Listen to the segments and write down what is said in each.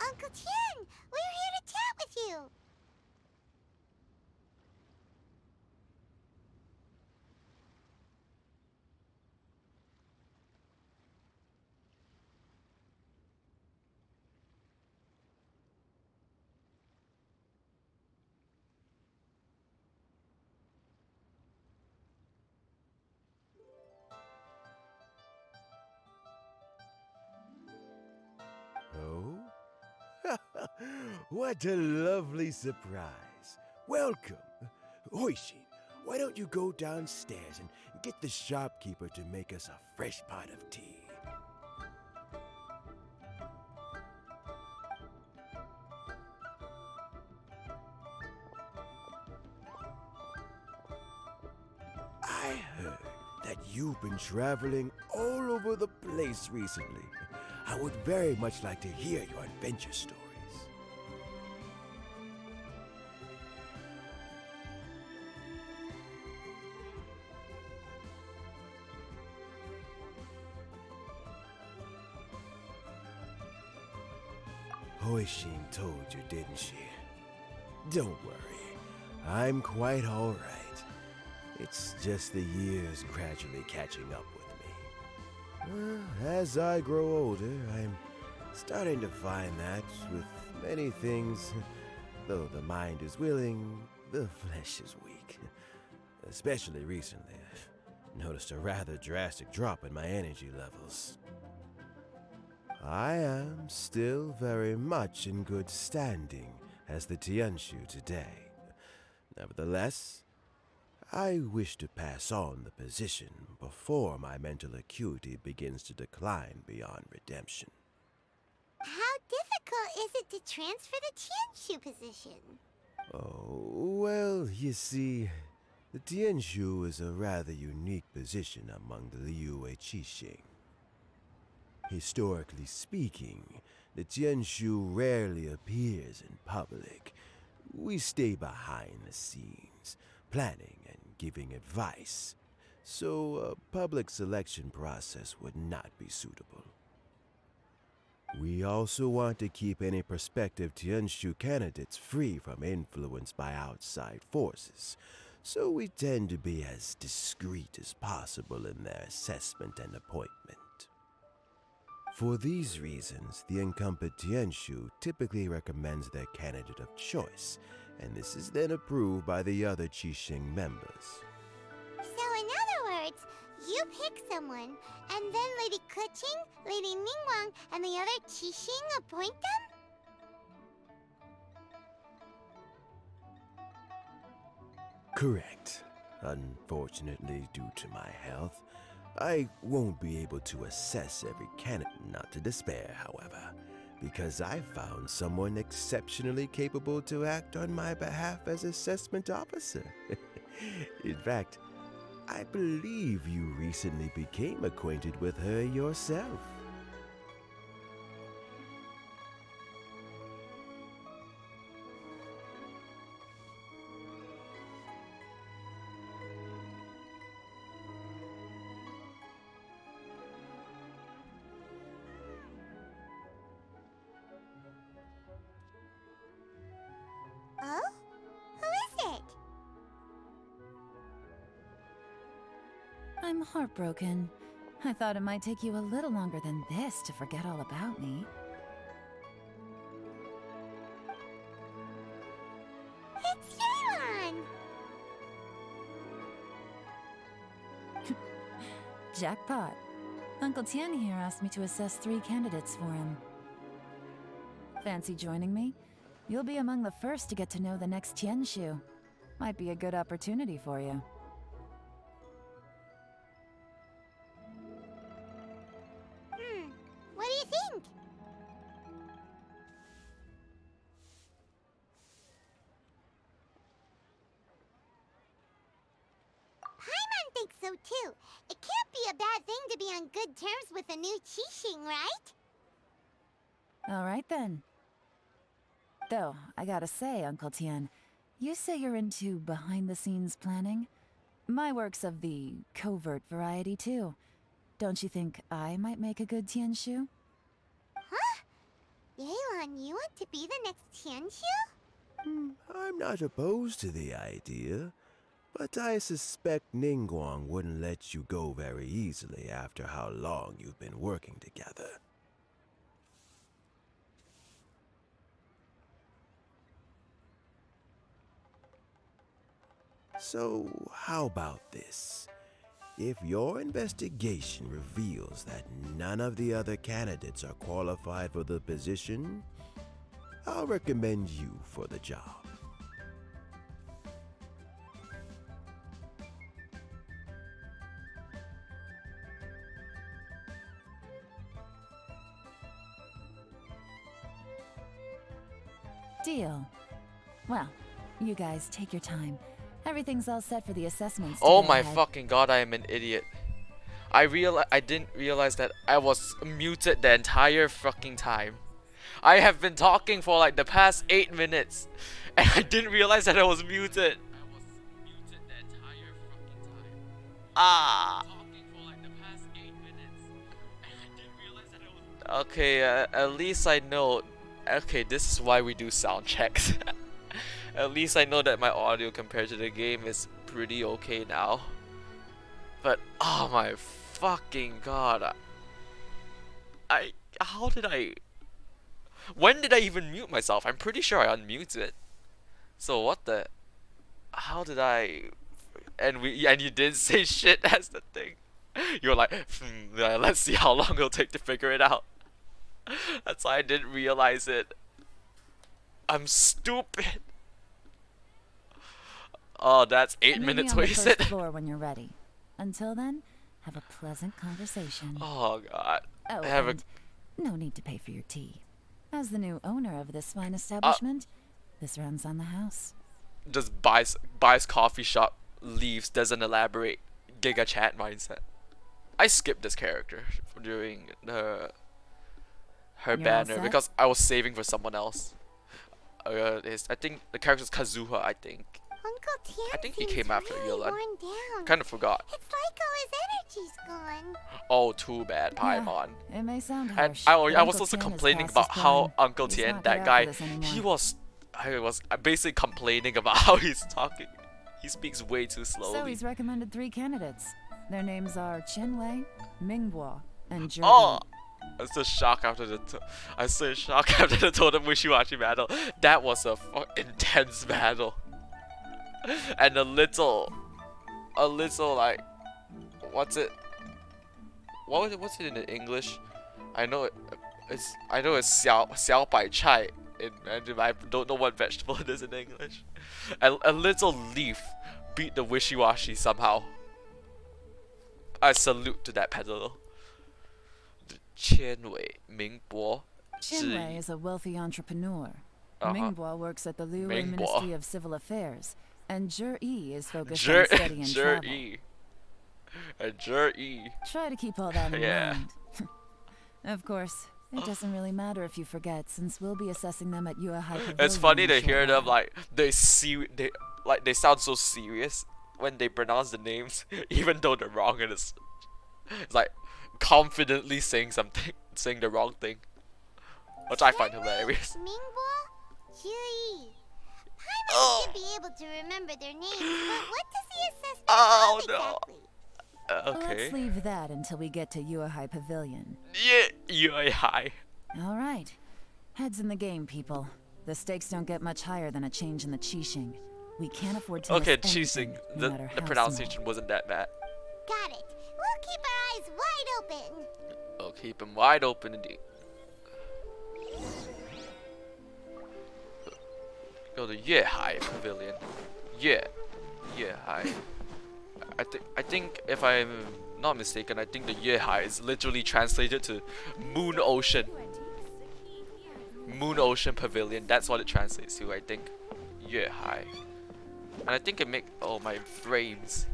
Uncle Tien, we're here to chat with you. Oh? What a lovely surprise. Welcome. Hoichi, why don't you go downstairs and get the shopkeeper to make us a fresh pot of tea? I heard that you've been traveling all over the place recently. I would very much like to hear your adventure stories. Hoishin told you, didn't she? Don't worry, I'm quite all right. It's just the years gradually catching up with me. As I grow older, I'm starting to find that with many things, though the mind is willing, the flesh is weak. Especially recently, I've noticed a rather drastic drop in my energy levels. I am still very much in good standing as the Tianshu today. Nevertheless, I wish to pass on the position before my mental acuity begins to decline beyond redemption. How difficult is it to transfer the Tianshu position? Oh, well, you see, the Tianshu is a rather unique position among the Liyue Qixing. Historically speaking, the Tianshu rarely appears in public. We stay behind the scenes, planning and giving advice, so a public selection process would not be suitable. We also want to keep any prospective Tianshu candidates free from influence by outside forces, so we tend to be as discreet as possible in their assessment and appointment. For these reasons, the incumbent Tianshu typically recommends their candidate of choice, and this is then approved by the other Qixing members. So in other words, you pick someone, and then Lady Keqing, Lady Ningguang, and the other Qixing appoint them? Correct. Unfortunately, due to my health, I won't be able to assess every candidate. Not to despair, however, because I found someone exceptionally capable to act on my behalf as assessment officer. In fact, I believe you recently became acquainted with her yourself. I'm heartbroken. I thought it might take you a little longer than this to forget all about me. It's Yelan! Jackpot. Uncle Tian here asked me to assess 3 candidates for him. Fancy joining me? You'll be among the first to get to know the next Tianshu. Might be a good opportunity for you. What do you think? Paimon thinks so too. It can't be a bad thing to be on good terms with a new Qixing, right? Alright then. Though, I gotta say, Uncle Tian, you say you're into behind-the-scenes planning? My work's of the covert variety too. Don't you think I might make a good Tianshu? Huh? Yelan, you want to be the next Tianshu? I'm not opposed to the idea, but I suspect Ningguang wouldn't let you go very easily after how long you've been working together. So, how about this? If your investigation reveals that none of the other candidates are qualified for the position, I'll recommend you for the job. Deal. Well, you guys take your time. Everything's all set for the assessments. Oh today my ahead. fucking god, I am an idiot. I didn't realize that I was muted the entire fucking time. I have been talking for like the past 8 minutes and I didn't realize that I was muted. Ah. Okay, at least I know. Okay, this is why we do sound checks. At least I know that my audio compared to the game is pretty okay now. But oh my fucking god. How did I? When did I even mute myself? I'm pretty sure I unmuted. So what the? How did I? And you didn't say shit. That's the thing. You're like, let's see how long it'll take to figure it out. That's why I didn't realize it. I'm stupid. Oh, that's 8 minutes Maybe on the wasted. first floor when you're ready. Until then, have a pleasant conversation. Oh god. Oh, I have and no need to pay for your tea. As the new owner of this fine establishment, this runs on the house. Just buys coffee shop, leaves, doesn't elaborate. Giga chat mindset. I skipped this character during her You're all banner set? because I was saving for someone else. I think the character's Kazuha. I think. Uncle Tian I think he seems came after really Yelan. worn down. Kind of forgot. It's like all his energy's gone. Oh, too bad, Paimon. It may sound And harsh. I but was Uncle also Tian is complaining past about his how prime. Uncle He's Tian, not that cut out guy, for this anymore. I was basically complaining about how he's talking. He speaks way too So slowly. he's recommended 3 candidates. Their names are Chenwei, Mingguo, and Zhi. Oh, I'm so shocked after the Totem Wishiwashi battle. That was a intense battle. And a little like, what's it in the English? I know it's xiao bai chai, and I don't know what vegetable it is in English. A little leaf beat the Wishiwashi somehow. I salute to that peddler. Qianwei, Mingbo, Chenwei is a wealthy entrepreneur. Uh-huh. Mingguo works at the Liu Mingguo. Ministry of Civil Affairs, and Zhi is focused Zhi on study and travel. Zhi. Zhi. Try to keep all that in Yeah. mind. Of course, it doesn't really matter if you forget, since we'll be assessing them at Yua High Pavilion. It's funny in a to hear short them while. like they sound so serious when they pronounce the names, even though they're wrong. And it's like confidently saying the wrong thing, which I find hilarious. Mingbo, Zhi. Paimon Oh. should be able to remember their names, but what does he assess their Oh health no. exactly? Okay. Let's leave that until we get to Yuehai Pavilion. Yeah, you're high. All right. Heads in the game, people. The stakes don't get much higher than a change in the Qixing. We can't afford to Okay, miss cheesing. anything, no matter The how pronunciation wasn't that bad. Got it. We'll keep our eyes wide open. Oh, keep them wide open indeed. Go to Yuehai Pavilion. Yuehai. I think if I'm not mistaken, I think the Yuehai is literally translated to Moon Ocean. Moon Ocean Pavilion. That's what it translates to, I think. Yuehai. And I think it make my frames.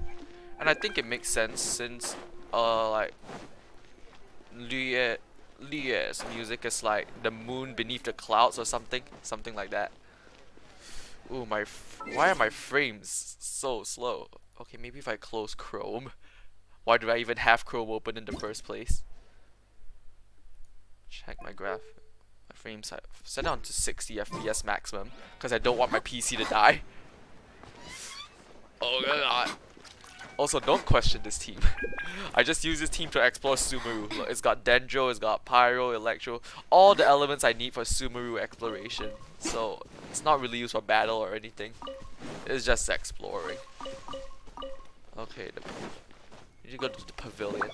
And I think it makes sense since like Lie's music is like the moon beneath the clouds or something like that. Ooh, why are my frames so slow? Okay, maybe if I close Chrome. Why do I even have Chrome open in the first place? Check my graph. My frame size set down to 60 FPS maximum because I don't want my PC to die. Oh god. Also, don't question this team. I just use this team to explore Sumeru. Look, it's got Dendro, it's got Pyro, Electro, all the elements I need for Sumeru exploration. So it's not really used for battle or anything. It's just exploring. Okay, you need to go to the pavilion.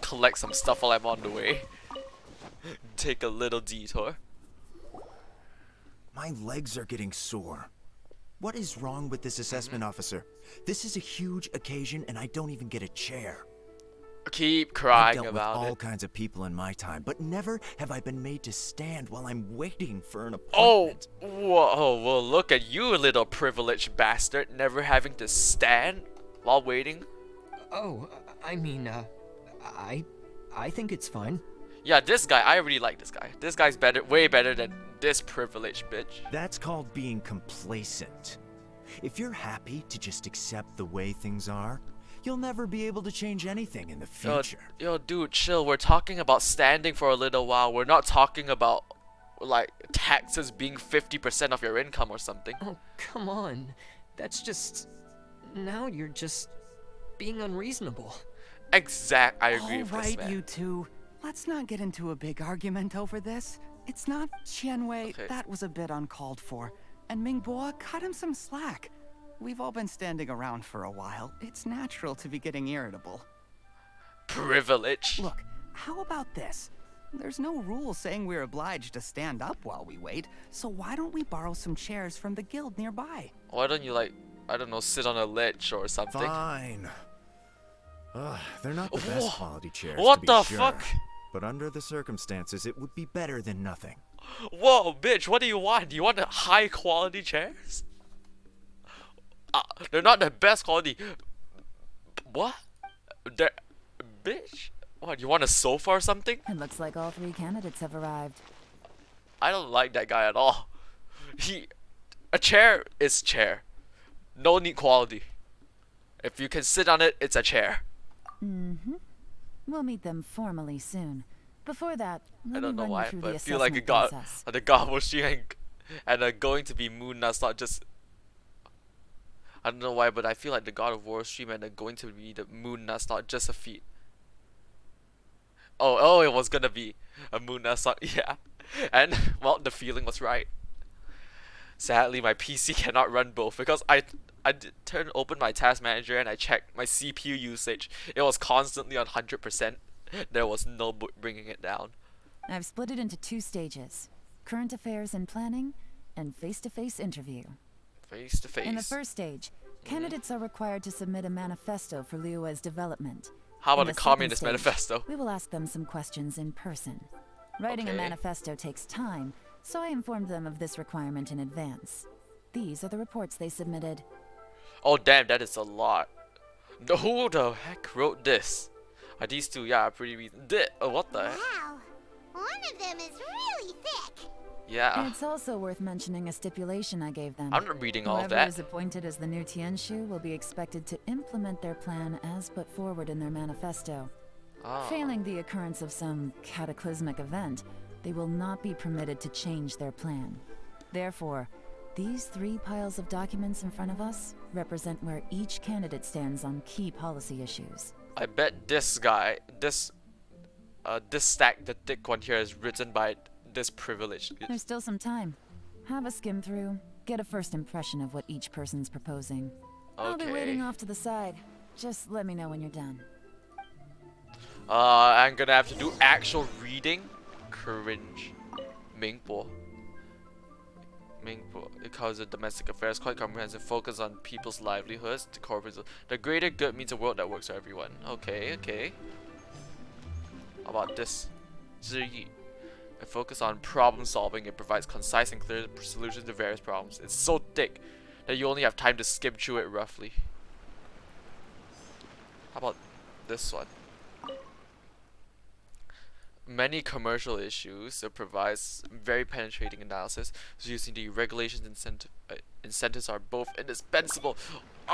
Collect some stuff while I'm on the way. Take a little detour. My legs are getting sore. What is wrong with this assessment officer? This is a huge occasion and I don't even get a chair. Keep I've crying dealt about with all it. kinds of people in my time, but never have I been made to stand while I'm waiting for an Oh, appointment. whoa, well look at you, little privileged bastard, never having to stand while waiting. Oh, I mean, I think it's fine. Yeah, this guy, I really like this guy. This guy's better, way better than this privileged bitch. That's called being complacent. If you're happy to just accept the way things are, you'll never be able to change anything in the future. Yo, dude, chill. We're talking about standing for a little while. We're not talking about, like, taxes being 50% of your income or something. Oh, come on. That's just... Now you're just being unreasonable. I agree with All this right, man. you two. Let's not get into a big argument over this. It's not Qianwei. Okay. That was a bit uncalled for. And Mingbo, cut him some slack. We've all been standing around for a while. It's natural to be getting irritable. Privilege. Look, how about this? There's no rule saying we're obliged to stand up while we wait, so why don't we borrow some chairs from the guild nearby? Why don't you, like, I don't know, sit on a ledge or something? Fine. They're not the best Whoa. quality chairs, What to be the sure. fuck? But under the circumstances, it would be better than nothing. Whoa, bitch, what do you want? Do you want high quality chairs? They're not the best quality. What? They're... Bitch? What, you want a sofa or something? It looks like all three candidates have arrived. I don't like that guy at all. A chair is chair. No need quality. If you can sit on it, it's a chair. Mm-hmm. We'll meet them formally soon. Before that, I let don't me know run you why, through but the I feel like assessment process. the Gaboshi and going to be Moon Knight's not just... I don't know why, but I feel like the God of War stream and the going to be the Moon Knight's not just a feat. Oh, it was gonna be a Moon Knight's not, yeah. And, well, the feeling was right. Sadly, my PC cannot run both because I open my task manager and I checked my CPU usage. It was constantly on 100%. There was no bringing it down. I've split it into 2 stages. Current affairs and planning, and face-to-face interview. Face to face. In the first stage, candidates are required to submit a manifesto for Liyue's development. How about In a the communist second stage, manifesto? We will ask them some questions in person. Writing a Okay. manifesto takes time, so I informed them of this requirement in advance. These are the reports they submitted. Oh damn, that is a lot. Who the heck wrote this? Are these two? Yeah, pretty recent. What the heck? Wow. One of them is really thick. Yeah, It's also worth mentioning a stipulation I gave them. I'm not reading all of Whoever that. is appointed as the new Tianshu will be expected to implement their plan as put forward in their manifesto. Ah. Failing the occurrence of some cataclysmic event, they will not be permitted to change their plan. Therefore, These 3 piles of documents in front of us represent where each candidate stands on key policy issues. I bet this guy, this stack, the thick one here, is written by this privileged. There's still some time. Have a skim through, get a first impression of what each person's proposing. I'll be waiting off to the side. Just let me know when you're done. I'm gonna have to do actual reading. Cringe. Mingpo. It covers the domestic affairs, quite comprehensive, focus on people's livelihoods, the corporate. The greater good means a world that works for everyone. Okay, okay. How about this? 知意. It focuses on problem solving. It provides concise and clear solutions to various problems. It's so thick that you only have time to skim through it roughly. How about this one? Many commercial issues. It provides very penetrating analysis. So using the regulations incentives are both indispensable.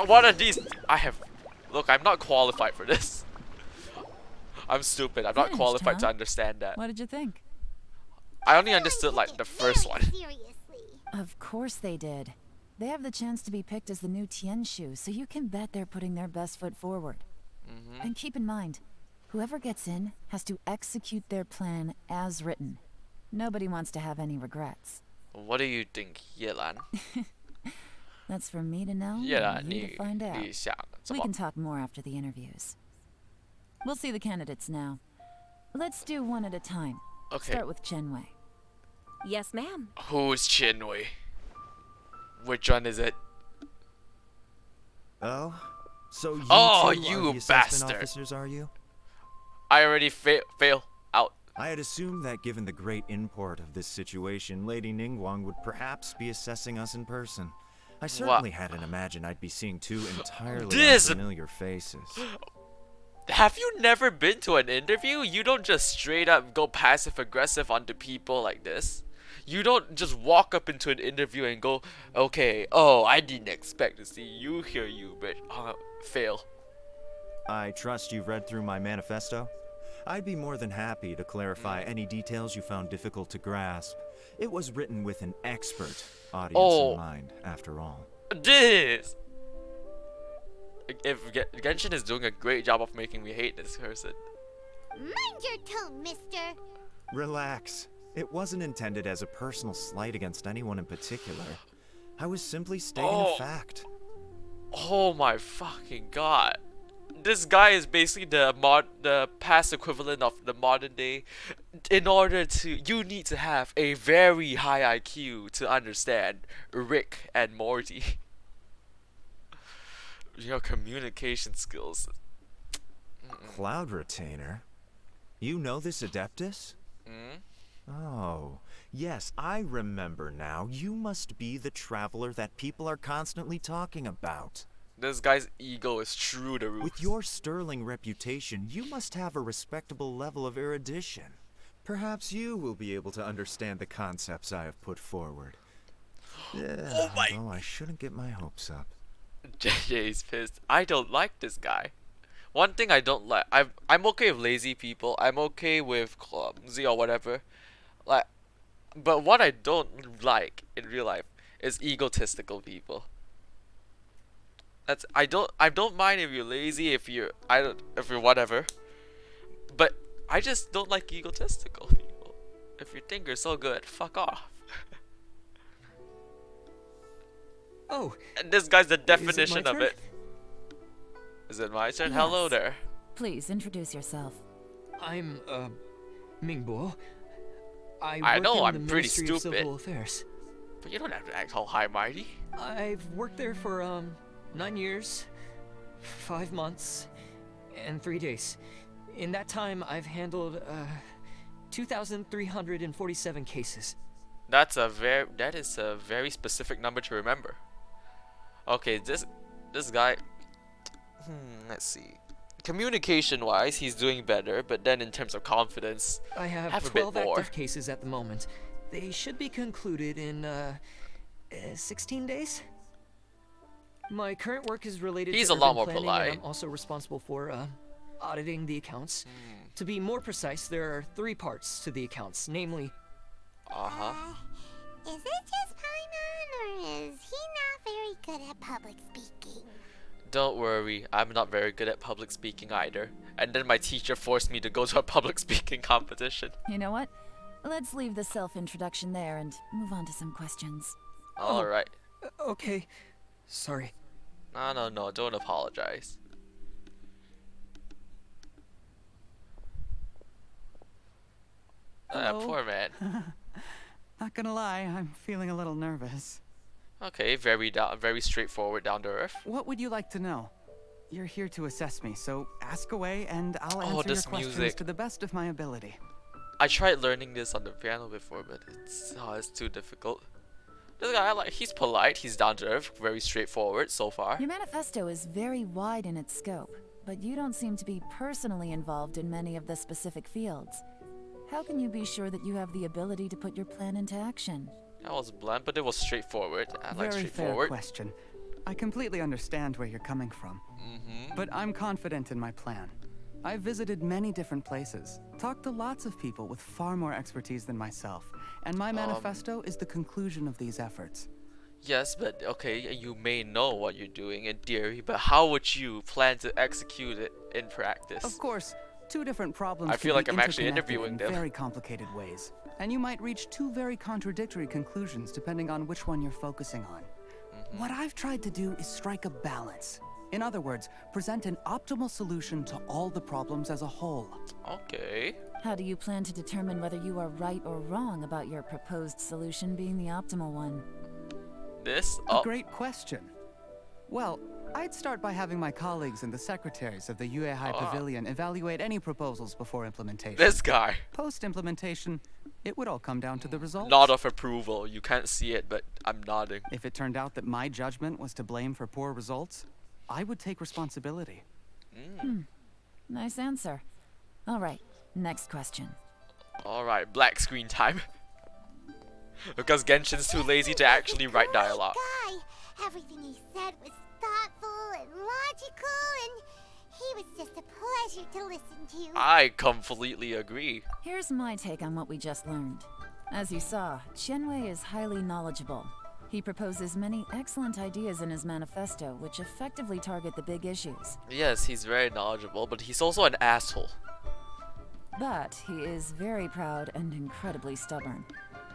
What are these? Look, I'm not qualified for this. I'm stupid. I'm not Finished, qualified huh? to understand that. What did you think? I only understood like the first one. Seriously. Of course they did. They have the chance to be picked as the new Tianshu, so you can bet they're putting their best foot forward. And keep in mind, whoever gets in has to execute their plan as written. Nobody wants to have any regrets. What do you think, Yelan? That's for me to know 叶兰， and you to find out. 你想怎 We 么 can talk more after the interviews. We'll see the candidates now. Let's do one at a time. Okay. Start with Chenwei. Yes, ma'am. Who's Chinwei? Which one is it? Oh? So you Oh, two you are the assessment bastard. officers, are you? I already fail out. I had assumed that given the great import of this situation, Lady Ningguang would perhaps be assessing us in person. I certainly hadn't imagined I'd be seeing 2 entirely This- unfamiliar faces. Have you never been to an interview? You don't just straight up go passive aggressive onto people like this. You don't just walk up into an interview and go, okay, oh, I didn't expect to see you here, you bitch. Fail. I trust you've read through my manifesto? I'd be more than happy to clarify any details you found difficult to grasp. It was written with an expert audience in mind, after all. This! If Genshin is doing a great job of making me hate this person. Mind your tone, mister. Relax. It wasn't intended as a personal slight against anyone in particular. I was simply stating a fact. Oh my fucking god. This guy is basically the past equivalent of the modern day. In order to, you need to have a very high IQ to understand Rick and Morty. Your communication skills. Cloud Retainer? You know this Adeptus? Oh, yes, I remember now. You must be the traveler that people are constantly talking about. This guy's ego is through the roof. With your sterling reputation, you must have a respectable level of erudition. Perhaps you will be able to understand the concepts I have put forward. Oh my- Although I shouldn't get my hopes up. JJ's pissed. I don't like this guy. One thing I don't like, I'm okay with lazy people. I'm okay with clumsy or whatever. Like, but what I don't like in real life is egotistical people. I don't mind if you're lazy, if you're whatever. But I just don't like egotistical people. If you think you're so good, fuck off. Oh, And this guy's the is it my definition of turn? it. Is it my turn? Hello Yes. there. Please introduce yourself. I'm, Mingbo. I work know, in I'm the pretty Ministry of stupid. Civil Affairs. But you don't have to act all high mighty. I've worked there for, 9 years, 5 months, and 3 days. In that time, I've handled, 2,347 cases. That is a very specific number to remember. Okay, this guy. Let's see. Communication wise, he's doing better, but then in terms of confidence, I have a bit 12 more. active cases at the moment. They should be concluded in 16 days. My current work is related He's to a lot urban more planning, polite. and I'm also responsible for auditing the accounts. To be more precise, there are 3 parts to the accounts, namely Uh-huh. Is it just Paimon, or is he not very good at public speaking? Don't worry, I'm not very good at public speaking either. And then my teacher forced me to go to a public speaking competition. You know what? Let's leave the self-introduction there and move on to some questions. Alright. Okay. Sorry. No, don't apologize. Hello. Poor man. Not gonna lie, I'm feeling a little nervous. Okay, very straightforward, down to earth. What would you like to know? You're here to assess me, so ask away and I'll answer your this questions music. to the best of my ability. I tried learning this on the piano before, but it's too difficult. This guy, he's polite, he's down to earth, very straightforward so far. Your manifesto is very wide in its scope, but you don't seem to be personally involved in many of the specific fields. How can you be sure that you have the ability to put your plan into action? That was blunt, but it was straightforward. I like Very fair straightforward. question. I completely understand where you're coming from. But I'm confident in my plan. I've visited many different places, talked to lots of people with far more expertise than myself, and my manifesto is the conclusion of these efforts. Yes, but okay, you may know what you're doing in theory, but how would you plan to execute it in practice? Of course, two different problems I feel can like be I'm actually interconnected interviewing in them. very complicated ways, and you might reach two very contradictory conclusions depending on which one you're focusing on. What I've tried to do is strike a balance. In other words, present an optimal solution to all the problems as a whole. Okay. How do you plan to determine whether you are right or wrong about your proposed solution being the optimal one? This? A great question. Well, I'd start by having my colleagues and the secretaries of the Yuehai Pavilion evaluate any proposals before implementation. This guy. Post-implementation, it would all come down to the results. Nod of approval. You can't see it, but I'm nodding. If it turned out that my judgment was to blame for poor results, I would take responsibility. Nice answer. All right, next question. Alright, black screen time. Because Genshin's too lazy to actually write dialogue. Guy. Everything he said was thoughtful and logical, and he was just a pleasure to listen to. I completely agree. Here's my take on what we just learned. As you saw, Qianwei is highly knowledgeable. He proposes many excellent ideas in his manifesto, which effectively target the big issues. Yes, he's very knowledgeable, but he's also an asshole. But he is very proud and incredibly stubborn.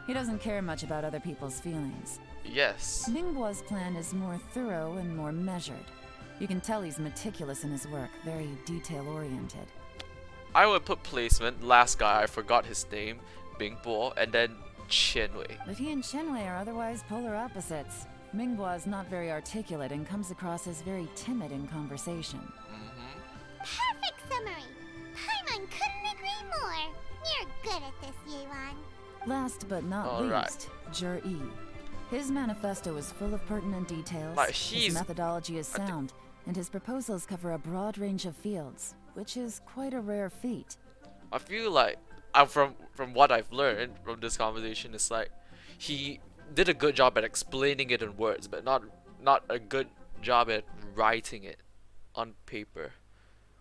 He doesn't care much about other people's feelings. Yes. Ningguo's plan is more thorough and more measured. You can tell he's meticulous in his work, very detail-oriented. I would put placement, last guy, I forgot his name, Bingbo, and then Qianwei. But he and Qianwei are otherwise polar opposites. Mingguo is not very articulate and comes across as very timid in conversation. Perfect summary. Paimon couldn't agree more. You're good at this, Yewan. Last but not Alright. least, Zhi. His manifesto is full of pertinent details, Like, his he's- methodology is sound, and his proposals cover a broad range of fields, which is quite a rare feat. I feel like, from what I've learned from this conversation, it's like he did a good job at explaining it in words, but not a good job at writing it on paper,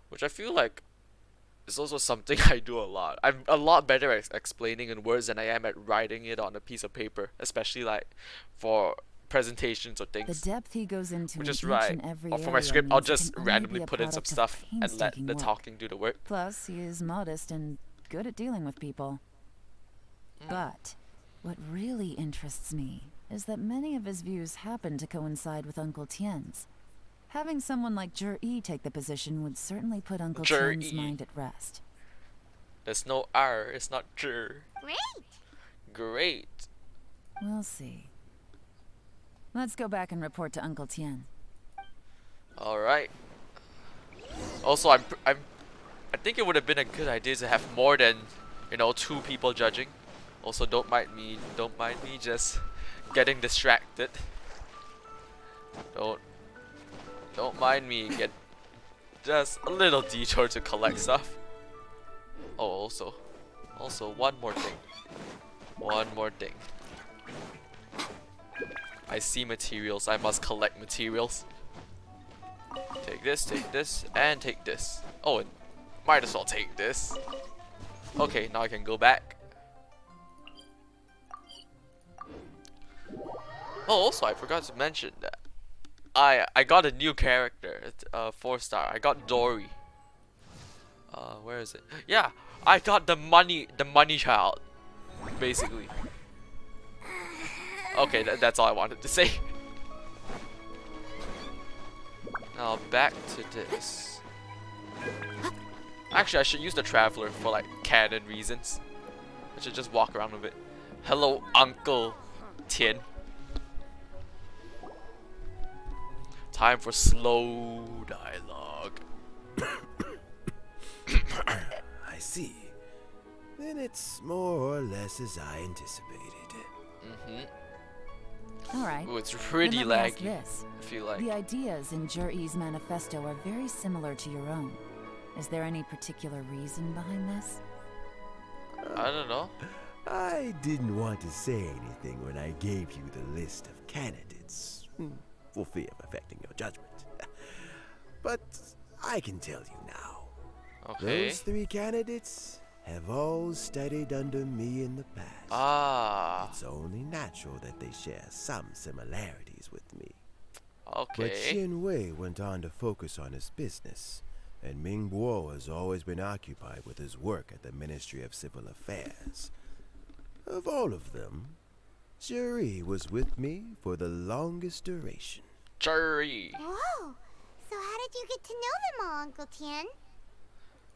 which I feel like is also something I do a lot. I'm a lot better at explaining in words than I am at writing it on a piece of paper, especially like for presentations or The things. depth he goes into Which in is each right. and every Or for my area script, I'll means it just can only randomly be a put in some product of stuff and let painstaking the work. talking do the work. Plus, he is modest and good at dealing with people. But what really interests me is that many of his views happen to coincide with Uncle Tien's. Having someone like Zhi take the position would certainly put Uncle Tien's Zhi. mind at rest. There's no R, it's not Zhi. Great. Great. We'll see. Let's go back and report to Uncle Tien. Alright. Also, I think it would have been a good idea to have more than, 2 people judging. Also, don't mind me just getting distracted. Don't mind me get just a little detour to collect stuff. Oh, also one more thing. I see materials, I must collect materials. Take this, and take this. Oh, and might as well take this. Okay, now I can go back. Oh, also I forgot to mention that I got a new character. It's 4-star. I got Dory. Where is it? Yeah, I got the money child, basically. Okay, that's all I wanted to say. Now back to this. Actually, I should use the Traveler for like canon reasons. I should just walk around with it. Hello, Uncle Tien. Time for slow dialogue. I see. Then it's more or less as I anticipated. All right. Ooh, it's pretty Then let me ask laggy. this. I feel like. The ideas in Jur-E's manifesto are very similar to your own. Is there any particular reason behind this? I don't know. I didn't want to say anything when I gave you the list of candidates, for fear of affecting your judgment. But I can tell you now. Okay. Those 3 candidates have all studied under me in the past. Ah. It's only natural that they share some similarities with me. Okay. But Xian Wei went on to focus on his business, and Ming Guo has always been occupied with his work at the Ministry of Civil Affairs. Of all of them, Juri was with me for the longest duration. Jury. Whoa! So how did you get to know them all, Uncle Tien?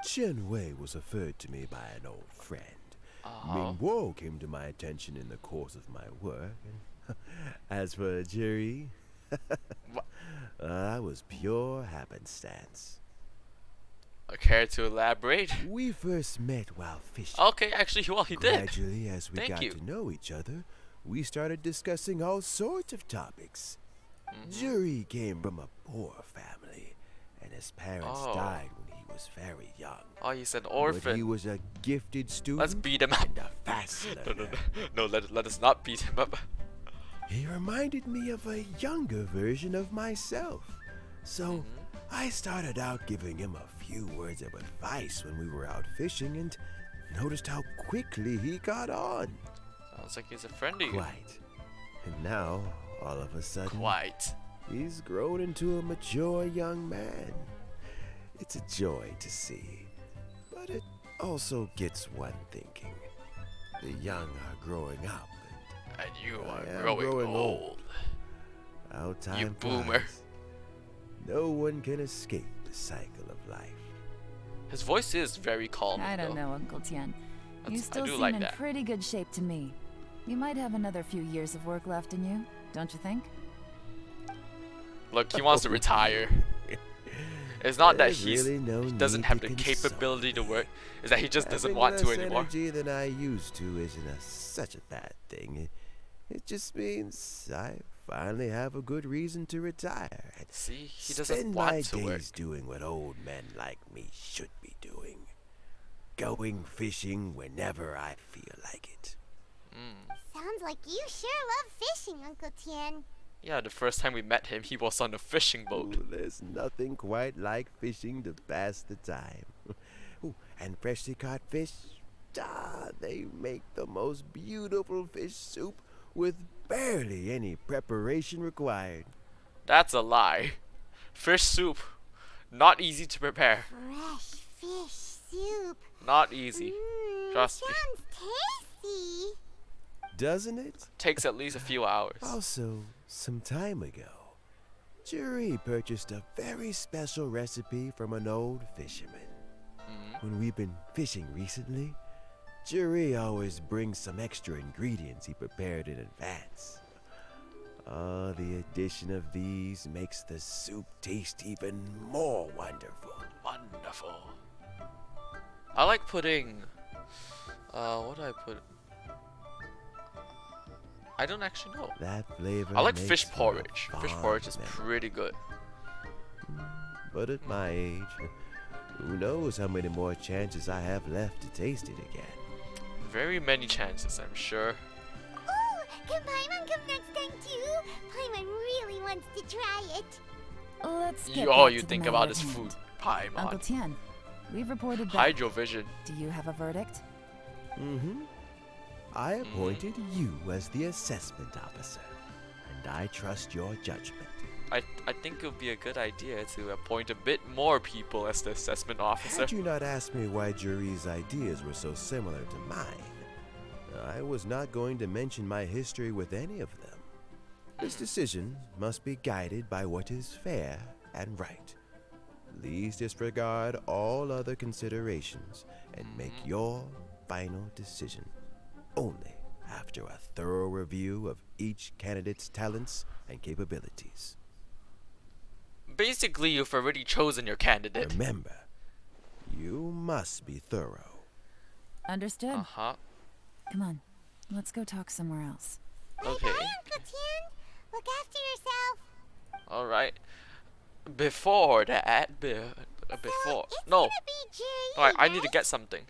Chen Wei was referred to me by an old friend. Ming Guo came to my attention in the course of my work. And as for Juri, I was pure happenstance. Care to elaborate? We first met while fishing. Okay, actually, well, he did. Gradually, as we Thank got you. to know each other, we started discussing all sorts of topics. Juri came from a poor family, and his parents died when he was very young. Oh, he's an But orphan. he was a gifted student Let's beat him up. and a fast learner. No, let us not beat him up. He reminded me of a younger version of myself. So I started out giving him a few words of advice when we were out fishing and noticed how quickly he got on. Sounds like he's a friend of you. Quite. And now, all of a sudden, Quite. he's grown into a mature young man. It's a joy to see. But it also gets one thinking. The young are growing up, And you I are am growing, growing old. old. How time You boomer. flies. No one can escape the cycle of life. His voice is very calm. I don't know, Uncle Tien. You I still do seem like in that. pretty good shape to me. You might have another few years of work left in you, don't you think? Look, he wants to retire. It's not that There's really no he doesn't need have to the console capability to me. work. It's that he just doesn't Having want to less anymore. energy than I used to isn't such a bad thing. It just means I finally have a good reason to retire. And See, he doesn't spend my want to days work. doing what old men like me should be doing. Going fishing whenever I feel like it. Sounds like you sure love fishing, Uncle Tien. Yeah, the first time we met him, he was on a fishing boat. Ooh, there's nothing quite like fishing to pass the time. Ooh, and freshly caught fish, they make the most beautiful fish soup with barely any preparation required. That's a lie. Fish soup, not easy to prepare. Fresh fish soup. Not easy. Trust me. Sounds tasty. Doesn't it? Takes at least a few hours. Also, some time ago, Juri purchased a very special recipe from an old fisherman. When we've been fishing recently, Juri always brings some extra ingredients he prepared in advance. The addition of these makes the soup taste even more wonderful. Wonderful. I like putting. What do I put? I don't actually know. That flavor I like makes fish for a porridge. Fish fond porridge is memory. pretty good. But at my age, who knows how many more chances I have left to taste it again. Very many chances, I'm sure. Ooh, can Paimon come next time too? Paimon really wants to try it. Let's get All back you to the think matter about at is hand. food. Uncle Paimon. Tien, we've reported that. Hydrovision. Do you have a verdict? I appointed you as the assessment officer, and I trust your judgment. I think it would be a good idea to appoint a bit more people as the assessment officer. Had you not asked me why Juri's ideas were so similar to mine, I was not going to mention my history with any of them. This decision must be guided by what is fair and right. Please disregard all other considerations and make your final decision only after a thorough review of each candidate's talents and capabilities. Basically, you've already chosen your candidate. Remember, you must be thorough. Understood. Uh-huh. Come on, let's go talk somewhere else. Okay. Bye, Uncle Tian. Look after yourself. Alright. Before that, before... It's No. gonna be Juri, Alright, I need to right? get something.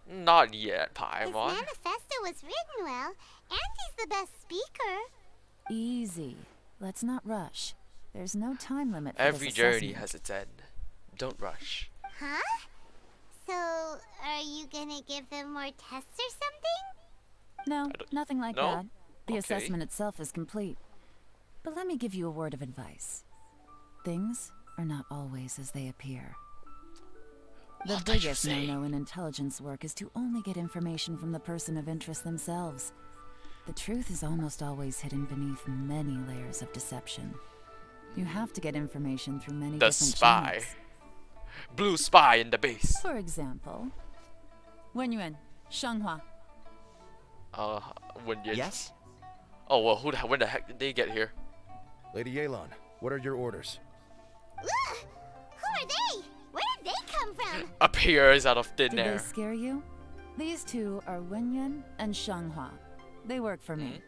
Not yet, His Paimon. manifesto was written well, and he's the best speaker. Easy. Let's not rush. There's no time limit for Every this journey assessment. has its end. Don't rush. Huh? So, are you gonna give them more tests or something? No, don't- nothing like No? that. The Okay. assessment itself is complete. But let me give you a word of advice. Things are not always as they appear. The What are you biggest saying? no-no in intelligence work is to only get information from the person of interest themselves. The truth is almost always hidden beneath many layers of deception. You have to get information through many The different spy. channels. Blue spy in the base. For example, Wenyuan, Shanghua. When you... Yes? Oh, well, when the heck did they get here? Lady Yelan, what are your orders? Ugh! Who are they? Where did they come from? Appears out of thin Did they air. scare you? These two are Wenyuan and Shanghua. They work for me.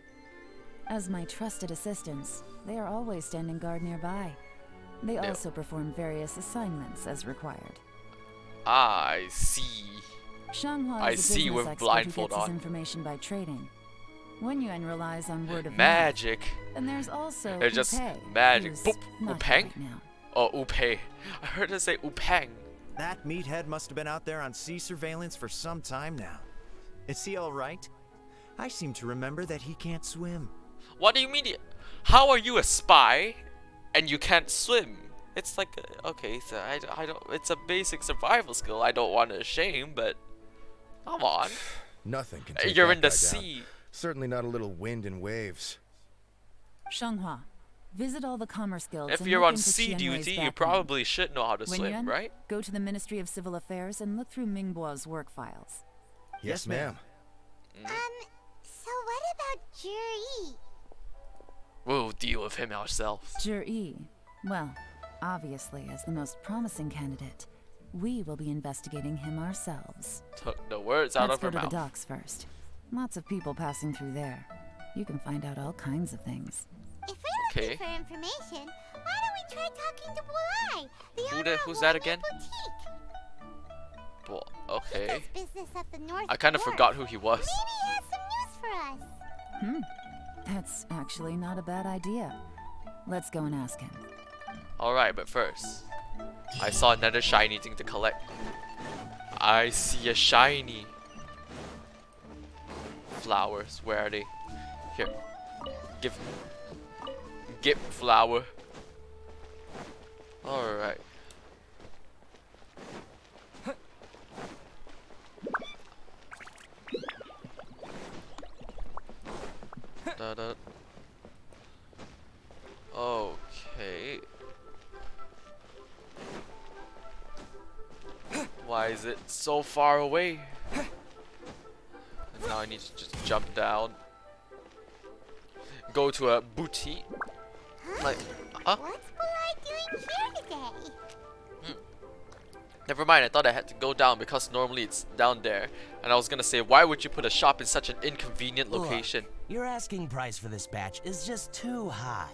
As my trusted assistants, they are always standing guard nearby. They Yeah. also perform various assignments as required. I see. Shanghua I is a see business with expert blindfold who gets his on. information by trading. Wenyuan relies on word of mouth. Magic. And there's also It's just Upei, magic. who's Boop. not Upeng? right now. Oh, Upei. I heard her say Upeng. That meathead must have been out there on sea surveillance for some time now. Is he alright? I seem to remember that he can't swim. What do you mean? How are you a spy and you can't swim? It's like, okay, so I don't. It's a basic survival skill. I don't want to shame, but come on. Nothing can take You're that in the guy down. sea. Certainly not a little wind and waves. Shanghua, visit all the commerce guilds If and you're look on into sea Qianwei's duty, you background. probably should know how to swim, Wenyuan, right? go to the Ministry of Civil Affairs and look through Mingbo's work files. Yes, ma'am. So what about Juri? We'll deal with him ourselves. Jur-E, well, obviously as the most promising candidate, we will be investigating him ourselves. Took the words out Let's of her go to mouth. the docks first. Lots of people passing through there. You can find out all kinds of things. If we're Okay. looking for information, why don't we try talking to Bulai, the Who owner the- of who's that Huawei again? Boutique? Well, He okay. does business at the North I kind of Wharf. forgot who he was. Maybe he has some news for us. That's actually not a bad idea. Let's go and ask him. Alright, but first, I saw another shiny thing to collect. I see a shiny. Flowers, where are they? Here. Give flower. Alright. Da-da. Okay. Why is it so far away? And now I need to just jump down. Go to a boutique. Like, huh? What's Bulai doing here today? Never mind, I thought I had to go down because normally it's down there. And I was gonna say, why would you put a shop in such an inconvenient location? Your asking price for this batch is just too high.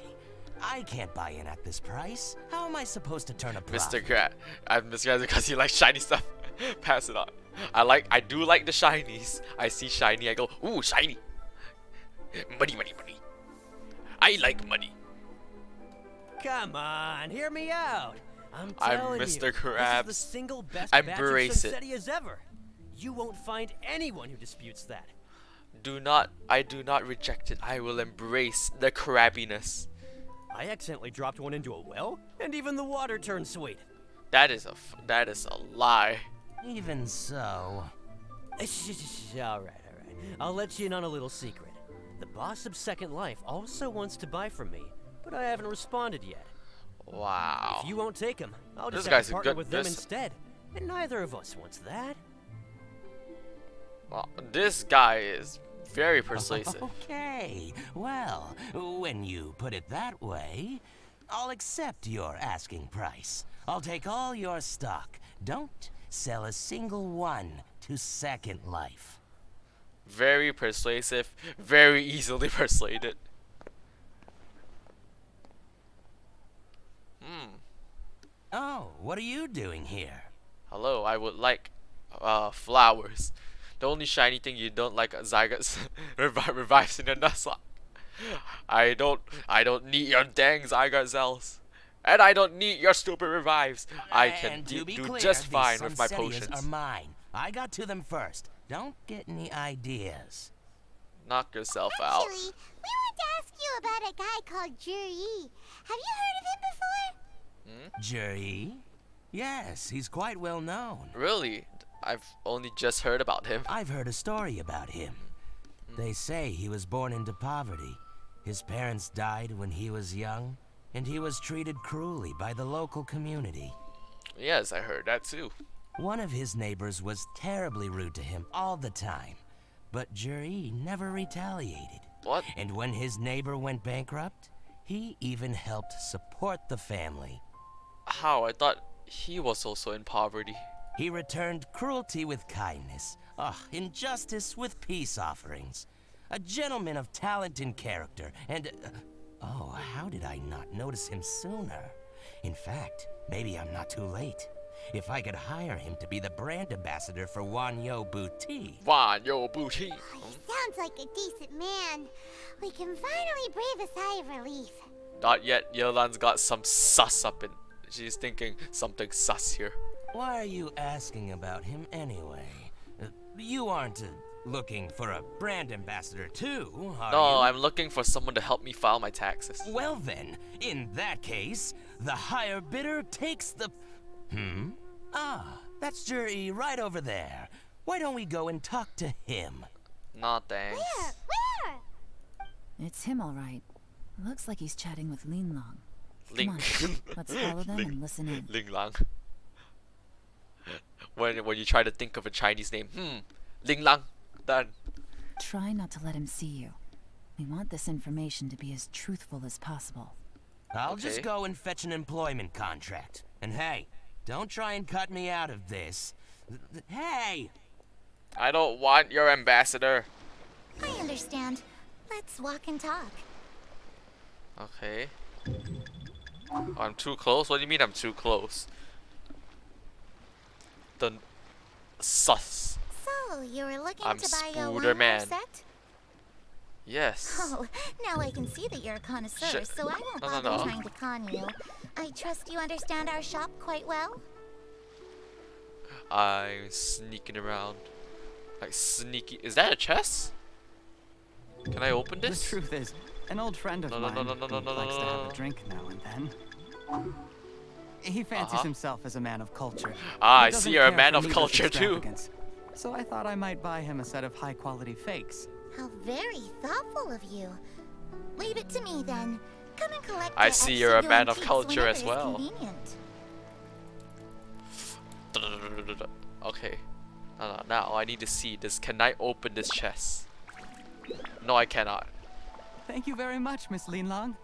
I can't buy in at this price. How am I supposed to turn a profit? Mr. Grat. I'm Mr. Grat because he likes shiny stuff. Pass it on. I do like the shinies. I see shiny, I go, ooh, shiny. Money, money, money. I like money. Come on, hear me out. I'm I'm telling you, Mr. this Krabs. is the single best Embrace batch it. of Sunsettias ever. You won't find anyone who disputes that. I do not reject it. I will embrace the crabbiness. I accidentally dropped one into a well, and even the water turned sweet. That is a lie. Even so. Alright. I'll let you in on a little secret. The boss of Second Life also wants to buy from me, but I haven't responded yet. Wow. If you won't take him, I'll just This have guy's to a partner good- with them this- instead. And neither of us wants that. Well, this guy is very persuasive. Okay. Well, when you put it that way, I'll accept your asking price. I'll take all your stock. Don't sell a single one to Second Life. Very persuasive, very easily persuaded. Oh, what are you doing here? Hello, I would like flowers. The only shiny thing you don't like Zygots revives in a Nuzlocke. I don't need your dang Zygot cells. And I don't need your stupid revives. I can And do to be clear, just these fine with my Sunsetias potions. are mine. I got to them first. Don't get any ideas. Knock yourself out. Actually, we want to ask you about a guy called Juri. Have you heard of him before? Juri? Yes, he's quite well known. Really? I've only just heard about him. I've heard a story about him. They say he was born into poverty. His parents died when he was young, and he was treated cruelly by the local community. Yes, I heard that too. One of his neighbors was terribly rude to him all the time, but Juri never retaliated. What? And when his neighbor went bankrupt, he even helped support the family. How? I thought he was also in poverty. He returned cruelty with kindness, injustice with peace offerings. A gentleman of talent and character, and... oh, how did I not notice him sooner? In fact, maybe I'm not too late. If I could hire him to be the brand ambassador for Wanyo Boutique. Wanyo Boutique. He sounds like a decent man. We can finally breathe a sigh of relief. Not yet. Yolan's got some sus up in. She's thinking something sus here. Why are you asking about him anyway? You aren't looking for a brand ambassador too, are No, you? I'm looking for someone to help me file my taxes. Well then, in that case, the higher bidder takes the... Ah, that's Juri right over there. Why don't we go and talk to him? Nah, thanks. Where? It's him, all right. Looks like he's chatting with Lin Long. Ling. Come on, let's follow them and listen in. Ling Lang. When you try to think of a Chinese name, Ling Lang. Done. Try not to let him see you. We want this information to be as truthful as possible. I'll Okay. just go and fetch an employment contract. And hey, don't try and cut me out of this. Hey! I don't want your ambassador. I understand. Let's walk and talk. Okay. Oh, I'm too close? What do you mean I'm too close? The sus. So, you were looking I'm to buy a Spooder one Man. set? Yes. Oh, now I can see that you're a connoisseur, so I won't No, bother no. trying to con you. I trust you understand our shop quite well? I'm sneaking around. Like sneaky. Is that a chest? Can I open The this? truth is, an old friend of No, no, mine no, no, no, who no, likes to no, have no. a drink now and then. He fancies himself as a man of culture. Ah, but I doesn't see you're a care man for of needless culture too. extravagance. So I thought I might buy him a set of high-quality fakes. How very thoughtful of you. Leave it to me then. Come and collect I it see at you're a Shibu man of Antiques culture whenever as is well. convenient. Okay. No, now I need to see this. Can I open this chest? No, I cannot. Thank you very much, Miss Lin Long.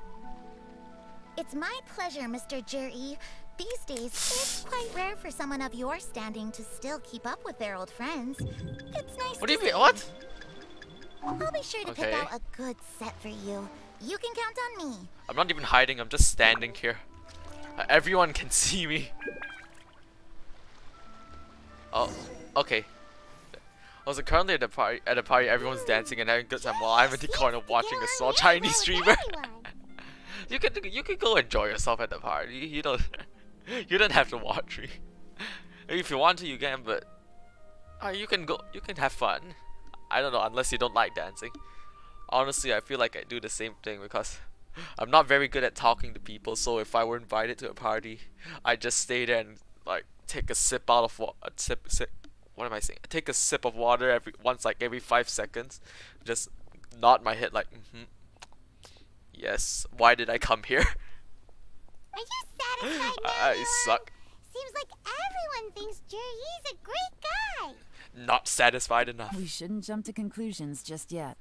It's my pleasure, Mr. Juri. These days, it's quite rare for someone of your standing to still keep up with their old friends. It's nice What do to you mean? see. What? I'll be sure to pick Okay. out a good set for you. You can count on me. I'm not even hiding. I'm just standing here. Everyone can see me. Oh, okay. Also, currently at a party, everyone's dancing and having a good time while I'm in the corner watching a small Chinese streamer. You can go enjoy yourself at the party. You don't have to watch me. If you want to, you can, but you can go. You can have fun. I don't know, unless you don't like dancing. Honestly, I feel like I do the same thing because I'm not very good at talking to people. So if I were invited to a party, I just stay there and like take a sip out of a sip. What am I saying? Take a sip of water every 5 seconds. Just nod my head like, yes. Why did I come here? Are you satisfied now, I Yuan? suck. Seems like everyone thinks Jerry's a great guy. Not satisfied enough. We shouldn't jump to conclusions just yet.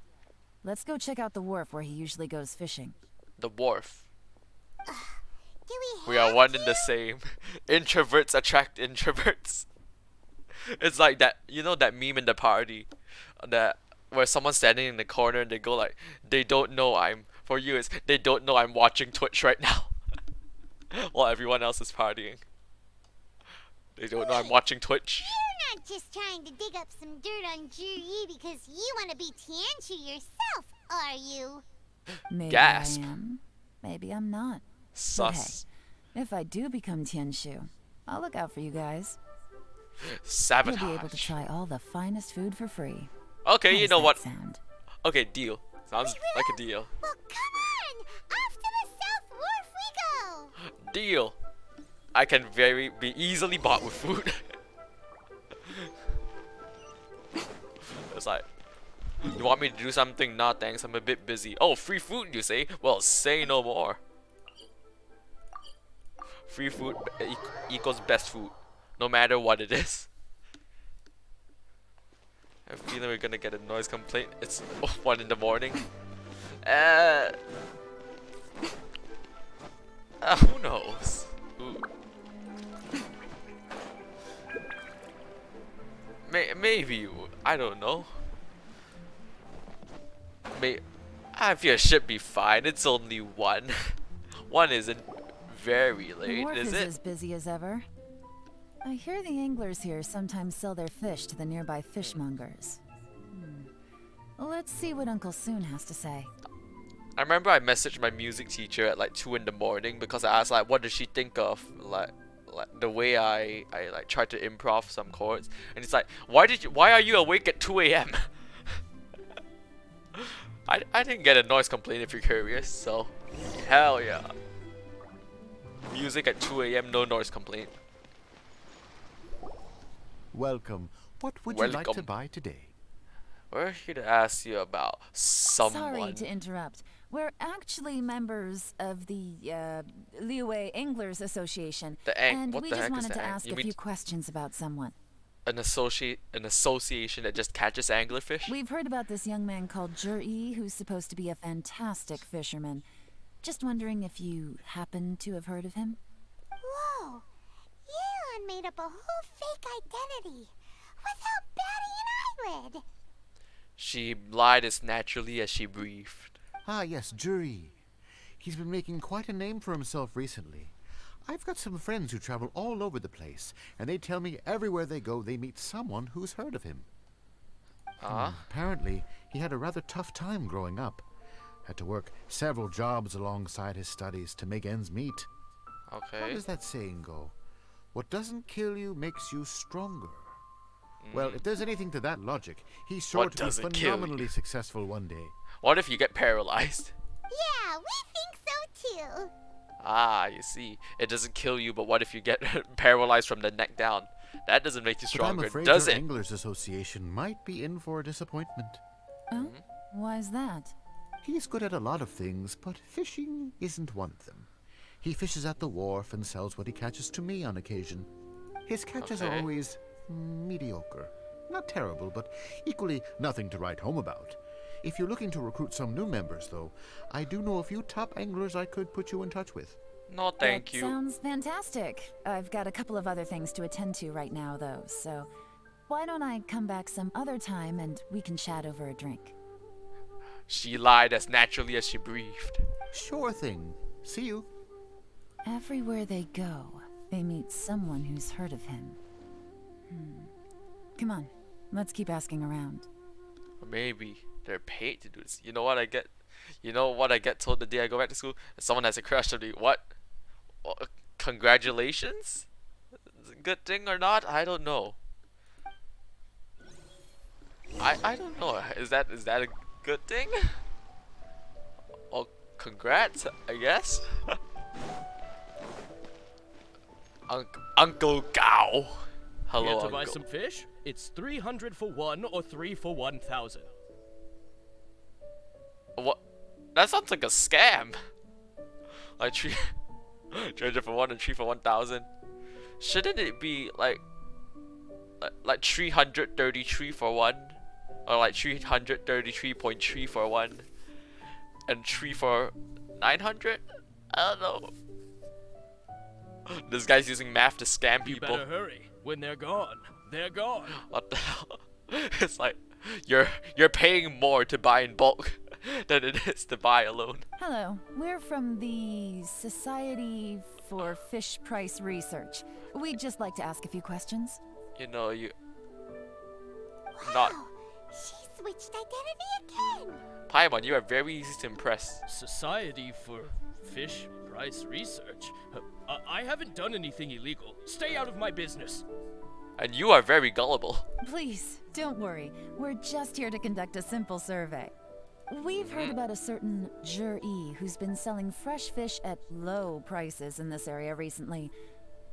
Let's go check out the wharf where he usually goes fishing. The wharf. Do We are one and the same. Introverts attract introverts. It's like that, you know that meme in the party, that where someone's standing in the corner and they go like, they don't know for you it's, they don't know I'm watching Twitch right now. While everyone else is partying. They don't know I'm watching Twitch. You're not just trying to dig up some dirt on Jerry because you want to be Tianchu yourself, are you? Maybe Gasp. I am. Maybe I'm not. Sus. But hey, if I do become Tianshu, I'll look out for you guys. Sabotage. You'll be able to try all the finest food for free. Okay, How you does know that what? sound? Okay, deal. Sounds like a deal. Well, come on! Off to the South Wharf we go! Deal. I can be easily bought with food. It's like, you want me to do something? Nah, thanks. I'm a bit busy. Oh, free food, you say? Well, say no more. Free food equals best food, no matter what it is. I have a feeling we're gonna get a noise complaint. It's 1 in the morning. Who knows? Ooh. Maybe, I don't know. I feel it should be fine. It's only 1. 1 isn't very The late, wharf is is it? as busy as ever. I hear the anglers here sometimes sell their fish to the nearby fishmongers. Let's see what Uncle Soon has to say. I remember I messaged my music teacher at like 2 in the morning because I asked like, what does she think of like the way I like tried to improv some chords, and he's like, why are you awake at 2 a.m. I didn't get a noise complaint if you're curious, so hell yeah. Music at 2 a.m. no noise complaint. Welcome. What would you like to Welcome. buy today? We're here to ask you about someone. Sorry to interrupt. We're actually members of the Liyue Anglers Association, and what we the just heck is wanted to the ask you a mean few questions about someone. an association that just catches anglerfish? We've heard about this young man called Juri, who's supposed to be a fantastic fisherman. Just wondering if you happen to have heard of him? Whoa! Yeon made up a whole fake identity without batting an eyelid. She lied as naturally as she breathed. Ah, yes, Juri. He's been making quite a name for himself recently. I've got some friends who travel all over the place, and they tell me everywhere they go they meet someone who's heard of him. Apparently, he had a rather tough time growing up. Had to work several jobs alongside his studies to make ends meet. How Okay. does that saying go? What doesn't kill you makes you stronger. Well, if there's anything to that logic, he's sure What to be doesn't kill you? phenomenally successful one day. What if you get paralyzed? Yeah, we think so too. Ah, you see. It doesn't kill you, but what if you get paralyzed from the neck down? That doesn't make you But I'm stronger, afraid does your it? Anglers Association might be in for a disappointment. Oh? Why's that? He's good at a lot of things, but fishing isn't one of them. He fishes at the wharf and sells what he catches to me on occasion. His catches are Okay. always mediocre. Not terrible, but equally nothing to write home about. If you're looking to recruit some new members, though, I do know a few top anglers I could put you in touch with. No, thank That you. Sounds fantastic. I've got a couple of other things to attend to right now, though, so why don't I come back some other time and we can chat over a drink? She lied as naturally as she breathed. Sure thing. See you. Everywhere they go, they meet someone who's heard of him. Come on, let's keep asking around. Or maybe they're paid to do this. You know what I get? You know what I get told the day I go back to school? Someone has a crush on me. What? Congratulations? Is it a good thing or not? I don't know. I don't know. Is that a good thing? Oh, congrats, I guess. Uncle Gao. Hello, Here to Uncle. buy some fish? It's 300 for one or 3 for 1,000. What? That sounds like a scam. Like 300 for one and 3 for 1,000. Shouldn't it be like 333 for one, or like 333.3 for one, and 3 for 900? I don't know. This guy's using math to scam people. You better hurry. When they're gone, they're gone. What the hell? It's like you're paying more to buy in bulk than it is to buy alone. Hello, we're from the Society for Fish Price Research. We'd just like to ask a few questions. You know, you Wow, she switched identity again. Paimon, you are very easy to impress. Society for Fish Price Research? I haven't done anything illegal. Stay out of my business. And you are very gullible. Please, don't worry. We're just here to conduct a simple survey. We've heard about a certain Zhi who's been selling fresh fish at low prices in this area recently.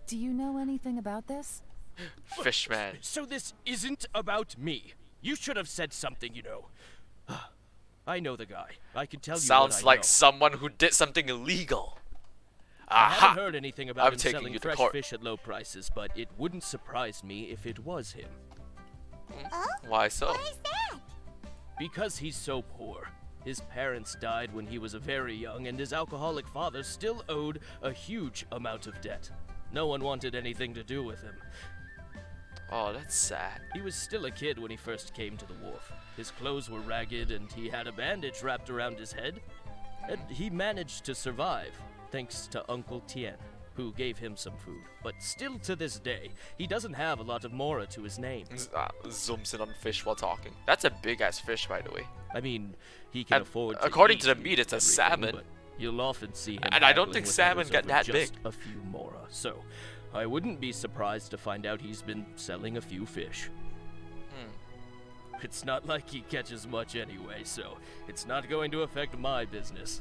Do you know anything about this? Fishman. So this isn't about me. You should have said something, you know. I know the guy. I can tell you Sounds what I like know. someone who did something illegal. I Aha! haven't heard anything about I'm him taking selling you to fresh court. fish at low prices, but it wouldn't surprise me if it was him. Why so? Why is that? Because he's so poor. His parents died when he was very young, and his alcoholic father still owed a huge amount of debt. No one wanted anything to do with him. Oh, that's sad. He was still a kid when he first came to the wharf. His clothes were ragged, and he had a bandage wrapped around his head. And he managed to survive, thanks to Uncle Tien, who gave him some food. But still to this day, he doesn't have a lot of mora to his name. Zooms in on fish while talking. That's a big ass fish, by the way. I mean, he can And afford to according eat to the meat, it's a everything, salmon. But you'll often see him And I don't haggling think with salmon others get over that just big. a few mora, so I wouldn't be surprised to find out he's been selling a few fish. It's not like he catches much anyway, so it's not going to affect my business.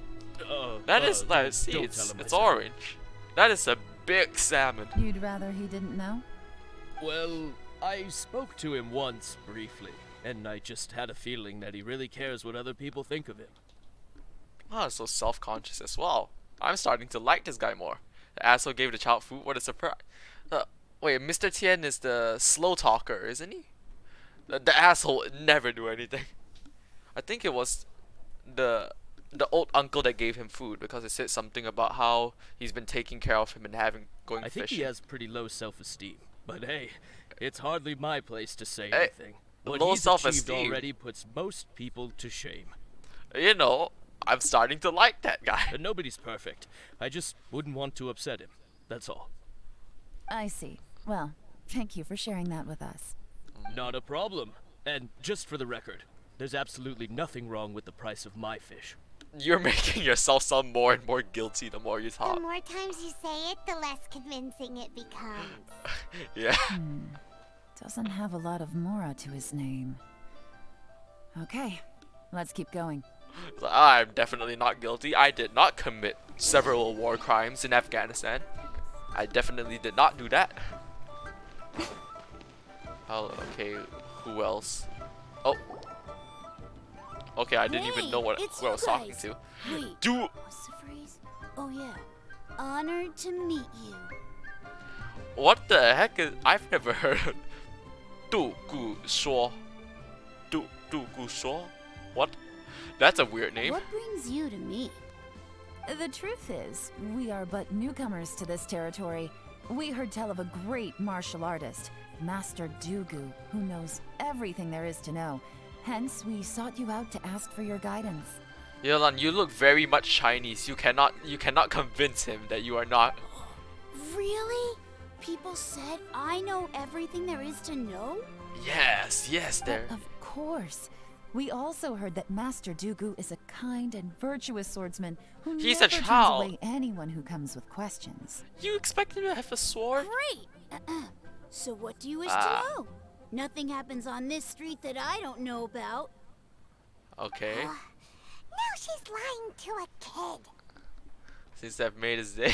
That is, don't see, tell it's him I said that. orange. That is a big salmon. You'd rather he didn't know? Well, I spoke to him once briefly, and I just had a feeling that he really cares what other people think of him. Oh, so self-conscious as well. I'm starting to like this guy more. The asshole gave the child food. What a surprise. Wait, Mr. Tien is the slow talker, isn't he? The asshole would never do anything. I think it was the old uncle that gave him food, because it said something about how he's been taking care of him and going I think fishing. he has pretty low self-esteem, but hey, it's hardly my place to say Hey, anything. What low he's achieved self-esteem. already puts most people to shame. You know, I'm starting to like that guy. And nobody's perfect. I just wouldn't want to upset him. That's all. I see. Well, thank you for sharing that with us. Not a problem. And just for the record, there's absolutely nothing wrong with the price of my fish. You're making yourself sound more and more guilty the more you The talk. more times you say it, the less convincing it becomes. Yeah. Doesn't have a lot of mora to his name. Okay, let's keep going. I'm definitely not guilty. I did not commit several war crimes in Afghanistan. I definitely did not do that. Oh, okay, who else? Oh. Okay, I didn't even know who I was talking to. Wait, Do what's the phrase? Oh yeah, honored to meet you. what the heck is? I've never heard of 杜固说. 杜固说? What? That's a weird name. What brings you to me? The truth is, we are but newcomers to this territory. We heard tell of a great martial artist, Master Dugu, who knows everything there is to know. Hence, we sought you out to ask for your guidance. Yolan, you look very much Chinese. You cannot convince him that you are not. Really? People said I know everything there is to know? Yes, there. Of course. We also heard that Master Dugu is a kind and virtuous swordsman who He's a never turns child. away anyone who comes with questions. You expect him to have a sword? Great! So what do you wish Ah. to know? Nothing happens on this street that I don't know about. Okay. Now she's lying to a kid. Since I've made his day,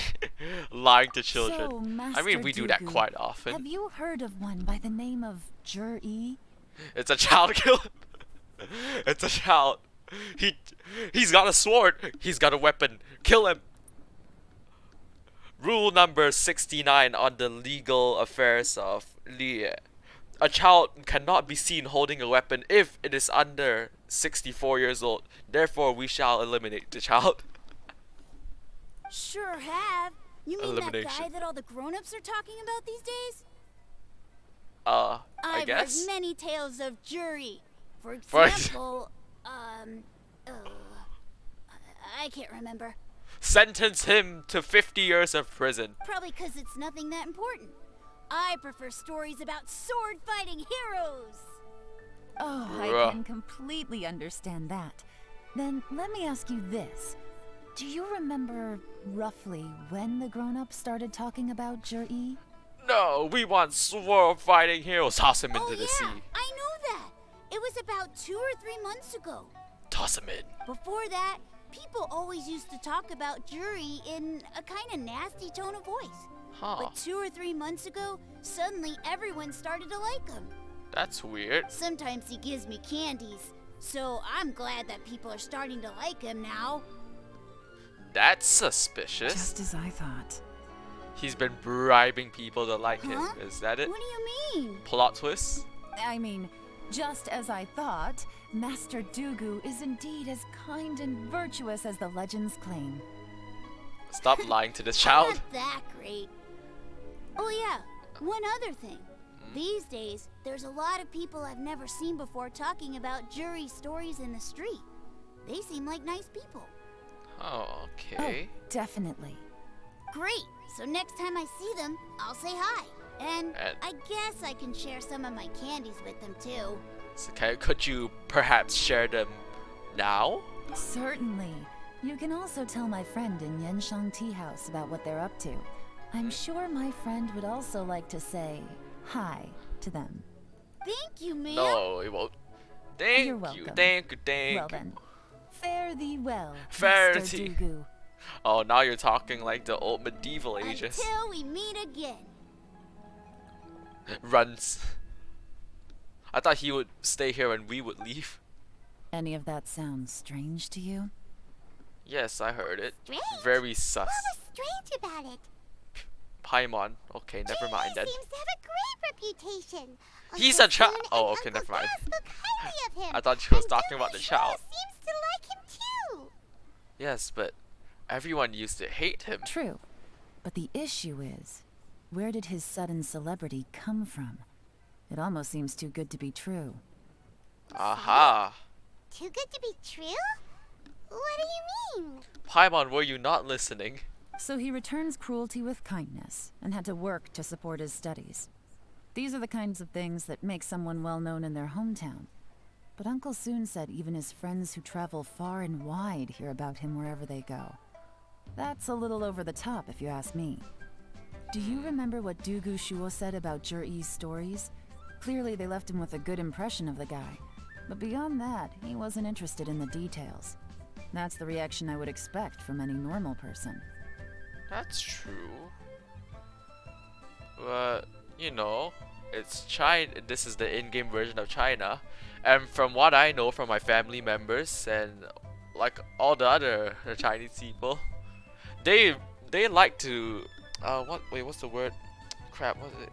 lying to children. So, I mean, Master we do that Dooku, quite often. Have you heard of one by the name of Jur-E? It's a child killer. It's a child. He's got a sword. He's got a weapon. Kill him. Rule number 69 on the legal affairs of Lie. A child cannot be seen holding a weapon if it is under 64 years old. Therefore, we shall eliminate the child. Sure have. You mean that guy Elimination. that all the grown-ups are talking about these days? I I've guess. heard many tales of jury. For For example, I can't remember. Sentence him to 50 years of prison. Probably because it's nothing that important. I prefer stories about sword-fighting heroes. Oh, Bruh. I can completely understand that. Then let me ask you this. Do you remember roughly when the grown-ups started talking about Jur-E? No, we want sword fighting heroes. Toss him into the sea. I know that. It was about 2 or 3 months ago. Toss him in. Before that, people always used to talk about jury in a kind of nasty tone of voice. Huh. But 2 or 3 months ago, suddenly everyone started to like him. That's weird. Sometimes he gives me candies, so I'm glad that people are starting to like him now. That's suspicious. Just as I thought. He's been bribing people to like him. Huh? Is that it? What do you mean? Plot twist? I mean, just as I thought, Master Dooku is indeed as kind and virtuous as the legends claim. Stop lying to this I'm child. not that great. Oh yeah, one other thing. These days, there's a lot of people I've never seen before talking about jury stories in the street. They seem like nice people. Oh, okay. Oh, definitely. Great. So next time I see them, I'll say hi. And And- I guess I can share some of my candies with them too. So could you perhaps share them now? Certainly. You can also tell my friend in Yenshang Tea House about what they're up to. I'm sure my friend would also like to say hi to them. Thank you, ma'am. No, he won't. Thank You're you, welcome. thank you, thank Well you. then, fare thee well, Fare Master thee. Dooku. Oh, now you're talking like the old medieval ages. Until we meet again. Runs. I thought he would stay here and we would leave. Any of that sound strange to you? Yes, I heard it. Strange? Very sus. What was strange about it? Paimon. Okay, never mind then. He seems to have a great reputation. He's Uncle a child. June and Oh, okay, Uncle never mind. Gus spoke highly of him. I thought she was And talking about the Dooku child. sure seems to like him too. Yes, but everyone used to hate him. True. But the issue is, where did his sudden celebrity come from? It almost seems too good to be true. Aha. Too good to be true? What do you mean? Paimon, were you not listening? So he returns cruelty with kindness, and had to work to support his studies. These are the kinds of things that make someone well known in their hometown. But Uncle Soon said even his friends who travel far and wide hear about him wherever they go. That's a little over the top, if you ask me. Do you remember what Doogu Shuo said about Jur-E's stories? Clearly they left him with a good impression of the guy. But beyond that, he wasn't interested in the details. That's the reaction I would expect from any normal person. That's true. But, you know, it's China. This is the in-game version of China. And from what I know from my family members and like all the other Chinese people, they like to what's the word? Crap, what is it?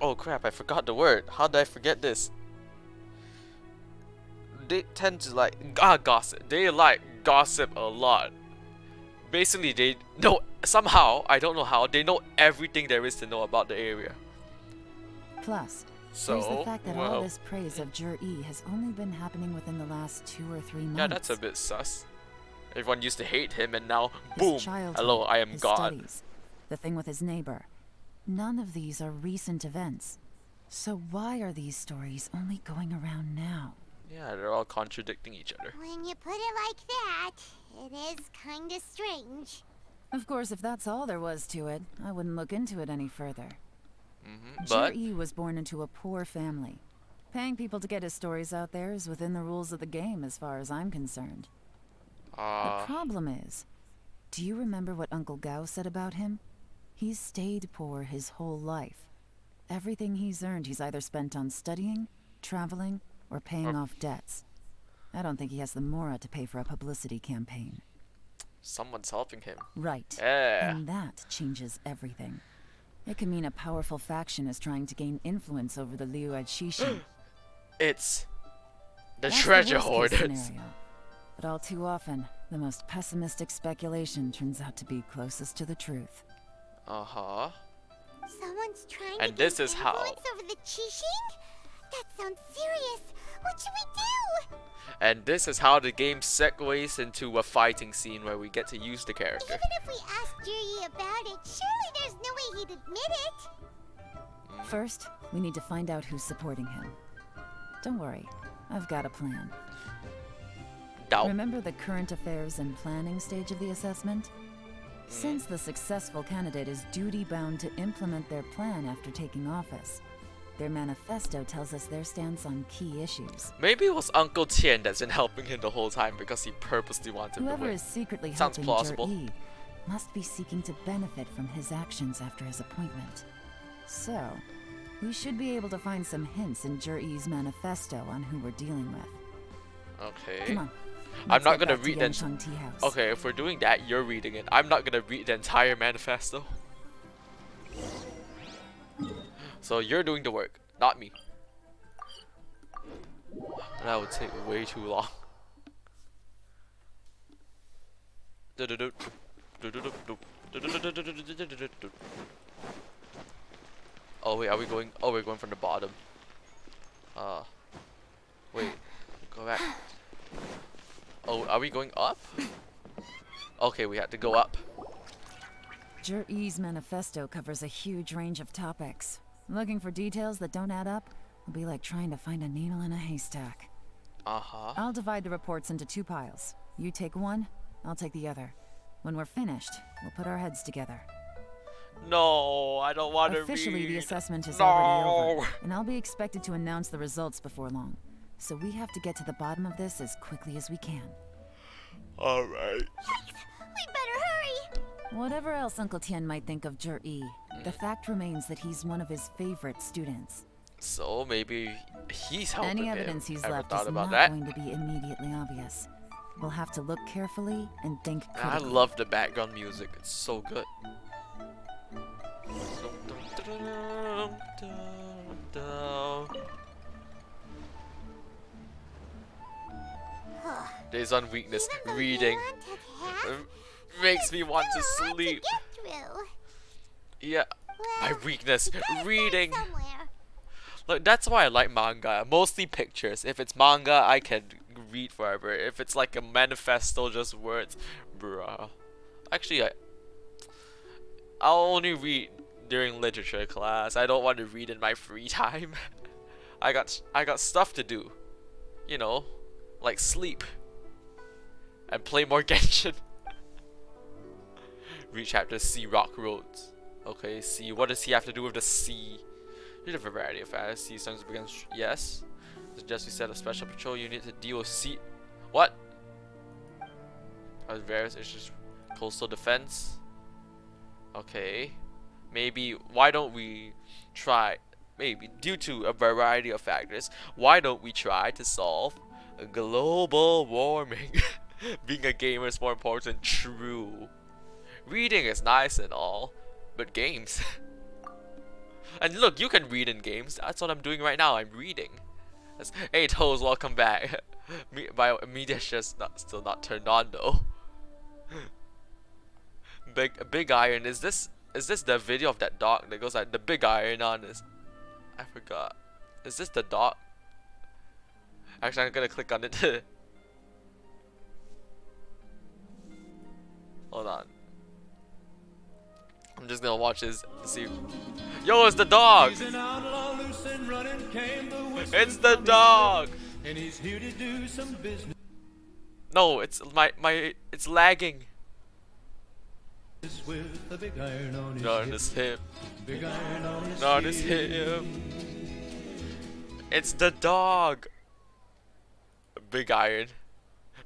Oh crap, I forgot the word. How did I forget this? They tend to like gossip. They like gossip a lot. Basically, they know somehow, I don't know how, they know everything there is to know about the area. Plus, So, there's the fact that all well, this praise of Jur-E has only been happening within the last 2 or 3 months. yeah, that's a bit sus. Everyone used to hate him and now, His boom, childhood, hello, I am his God. studies, the thing with his neighbor. None of these are recent events. So why are these stories only going around now? Yeah, they're all contradicting each other. When you put it like that, it is kinda strange. Of course, if that's all there was to it, I wouldn't look into it any further. But Jir-E was born into a poor family. Paying people to get his stories out there is within the rules of the game as far as I'm concerned. The problem is, do you remember what Uncle Gao said about him? He's stayed poor his whole life. Everything he's earned he's either spent on studying, traveling, or paying off debts. I don't think he has the mora to pay for a publicity campaign. someone's helping him. Right. Yeah. And that changes everything. It can mean a powerful faction is trying to gain influence over the Liu Shishi. It's the That's treasure the worst-case hoarders. scenario. But all too often, the most pessimistic speculation turns out to be closest to the truth. Uh-huh. Someone's trying And to this gain is how. influence over the Qixing? That sounds serious. What should we do? And this is how the game segues into a fighting scene where we get to use the character. Even if we ask Jiri about it, surely there's no way he'd admit it. First, we need to find out who's supporting him. Don't worry, I've got a plan. No. Remember the current affairs and planning stage of the assessment? Since the successful candidate is duty-bound to implement their plan after taking office, their manifesto tells us their stance on key issues. Maybe it was Uncle Tian that's been helping him the whole time because he purposely wanted Whoever to win. is secretly Sounds helping plausible. Jir-E must be seeking to benefit from his actions after his appointment. So, we should be able to find some hints in Jir-E's manifesto on who we're dealing with. Okay. Come on. I'm let's not get gonna back to read the. Yancheng Tea House. Okay, if we're doing that, you're reading it. I'm not gonna read the entire manifesto. So you're doing the work, not me. That would take way too long. Oh wait, are we going? Oh, we're going from the bottom. Wait, go back. Oh, are we going up? Okay, we had to go up. Jir-E's manifesto covers a huge range of topics. Looking for details that don't add up will be like trying to find a needle in a haystack. Uh-huh. I'll divide the reports into 2 piles. You take one, I'll take the other. When we're finished, we'll put our heads together. No, I don't want to read. Officially, the assessment is No. already over, and I'll be expected to announce the results before long. So we have to get to the bottom of this as quickly as we can. Alright. We better hurry. Whatever else Uncle Tian might think of Jir-E, the fact remains that he's one of his favorite students. So maybe he's helping Any him. evidence he's Ever left thought is about not that? going to be immediately obvious. We'll have to look carefully and think I critically. love the background music. It's so good. Days on weakness. Reading. Makes me want to sleep. Yeah. My weakness. Reading. Look, that's why I like manga. Mostly pictures. If it's manga, I can read forever. If it's like a manifesto, just words, bruh. Actually, I'll only read during literature class. I don't want to read in my free time. I got stuff to do. You know, like sleep and play more Genshin. Read chapter C, Rock Roads. Okay, C. What does he have to do with the sea? Read a variety of fantasies. Songs begins. Yes. Suggest we set a special patrol unit to deal with sea. What? Various issues. Coastal defense. Okay. Maybe. Why don't we try? Maybe due to a variety of factors. Why don't we try to solve global warming? Being a gamer is more important. True. Reading is nice and all, but games. And look, you can read in games. That's what I'm doing right now. I'm reading. Hey Toes, welcome back. My media's just still not turned on though. Big Iron. Is this the video of that dog that goes like the Big Iron on this? I forgot. Is this the dog? Actually, I'm gonna click on it. Hold on. I'm just gonna watch this to see. Yo, it's the dog! It's the dog! And he's here to do some business. No, it's it's lagging. With a big iron on On his hip. Big iron On his hip. It's the dog. Big iron.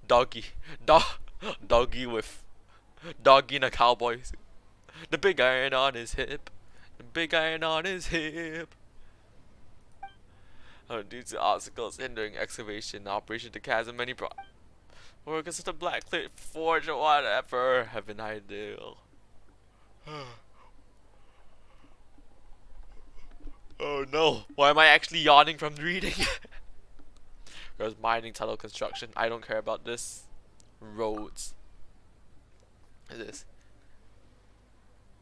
Doggy. Doggy with. Doggy in a cowboy suit. The big iron on his hip. The big iron on his hip. Oh, due to obstacles hindering excavation, operation to chasm, many workers at the Blackcliff Forge or whatever have been ideal. Oh no, why am I actually yawning from reading? There's mining, tunnel construction. I don't care about this. Roads. What is this?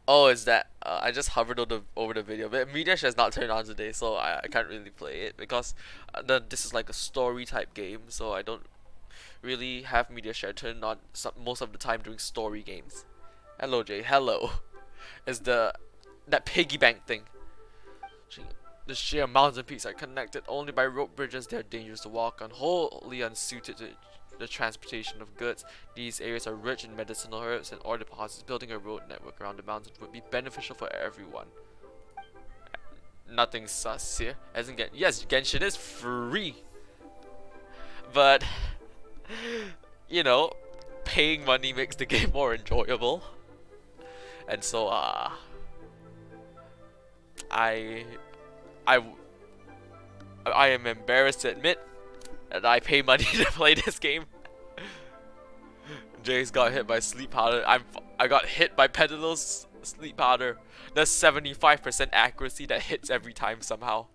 Oh, is that? I just hovered over the video, but media share is not turned on today, so I can't really play it because this is like a story type game, so I don't really have media share turned on most of the time during story games. Hello, Jay. Hello. Is that piggy bank thing? The sheer mountain peaks are connected only by rope bridges. They are dangerous to walk on, wholly unsuited to the transportation of goods. These areas are rich in medicinal herbs and ore deposits. Building a road network around the mountains would be beneficial for everyone. Nothing sus here. Yes, Genshin is free, but you know, paying money makes the game more enjoyable. And so I am embarrassed to admit that I pay money to play this game. Jay's got hit by sleep powder. I got hit by Pedalo's sleep powder. That's 75% accuracy that hits every time somehow.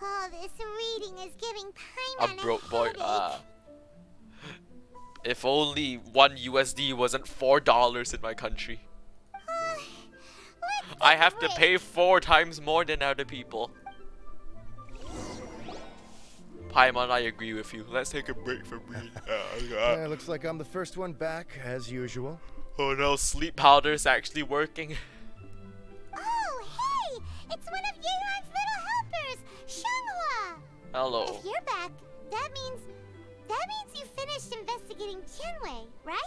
Oh, this reading is giving time. I'm broke, boy. If only $1 USD wasn't $4 in my country. I have to pay 4 times more than other people. Paimon, I agree with you. Let's take a break from reading. Yeah, looks like I'm the first one back, as usual. Oh no, sleep powder is actually working. Oh, hey! It's one of Yeon's little helpers, Shanghua! Hello. If you're back, that means you finished investigating Tianwei, right?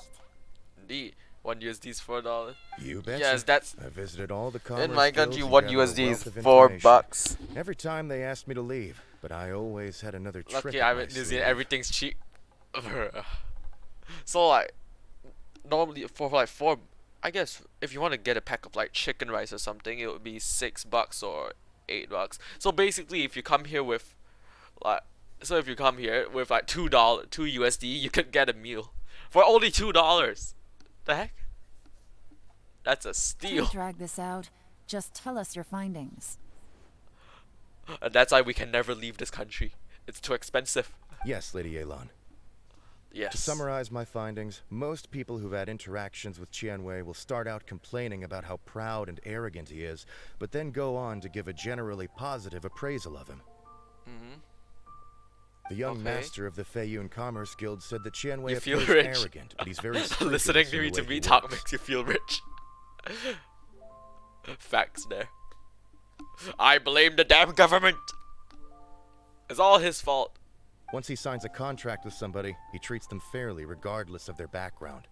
Indeed. 1 USD is $4. You betcha. Yes, that's. I visited all the commerce In my country, guilds 1 and gathered a USD is wealth of $4. Every time they asked me to leave, but I always had another trick. Lucky up I'm my in New sleeve. Zealand. Everything's cheap. So like, normally for like I guess if you want to get a pack of like chicken rice or something, it would be $6 or $8. So basically, if you come here with like, if you come here with like $2 USD, you could get a meal for only $2. The heck? That's a steal. Don't drag this out. Just tell us your findings. And that's why we can never leave this country. It's too expensive. Yes, Lady Yelan. Yes. To summarize my findings, most people who've had interactions with Tianwei will start out complaining about how proud and arrogant he is, but then go on to give a generally positive appraisal of him. The young master of the Feiyun Commerce Guild said that Tianwei You feel appears rich. arrogant, but he's very Listening scrupulous to in the me way he talk works. makes you feel rich. Facts there. I blame the damn government. It's all his fault. Once he signs a contract with somebody, he treats them fairly regardless of their background.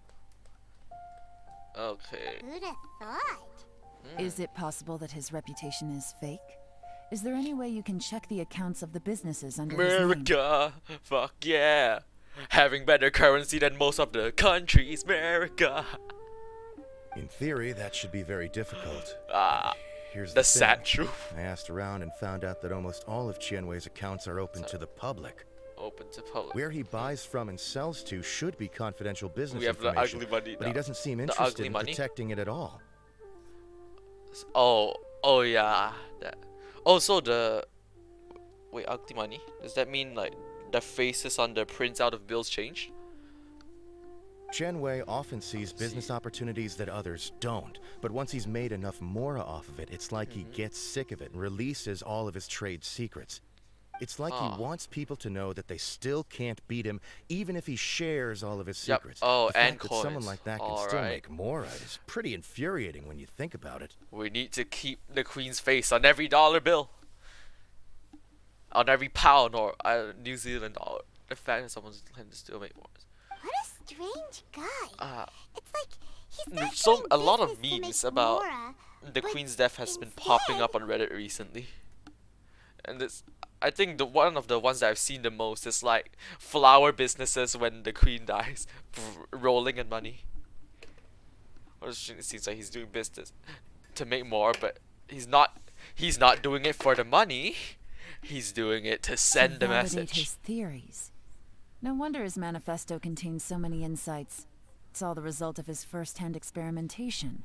Okay. Who'd have thought? Is it possible that his reputation is fake? Is there any way you can check the accounts of the businesses under his name? America, fuck yeah. Having better currency than most of the countries, America. In theory, that should be very difficult. Here's the the thing. sad truth. I asked around and found out that almost all of Tianwei's accounts are open to the public. Open to public. Where he buys from and sells to should be confidential business We have the information, ugly money but he now. doesn't seem The interested ugly in money? protecting it at all. Oh yeah. So the wait, ugly money. Does that mean like the faces on the prints out of bills changed? Tianwei often sees business opportunities that others don't, but once he's made enough mora off of it, it's like he gets sick of it and releases all of his trade secrets. It's like he wants people to know that they still can't beat him, even if he shares all of his secrets. Oh, the and fact that someone coins. like that can All still right. make mora is pretty infuriating when you think about it. We need to keep the Queen's face on every dollar bill. On every pound or New Zealand dollar. The fact that someone's trying to still make more. What a strange guy. It's like A lot of memes about the Queen's death has been popping up on Reddit recently, and I think one of the ones that I've seen the most is like flower businesses when the Queen dies, rolling in money. It seems like he's doing business to make more, but he's not. He's not doing it for the money. He's doing it to send a message. His theories. No wonder his manifesto contains so many insights. It's all the result of his first-hand experimentation.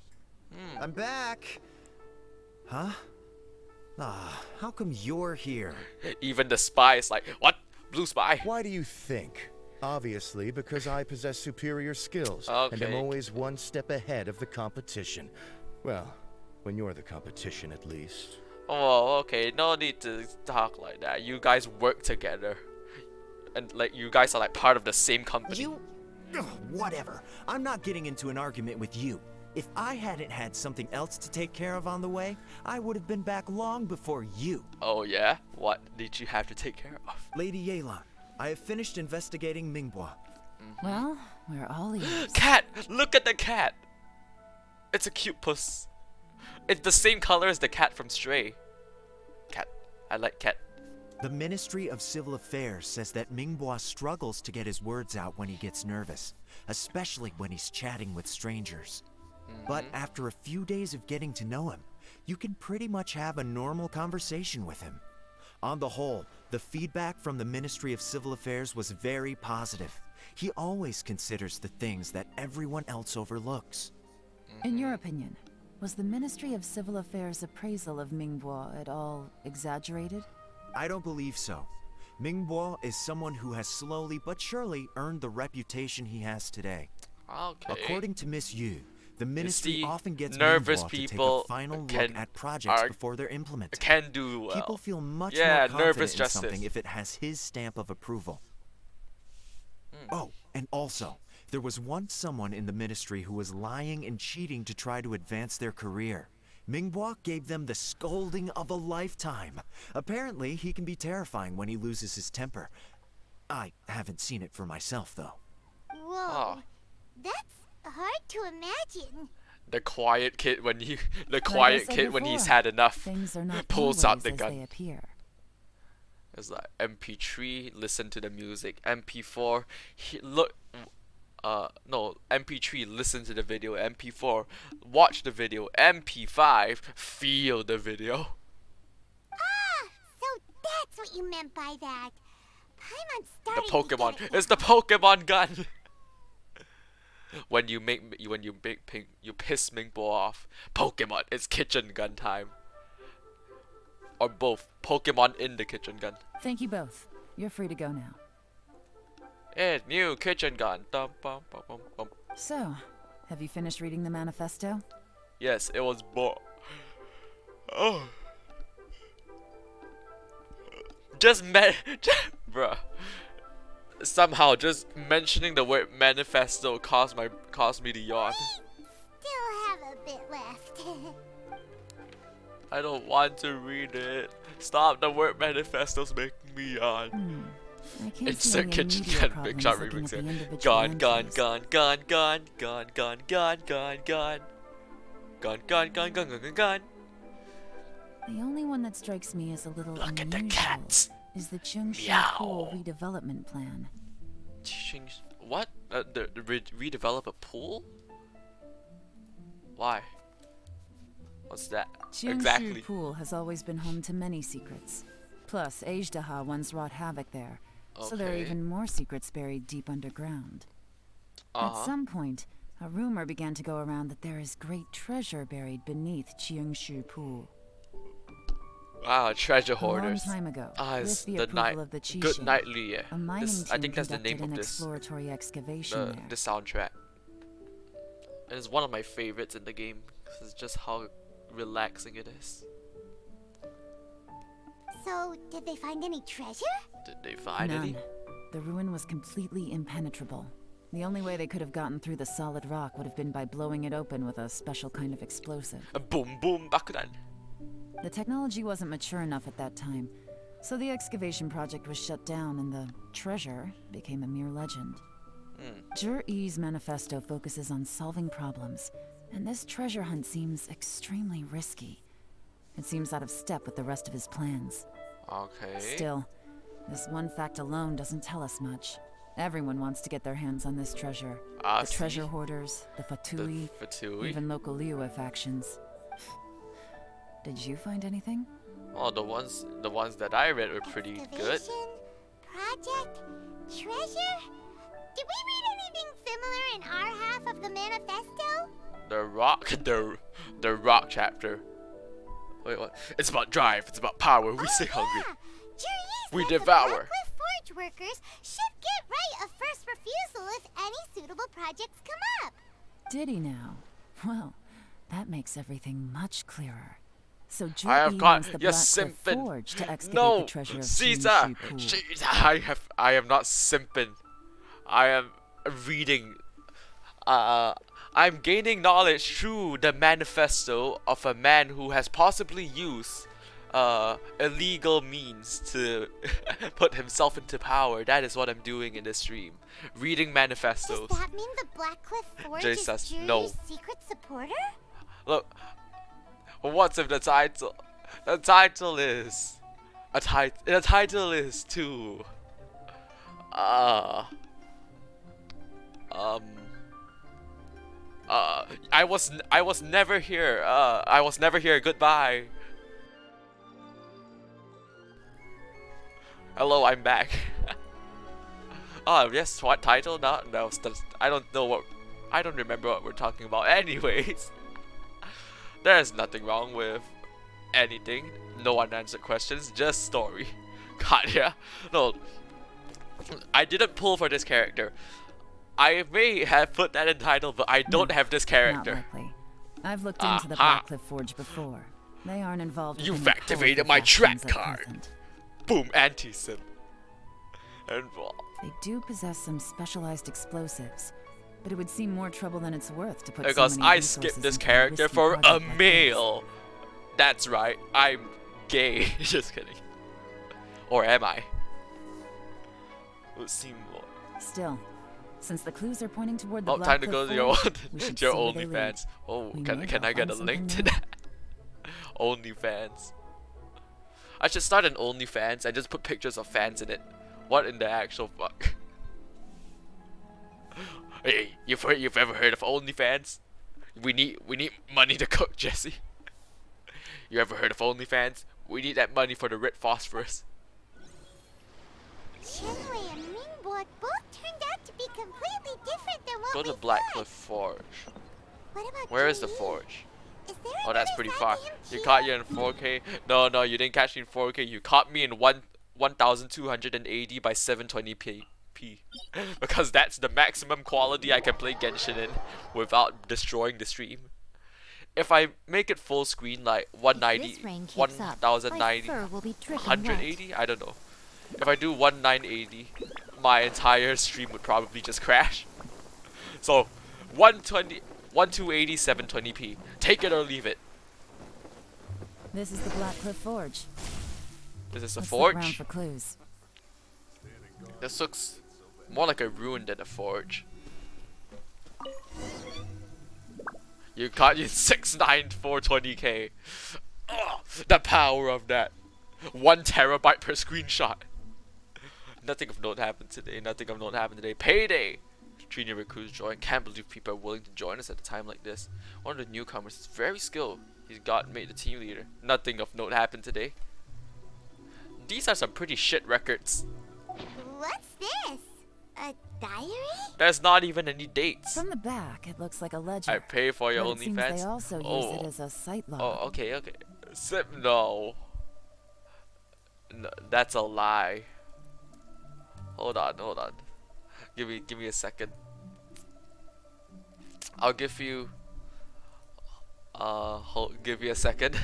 I'm back. Huh? Ah, how come you're here? Even the spy is like, what? Blue spy? Why do you think? Obviously, because I possess superior skills, and am Okay. always one step ahead of the competition. Well, when you're the competition, at least. Oh, okay. No need to talk like that. You guys work together, and like you guys are like part of the same company. Ugh, whatever. I'm not getting into an argument with you. If I hadn't had something else to take care of on the way, I would have been back long before you. Oh yeah? What did you have to take care of? Lady Yelan, I have finished investigating Mingbois. Well, we're all ears. Cat! Look at the cat! It's a cute puss. It's the same color as the cat from Stray. Cat. I like cat. The Ministry of Civil Affairs says that Mingbois struggles to get his words out when he gets nervous, especially when he's chatting with strangers. But after a few days of getting to know him, you can pretty much have a normal conversation with him. On the whole, the feedback from the Ministry of Civil Affairs was very positive. He always considers the things that everyone else overlooks. In your opinion, was the Ministry of Civil Affairs' appraisal of Mingbois at all exaggerated? I don't believe so. Mingbois is someone who has slowly but surely earned the reputation he has today. Okay. According to Miss Yu, the ministry see, often gets nervous Mingbois to take people a final look can at projects before they're implemented. Can do well. People feel much Yeah, more confident nervous in justice. something if it has his stamp of approval. Oh, and also, there was once someone in the ministry who was lying and cheating to try to advance their career. Mingbois gave them the scolding of a lifetime. Apparently, he can be terrifying when he loses his temper. I haven't seen it for myself, though. Whoa. That's hard to imagine. The quiet kid when he, the Like I quiet said kid when he's before, had enough, things are not pulls out always the as gun. they appear. It's like MP3, listen to the music. MP4, look, no, MP3, listen to the video. MP4, watch the video. MP5, feel the video. So that's what you meant by that. Paimon's The starting to Pokemon, get it it's the Pokemon gun. When you piss Mingbois off, Pokemon, it's kitchen gun time. Or both, Pokemon in the kitchen gun. Thank you both. You're free to go now. It's new kitchen gun. Dum, bum, bum, bum, bum. So, have you finished reading the manifesto? Yes, it was oh. Bruh. Somehow, just mentioning the word manifesto caused me to yawn. Still have a bit left. I don't want to read it. Stop, the word manifestos making me yawn. I can't It's see a any kitchen immediate gun, big problems shot looking remix at the here. individual Gun, entries. gun, gun, gun, gun, gun, gun, gun, gun, gun. Gun, gun, gun, gun, gun, gun, gun. The only one that strikes me as a little Look at unusual the cats. is the Chungshu Meow. Pool redevelopment plan. What? Redevelop a pool? Why? What's that? Chungshu Exactly. Pool has always been home to many secrets. Plus, Ajdaha once wrought havoc there, so there are Okay. even more secrets buried deep underground. At some point, a rumor began to go around that there is great treasure buried beneath Chungshu Pool. Wow, treasure hoarders. A long time ago, It's with the the approval night. of the Qixing, Good night, Liye. a mining I team think that's the name conducted of an this. exploratory excavation there. The soundtrack. And it's one of my favorites in the game. 'Cause it's just how relaxing it is. So, did they find any treasure? Did they find None. any? The ruin was completely impenetrable. The only way they could have gotten through the solid rock would have been by blowing it open with a special kind of explosive. Boom, boom, bakudan. The technology wasn't mature enough at that time, so the excavation project was shut down and the treasure became a mere legend. Jur-E's manifesto focuses on solving problems, and this treasure hunt seems extremely risky. It seems out of step with the rest of his plans. Okay. Still, this one fact alone doesn't tell us much. Everyone wants to get their hands on this treasure. The treasure hoarders, the Fatui, even local Liyue factions. Did you find anything? Well, the ones that I read were pretty good. Project? Treasure? Did we read anything similar in our half of the manifesto? The rock chapter. Wait, what? It's about drive, it's about power, we stay hungry. We devour. The Forge workers should get right of first refusal if any suitable projects come up. Did he now? Well, that makes everything much clearer. So I have got your simping. Forge to excavate No, the treasure of Caesar. I am not simping. I am reading. I'm gaining knowledge through the manifesto of a man who has possibly used illegal means to put himself into power. That is what I'm doing in this stream. Reading manifestos. Does that mean the Blackcliff Forge is Juri's no. secret supporter? Look, what's if the title? The title is the title is to I was never here. I was never here. Goodbye. Hello, I'm back. Oh, yes, what title? No, I don't know what. I don't remember what we're talking about. Anyways, there's nothing wrong with anything. No unanswered questions, just story. God, yeah. No, I didn't pull for this character. I may have put that in title, but I don't have this character. Not likely. I've looked into the Blackcliff Forge before. They aren't involved. You've activated my track card. Boom, anti-sim. And they do possess some specialized explosives, but it would seem more trouble than it's worth to put. Because so many I skipped this character for a male. That's right, I'm gay. Just kidding. Or am I? Would seem more. Still, since the clues are pointing toward the time to go to your your OnlyFans. Oh, can I get a link to that? OnlyFans. I should start an OnlyFans and just put pictures of fans in it. What in the actual fuck? Hey, you've ever heard of OnlyFans? We need money to cook, Jesse. You ever heard of OnlyFans? We need that money for the red phosphorus. Shenwei and Mingbok both turned out to be completely different than what Go to Blackcliff Forge. What about Where is the forge? Is there Oh, that's pretty far. You caught you in 4K. No, you didn't catch me in 4K. You caught me in 1280 by 720p. Because that's the maximum quality I can play Genshin in without destroying the stream. If I make it full screen, like 190, 1090, 180, I don't know. If I do 1980, my entire stream would probably just crash. So 1280, 720p. Take it or leave it. This is the Blackcliff Forge. This is a Let's forge? look around for clues. This looks more like a ruin than a forge. You caught you 69420k. Oh, the power of that. 1 terabyte per screenshot. Nothing of note happened today. Nothing of note happened today. Payday! 3 new recruits joined. Can't believe people are willing to join us at a time like this. One of the newcomers is very skilled. He's made the team leader. Nothing of note happened today. These are some pretty shit records. What's this? A diary? There's not even any dates. From the back, it looks like a ledger. I pay for your but it seems OnlyFans. they also use it as a site log. Oh, okay. No. No, that's a lie. Hold on. Give me a second. I'll give you. Give me a second.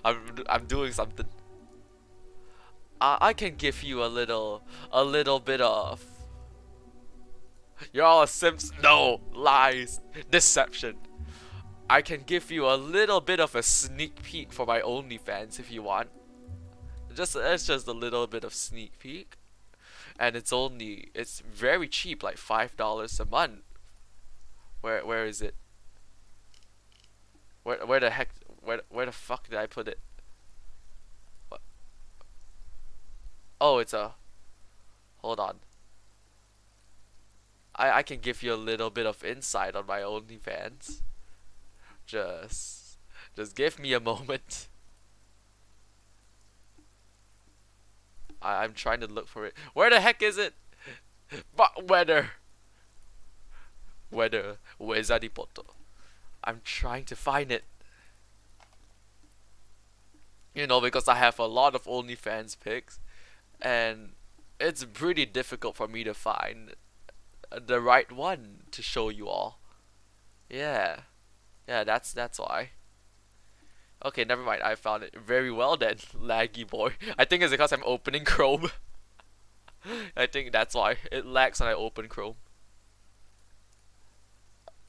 I'm doing something. I can give you a little bit of. You're all simps. No, lies, deception. I can give you a little bit of a sneak peek for my OnlyFans if you want. It's just a little bit of sneak peek. and it's very cheap, like $5 a month. Where is it? Where the heck where the fuck did I put it? What? Oh, it's a, hold on. I can give you a little bit of insight on my OnlyFans. Just give me a moment. I'm trying to look for it. Where the heck is it? But where's Adipoto? I'm trying to find it. You know, because I have a lot of OnlyFans pics, and it's pretty difficult for me to find the right one to show you all. Yeah, that's why. Okay, never mind. I found it. Very well then, laggy boy. I think it's because I'm opening Chrome. I think that's why it lags when I open Chrome.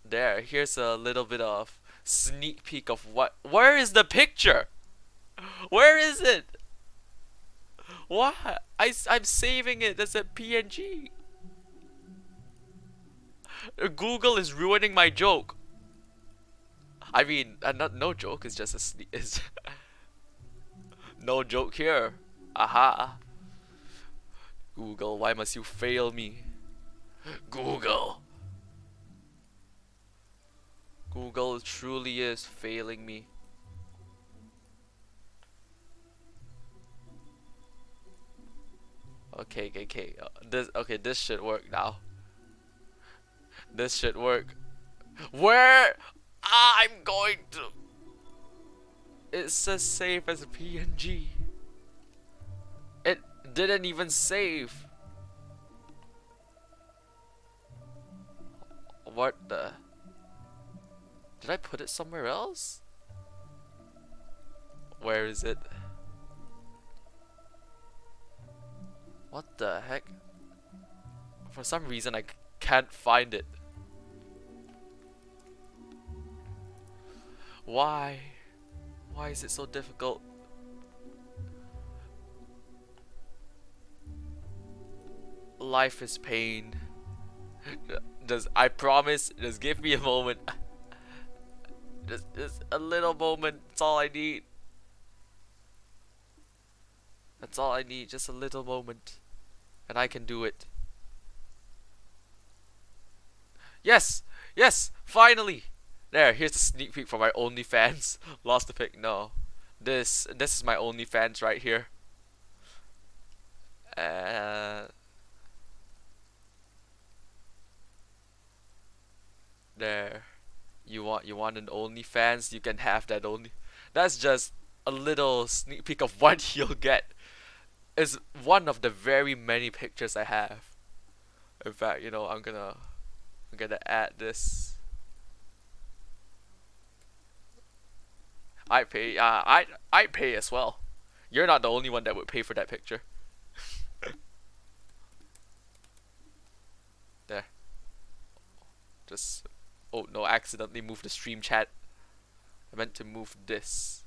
There, here's a little bit of sneak peek of what. Where is the picture? Where is it? What? I'm saving it as a PNG. Google is ruining my joke. I mean, no joke. It's just a sneak. No joke here. Aha. Google, why must you fail me? Google. Google truly is failing me. Okay. This should work now. This should work. Where? I'm going to. It says save as a PNG. It didn't even save. What the? Did I put it somewhere else? Where is it? What the heck? For some reason I can't find it. Why? Why is it so difficult? Life is pain. I promise, just give me a moment. Just a little moment. That's all I need. That's all I need. Just a little moment. And I can do it. Yes! Yes! Finally! There, here's a sneak peek for my OnlyFans. Lost the pic. No. This is my OnlyFans right here. There. You want an OnlyFans? You can have that only. That's just a little sneak peek of what you'll get. It's one of the very many pictures I have. In fact, you know, I'm gonna add this. I pay. I pay as well. You're not the only one that would pay for that picture. There. Just. Oh no! I accidentally moved the stream chat. I meant to move this.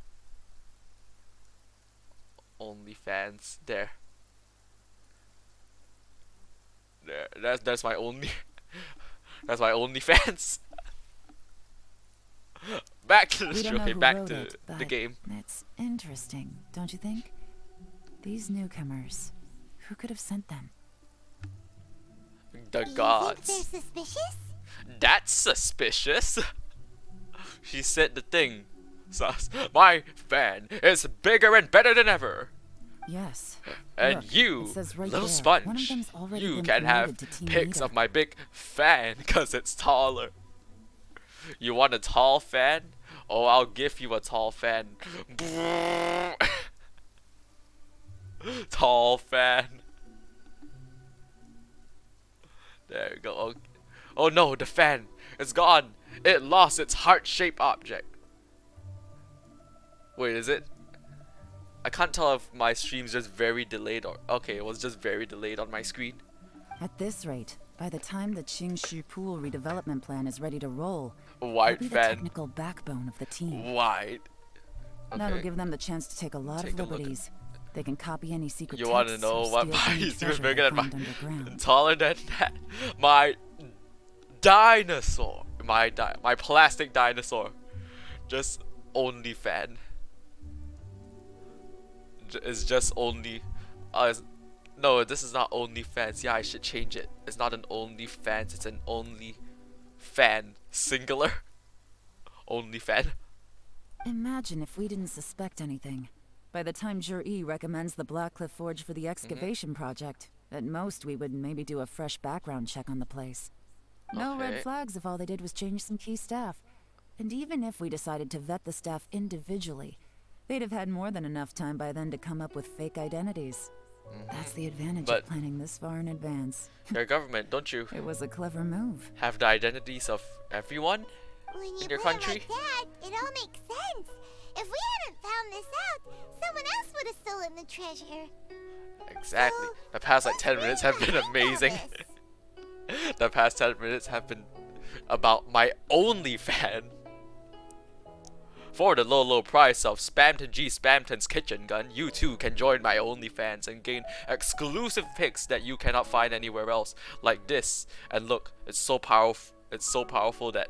OnlyFans. There. There. That's my only. That's my OnlyFans. Back to the stream. Okay, back to the game. It's interesting, don't you think? These newcomers, who could have sent them? The gods. They're suspicious? That's suspicious. She said the thing. Sus. My fan is bigger and better than ever. Yes. And look, you, right little there. sponge, you can have pics of my big fan because it's taller. You want a tall fan? Oh, I'll give you a tall fan. Tall fan. There you go. Oh no, the fan. It's gone. It lost its heart-shaped object. Wait, is it? I can't tell if my stream's just very delayed or... Okay, it was just very delayed on my screen. At this rate, by the time the Qingshu Pool redevelopment plan is ready to roll, White I'll be the fan. technical backbone of the team. White. Okay. That'll give them the chance to take a lot of liberties. They can copy any secret You want to texts or know what steal my any is treasure bigger they than my find underground. taller than that? My dinosaur, my plastic dinosaur, just only fan. Is just only, no, this is not OnlyFans. Yeah, I should change it. It's not an OnlyFans. It's an only fan, singular. Only fan. Imagine if we didn't suspect anything. By the time Jur-E recommends the Blackcliff Forge for the excavation project, at most we would maybe do a fresh background check on the place. No red flags if all they did was change some key staff. And even if we decided to vet the staff individually, they'd have had more than enough time by then to come up with fake identities. That's the advantage of planning this far in advance. You're a government, don't you? It was a clever move. Have the identities of everyone in your country? Like that, it all makes sense. If we hadn't found this out, someone else would have stolen the treasure. Exactly. The past like 10 minutes have been amazing. The past 10 minutes have been about my only fan. For the low price of Spamton G Spamton's kitchen gun, you too can join my OnlyFans and gain exclusive pics that you cannot find anywhere else, like this. And look, it's so powerful. It's so powerful that,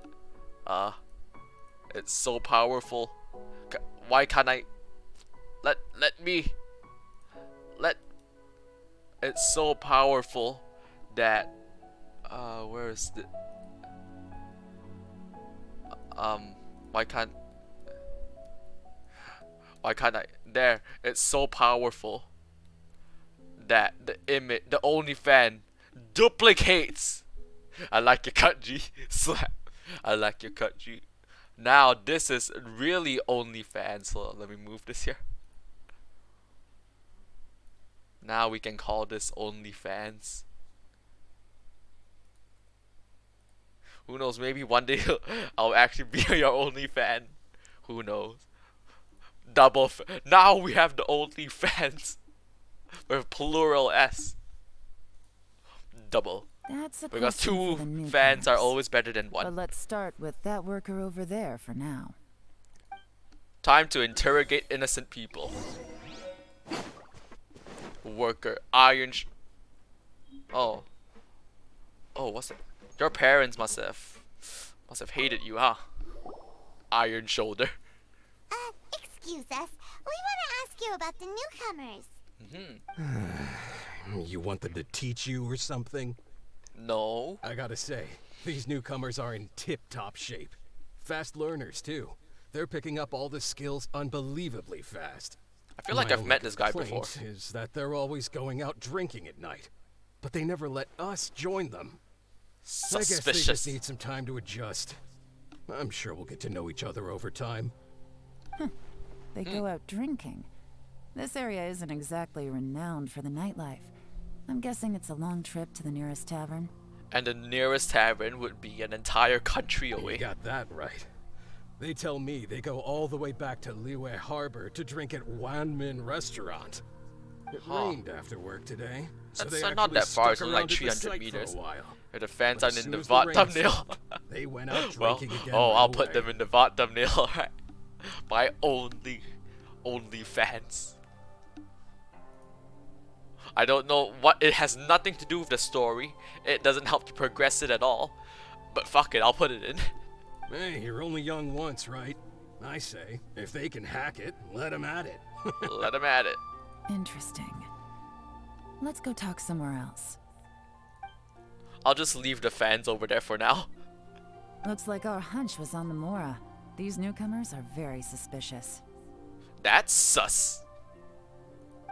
it's so powerful. Why can't I? Let me. It's so powerful that, where is the? Why can't I? There, it's so powerful that the image, the OnlyFan duplicates. I like your cut, G. Slap. I like your cut, G. Now this is really OnlyFans. So let me move this here. Now we can call this OnlyFans. Who knows? Maybe one day I'll actually be your OnlyFan. Who knows? Double. Now we have the OnlyFans with plural S. Double. That's a because question for two the fans are newcomers. always better than one. But let's start with that worker over there for now. Time to interrogate innocent people. Worker Iron. Oh, what's it? Your parents must have hated you, huh? Iron Shoulder. Excuse us. We want to ask you about the newcomers. You want them to teach you or something? No. I gotta say, these newcomers are in tip-top shape. Fast learners, too. They're picking up all the skills unbelievably fast. I feel like I've met this guy before. Is that they're always going out drinking at night, but they never let us join them. Suspicious. I guess they just need some time to adjust. I'm sure we'll get to know each other over time. They go out drinking. This area isn't exactly renowned for the nightlife. I'm guessing it's a long trip to the nearest tavern. And the nearest tavern would be an entire country away. You got that right. They tell me they go all the way back to Liyue Harbor to drink at Wanmin Restaurant. It rained after work today, so That's they not that far. It's stuck only like around at the 300 site meters. for a while. If the fans But aren't as in soon the as VOD rain thumbnail. stopped, they went out Well, drinking again. I'll right put them away. in the VOD thumbnail. Alright. My only fans. I don't know what. It has nothing to do with the story. It doesn't help to progress it at all. But fuck it, I'll put it in. Hey, you're only young once, right? I say, if they can hack it, let them at it. Let them at it. Interesting. Let's go talk somewhere else. I'll just leave the fans over there for now. Looks like our hunch was on the Mora. These newcomers are very suspicious. That's sus.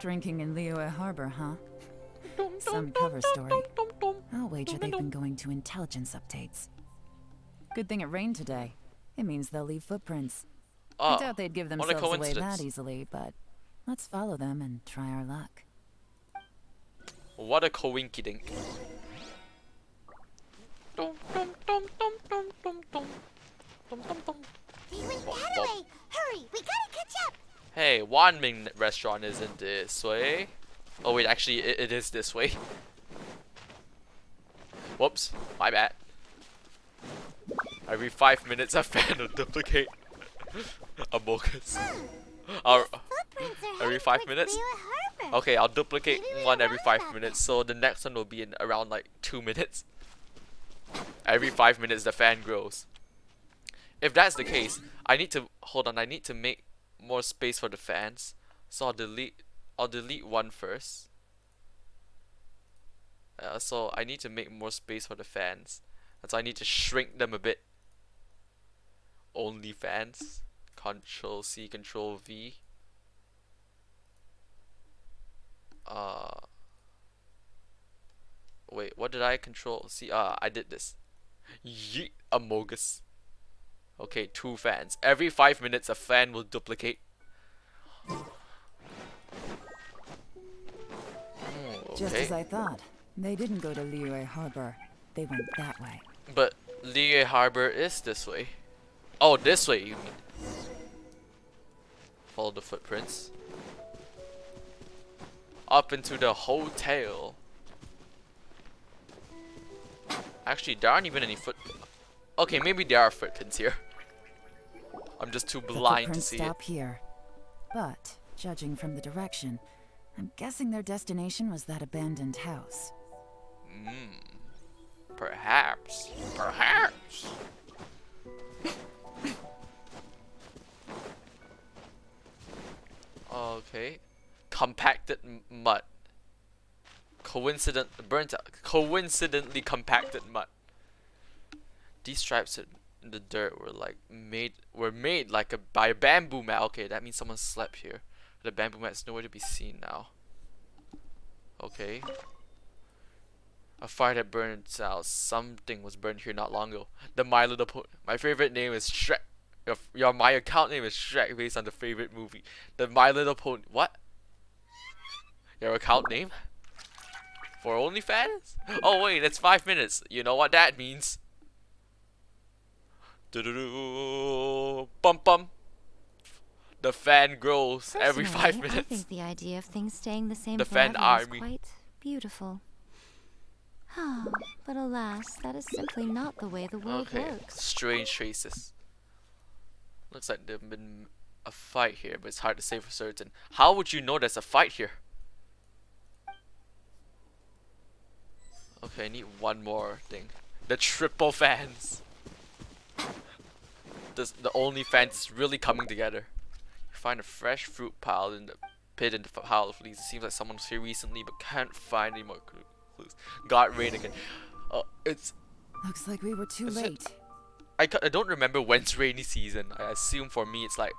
Drinking in Liyue Harbor, huh? Some cover story. I'll wager they've been going to intelligence updates. Good thing it rained today. It means they'll leave footprints. I doubt they'd give what a themselves away coincidence. that easily, but let's follow them and try our luck. What a coinkydink. They went that way. Hurry, we gotta catch up. Hey, Wanming restaurant isn't this way. Oh wait, actually it is this way. Whoops, my bad. Every 5 minutes a fan will duplicate a Mogus. Every 5 minutes? Liyue Harbor. Okay, I'll duplicate one every 5 minutes, so the next one will be in around like 2 minutes. Every 5 minutes the fan grows. If that's the case, I need to hold on. I need to make more space for the fans. So I'll delete one first. So I need to make more space for the fans. And so I need to shrink them a bit. Only fans. Control C, Control V. Wait, what did I control? See, I did this. Yeet, Amogus. Okay, 2 fans. Every 5 minutes, a fan will duplicate. Okay. Just as I thought. They didn't go to Liyue Harbor. They went that way. But Liyue Harbor is this way. Oh, this way, you mean. Follow the footprints. Up into the hotel. Actually, there aren't even any Okay, maybe there are footprints here. I'm just too blind to see stop here. But, judging from the direction, I'm guessing their destination was that abandoned house. Perhaps. Perhaps. Okay. Compacted mud. Coincidentally compacted mud. These stripes in the dirt were made like by a bamboo mat. Okay, that means someone slept here. The bamboo mat's nowhere to be seen now. Okay. A fire that burned out. Something was burned here not long ago. The My Little Pony. My favorite name is Shrek. My account name is Shrek based on the favorite movie. The My Little Pony. What? Your account name? For OnlyFans? Oh wait, that's 5 minutes. You know what that means. Bum bum. The fan grows every 5 minutes. I think the idea of things staying the same The forever fan army. is quite beautiful. But alas, that is simply not the way the world works. Strange traces. Looks like there's been a fight here, but it's hard to say for certain. How would you know there's a fight here? Okay, I need one more thing. The triple fans. The only fans is really coming together. You find a fresh fruit pile in the pit in the pile of leaves. It seems like someone was here recently, but can't find any more clues. Got rain again. It's. Looks like we were too late. I don't remember when's rainy season. I assume for me it's like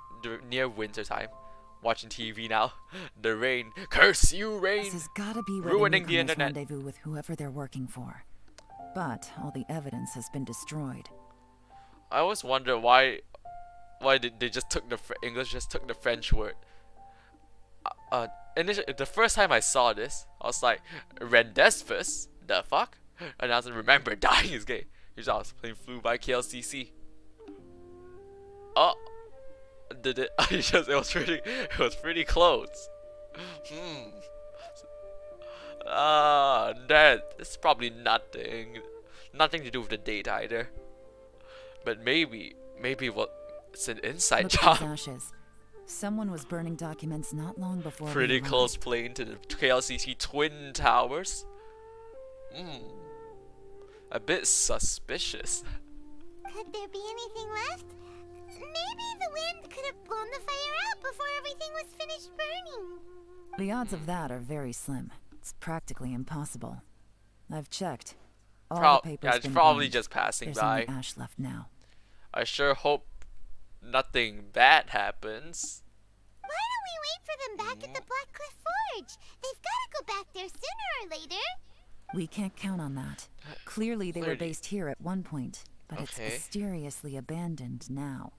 near winter time. Watching TV now. The rain. Curse you, rain! This has gotta be where ruining the newcomers internet. rendezvous with whoever they're working for. But all the evidence has been destroyed. I always wonder why did they just took the English just took the French word. Initially, the first time I saw this, I was like, Rendezvous? The fuck? And I was like, remember, dying is gay. Usually I was playing Flew by KLCC. Oh, did it? It was pretty close. That's probably nothing to do with the date either. But maybe it's an inside Look job. at these ashes. Someone was burning documents not long before. Pretty close plane to the KLCC Twin Towers. A bit suspicious. Could there be anything left? Maybe the wind could have blown the fire out before everything was finished burning. The odds of that are very slim. It's practically impossible. I've checked. All the papers it's probably just passing There's by. only ash left now. I sure hope nothing bad happens. Why don't we wait for them back at the Black Cliff Forge? They've got to go back there sooner or later. We can't count on that. Clearly they were based here at one point, but it's mysteriously abandoned now.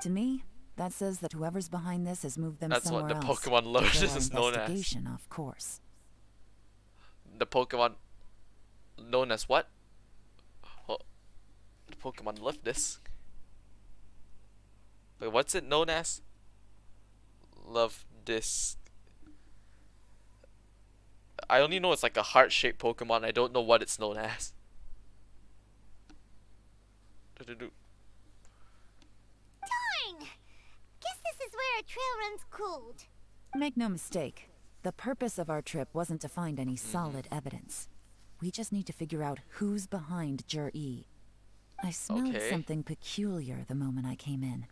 To me, that says that whoever's behind this has moved them That's somewhere what the else. Pokemon Lotus is known as. Investigation, of course. The Pokemon known as what? Oh, the Pokemon left this. Wait, what's it known as? Love Disc. I only know it's like a heart-shaped Pokemon. I don't know what it's known as. Darn! Guess this is where a trail runs cold. Make no mistake. The purpose of our trip wasn't to find any solid evidence. We just need to figure out who's behind Jur-E. I smelled something peculiar the moment I came in.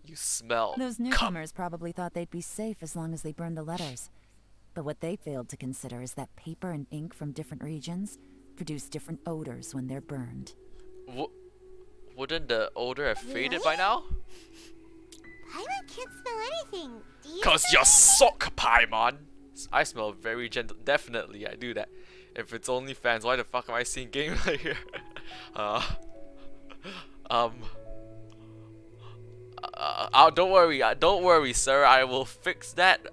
You smell. Those newcomers probably thought they'd be safe as long as they burned the letters. But what they failed to consider is that paper and ink from different regions produce different odors when they're burned. Wouldn't the odor have faded by now? Paimon can't smell anything. Do you? Cause you're sock, Paimon. I smell very gentle. Definitely, I do that. If it's OnlyFans, why the fuck am I seeing gameplay here? Don't worry, sir. I will fix that.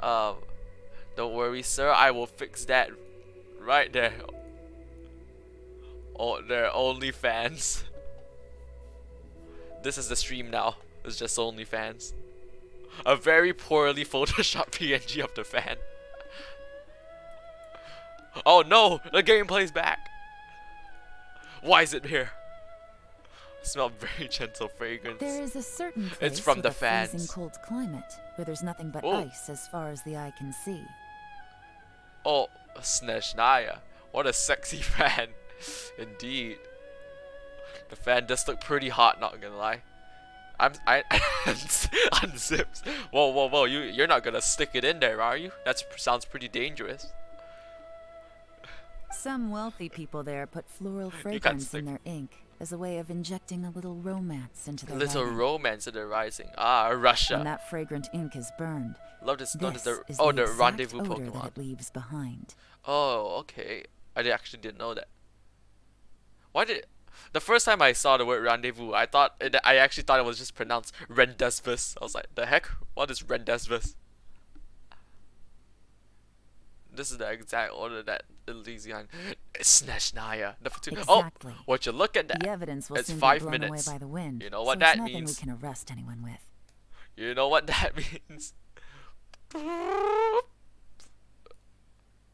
Don't worry, sir. I will fix that. Right there. Oh, they're OnlyFans. This is the stream now. It's just OnlyFans. A very poorly photoshopped PNG of the fan. Oh no! The gameplay's back! Why is it here? Smell very gentle fragrance. There is a certain place it's from with the a fans. freezing cold climate where there's nothing but ice as far as the eye can see. Oh, Snezhnaya. What a sexy fan. Indeed. The fan does look pretty hot, not gonna lie. I unzips. Whoa, you're not gonna stick it in there, are you? That sounds pretty dangerous. Some wealthy people there put floral fragrance in their ink as a way of injecting a little romance into their little writing. romance in their rising. Ah, Russia. When that fragrant ink is burned, love this. Notice the is the exact rendezvous odor Pokemon. that it leaves behind. Oh, okay. Actually didn't know that. Why did the first time I saw the word rendezvous, I actually thought it was just pronounced Rendezvous. I was like, the heck? What is Rendezvous? This is the exact order that it leaves behind. It's Snezhnaya. Exactly. Oh, would you look at that? The evidence will it's soon 5 be blown minutes. away by the wind. You know what so that it's nothing means? we can arrest anyone with. You know what that means?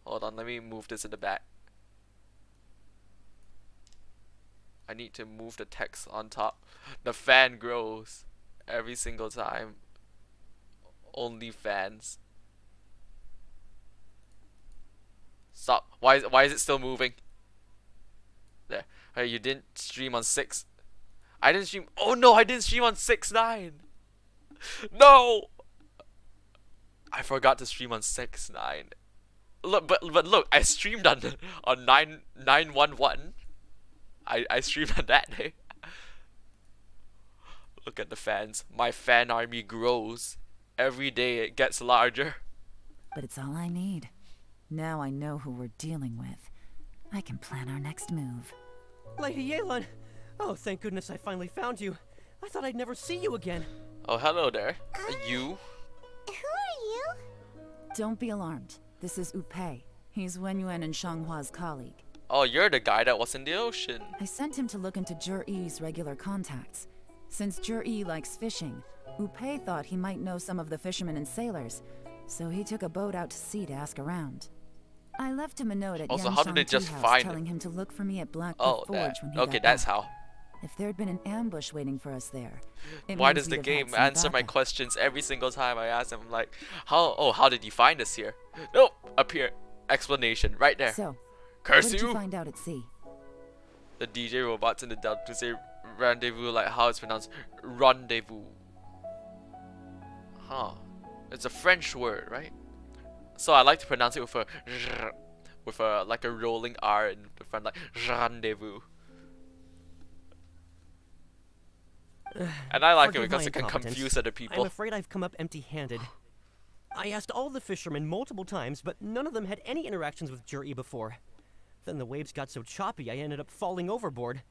Hold on, let me move this in the back. I need to move the text on top. The fan grows every single time. Only fans. Stop. Why is it still moving? There. Hey, you didn't stream on 6. I didn't stream. Oh no, I didn't stream on 6.9. No. I forgot to stream on 6.9. Look, but look, I streamed on 9.11. I streamed on that day. Look at the fans. My fan army grows. Every day it gets larger. But it's all I need. Now I know who we're dealing with. I can plan our next move. Lady Yelan! Oh, thank goodness I finally found you. I thought I'd never see you again. Oh, hello there. You? Who are you? Don't be alarmed. This is Upei. He's Wenyuan and Shanghua's colleague. Oh, you're the guy that was in the ocean. I sent him to look into Jur-E's regular contacts. Since Jur-E likes fishing, Upei thought he might know some of the fishermen and sailors, so he took a boat out to sea to ask around. I left him a note at Also, how did they just House find telling him to look for me at Black Oh, Forge that. when he Okay, got that's back. how. If there'd been an ambush waiting for us there, it Why means does the we'd have had game some answer my backup. questions every single time I ask them? I'm like, how did you find us here? Nope, up here. Explanation, right there. So, Curse what did you you! find out at sea? The DJ robots in the dub to say rendezvous like how it's pronounced rendezvous. Huh. It's a French word, right? So I like to pronounce it with a like a rolling R in the front, like rendezvous. And I like it Forgive because my it can incompetence. confuse other people. I'm afraid I've come up empty-handed. I asked all the fishermen multiple times, but none of them had any interactions with Jur-E before. Then the waves got so choppy I ended up falling overboard.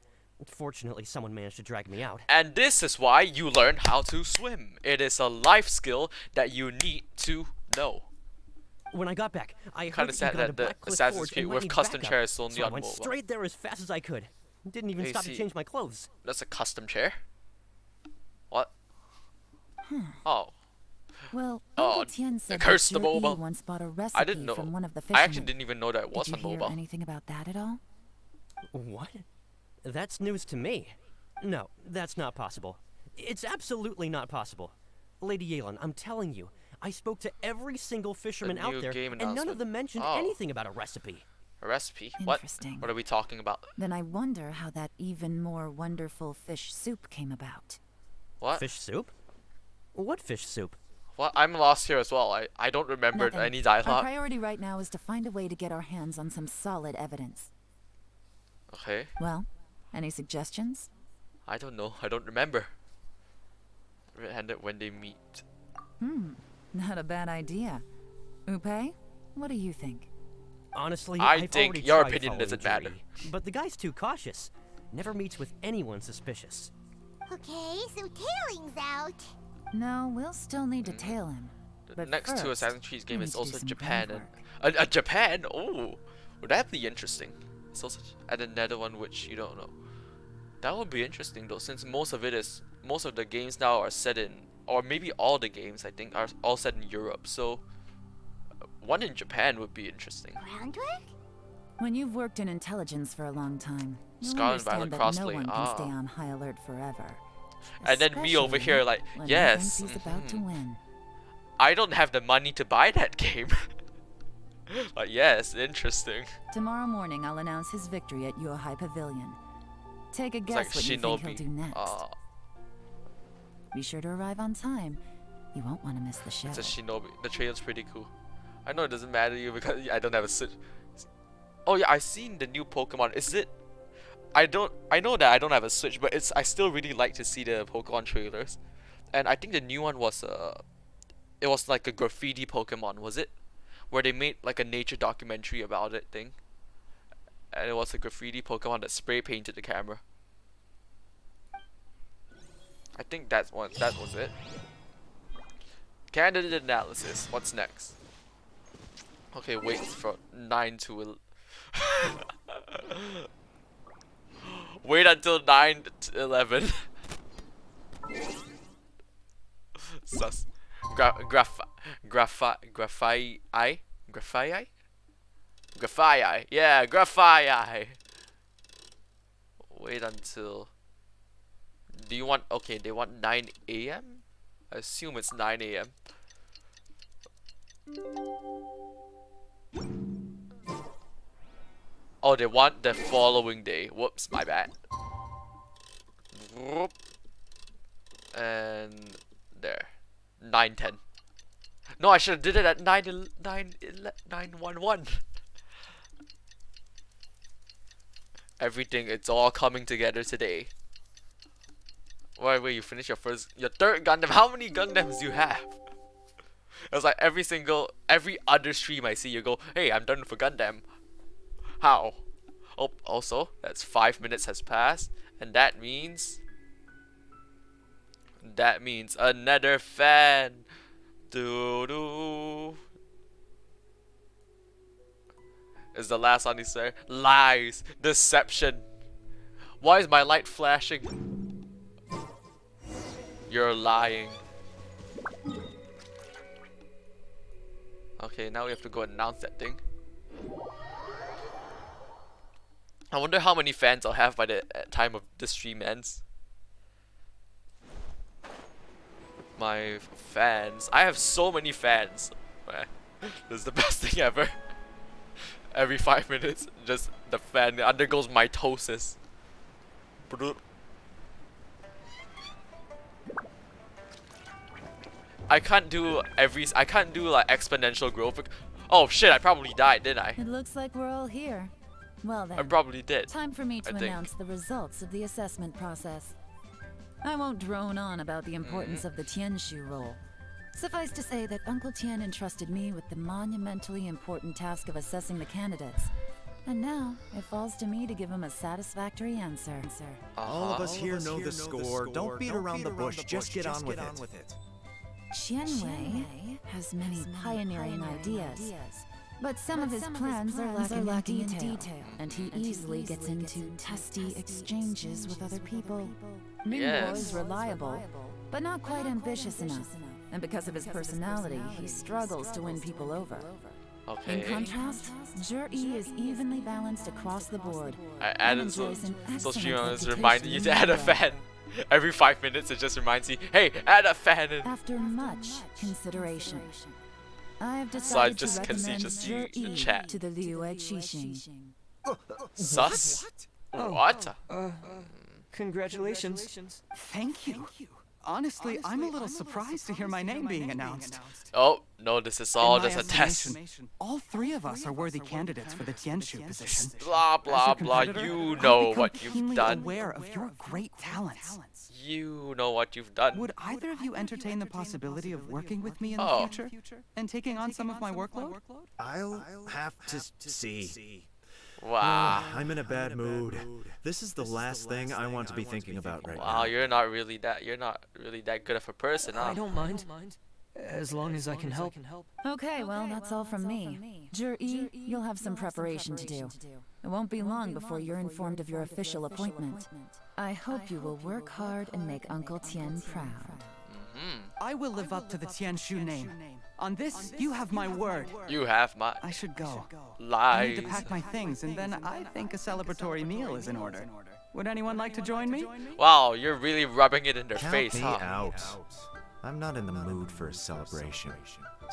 Fortunately, someone managed to drag me out. And this is why you learn how to swim. It is a life skill that you need to know. When I got back, I Kinda heard that you sad got that to the Black Cliff Assassin's Forge Creed and with let me custom back up. chairs only So I on went mobile. straight there as fast as I could. Didn't even stop to AC. change my clothes. That's a custom chair? What? Oh. Well, Oh, Uncle Tien said curse that the Jur-E mobile. once bought a I recipe didn't know. from one of the I fishermen. actually didn't even know that it was Did on you hear mobile. anything about that at all? What? That's news to me. No, that's not possible. It's absolutely not possible. Lady Yelan, I'm telling you, I spoke to every single fisherman out new there, game and none announcement. of them mentioned Oh. anything about a recipe. A recipe? Interesting. What are we talking about? Then I wonder how that even more wonderful fish soup came about. What? Fish soup? What fish soup? What? I'm lost here as well. I don't remember Nothing. any Our dialogue. priority right now is to find a way to get our hands on some solid evidence. Okay. Well, any suggestions? I don't know. I don't remember. Red-handed when they meet. Not a bad idea. Upe, what do you think? Honestly, I I've think already your tried opinion following doesn't matter. Juri, but the guy's too cautious. Never meets with anyone suspicious. Okay, so tailing's out. No, we'll still need to tail him. The But next first, two Assassin's Creed game we is need to do also some Japan. groundwork. And Japan? Oh, would that be interesting? It's also and another one which you don't know. That would be interesting though, since most of the games now are set in, or maybe all the games I think are all set in Europe. So one in Japan would be interesting. Groundwork? When you've worked in intelligence for a long time, you'll Scarlet Violet understand that no Crosslink, one can stay on high alert forever. And then me over Especially here like, when yes, he thinks he's about to win. I don't have the money to buy that game. But yes, interesting. Tomorrow morning, I'll announce his victory at Yohai Pavilion. Take a It's guess like what you think he'll do Shinobi. next. Be sure to arrive on time. You won't want to miss the show. It's a Shinobi. The trailer's pretty cool. I know it doesn't matter to you because I don't have a Switch. Oh yeah, I've seen the new Pokemon. Is it? I know that I don't have a Switch, but I still really like to see the Pokemon trailers. And I think the new one was it was like a graffiti Pokemon, was it? Where they made like a nature documentary about it thing. And it was a graffiti Pokemon that spray painted the camera. I think that was it. Candidate analysis. What's next? Okay, wait for 9 to wait until 9 to 11. Sus. Graphii? Yeah, graphii. Wait until. Do you want? Okay, they want 9 a.m. I assume it's 9 a.m. Oh, they want the following day. Whoops, my bad. Whoop. And there. 9:10. No, I should have did it at 9:11. Everything, it's all coming together today. Wait, you finished your third Gundam. How many Gundams do you have? It's like every other stream I see you go, hey, I'm done for Gundam. How? Oh, also, that's 5 minutes has passed, and that means another fan. Doo-doo. Is the last one he said? Lies, deception. Why is my light flashing? You're lying. Okay, now we have to go announce that thing. I wonder how many fans I'll have by the time of the stream ends. My fans. I have so many fans. This is the best thing ever. Every 5 minutes, just the fan undergoes mitosis. I can't do like exponential growth. Oh shit, I probably died, didn't I? It looks like we're all here. Well then, I probably did. time for me to announce the results of the assessment process. I won't drone on about the importance of the Tianshu role. Suffice to say that Uncle Tien entrusted me with the monumentally important task of assessing the candidates. And now, it falls to me to give him a satisfactory answer. All of us here know the score. Don't beat around the bush. Just get on with it. Qianwei has many pioneering ideas, but some of his plans are lacking in detail, and he easily gets into testy exchanges with other people. Ningbo is reliable, but not quite ambitious enough, and because of his personality, he struggles to win people over. Okay. In contrast, Juri is evenly balanced across the board. I added so streamers reminded you to add a fan. Every 5 minutes, it just reminds me, hey, add a fan in. After much consideration, I've So I decided just to can see recommend just you in the Zhi chat. to the Liu Qixing. Sus? Oh, What? Congratulations. Thank you. Honestly, I'm a little surprised to hear my name being announced. Oh, no, this is all In my just a test. estimation, all three of us are worthy candidates for the Tianshu position. Blah, blah, As your blah. competitor, You I've know become what you've keenly done. aware of your great talents. You know what you've done. Would either of you entertain the possibility of working with me in the Oh. future and taking on some of my workload? I'll have to see. Wow. I'm in a bad mood. This is the last thing I want to be thinking about right now. Wow, you're not really that good of a person, huh? I don't mind. As long as I can help. Okay, well, that's all from me. Zhi, you'll have some preparation to do. It won't be long before you're informed of your official appointment. I hope you will work hard and make Uncle Tian proud. I will live up to the Tianshu name. On this, you have my word. You have my... I should go. I Lies. need to pack my things, and then I think a celebratory meal is in order. Would anyone like to join me? Wow, you're really rubbing it in their Count face, me huh? out. I'm not in the mood for a celebration.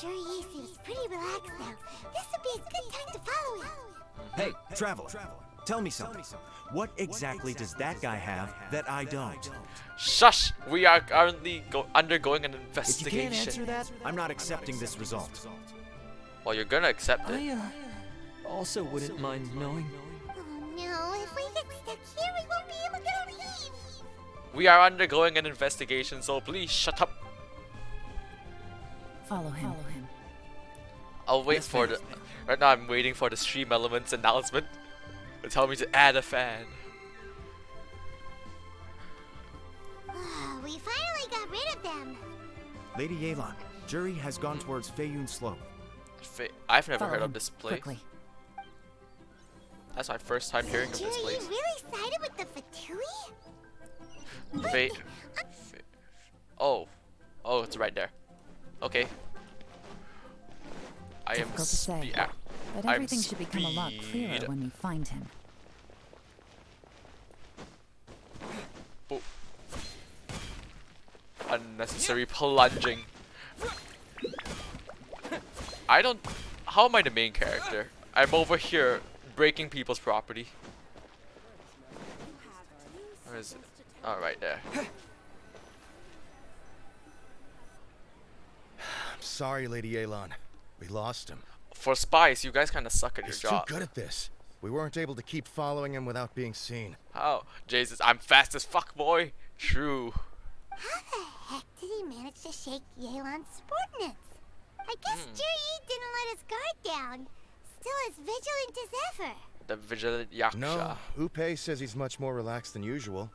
Jerry seems pretty relaxed now. This would be a good time to follow him. Hey, Traveler, tell me something. What exactly does that guy have that I don't? Shush! We are currently undergoing an If you investigation. can't answer that, I'm not accepting this result. Well, you're gonna accept it. I also wouldn't mind knowing. Oh no, if we get stuck here, we won't be able to leave. We are undergoing an investigation, so please shut up. Follow him. I'll wait for the... Right now I'm waiting for the stream elements announcement. They tell me to add a fan. We finally got rid of them. Lady Yelan, Jury has gone towards Feiyun Slope. I've never Follow heard him, of this place. quickly. That's my first time hearing of Jerry, this you place. really sided with the Fatui? Oh, it's right there. Okay. I am Difficult to say, but I'm everything should become a lot clearer speed. when we find him. Boop. Unnecessary plunging. I don't... How am I the main character? I'm over here breaking people's property. Where is it? Oh, right there. I'm sorry, Lady Yelan. We lost him. For spies, you guys kind of suck at your He's job. too good at this. We weren't able to keep following him without being seen. How? Jesus, I'm fast as fuck, boy. True. How the heck did he manage to shake Yelan's subordinates? I guess Jerry didn't let his guard down. Still as vigilant as ever. The vigilant yaksha. No, Upe says he's much more relaxed than usual.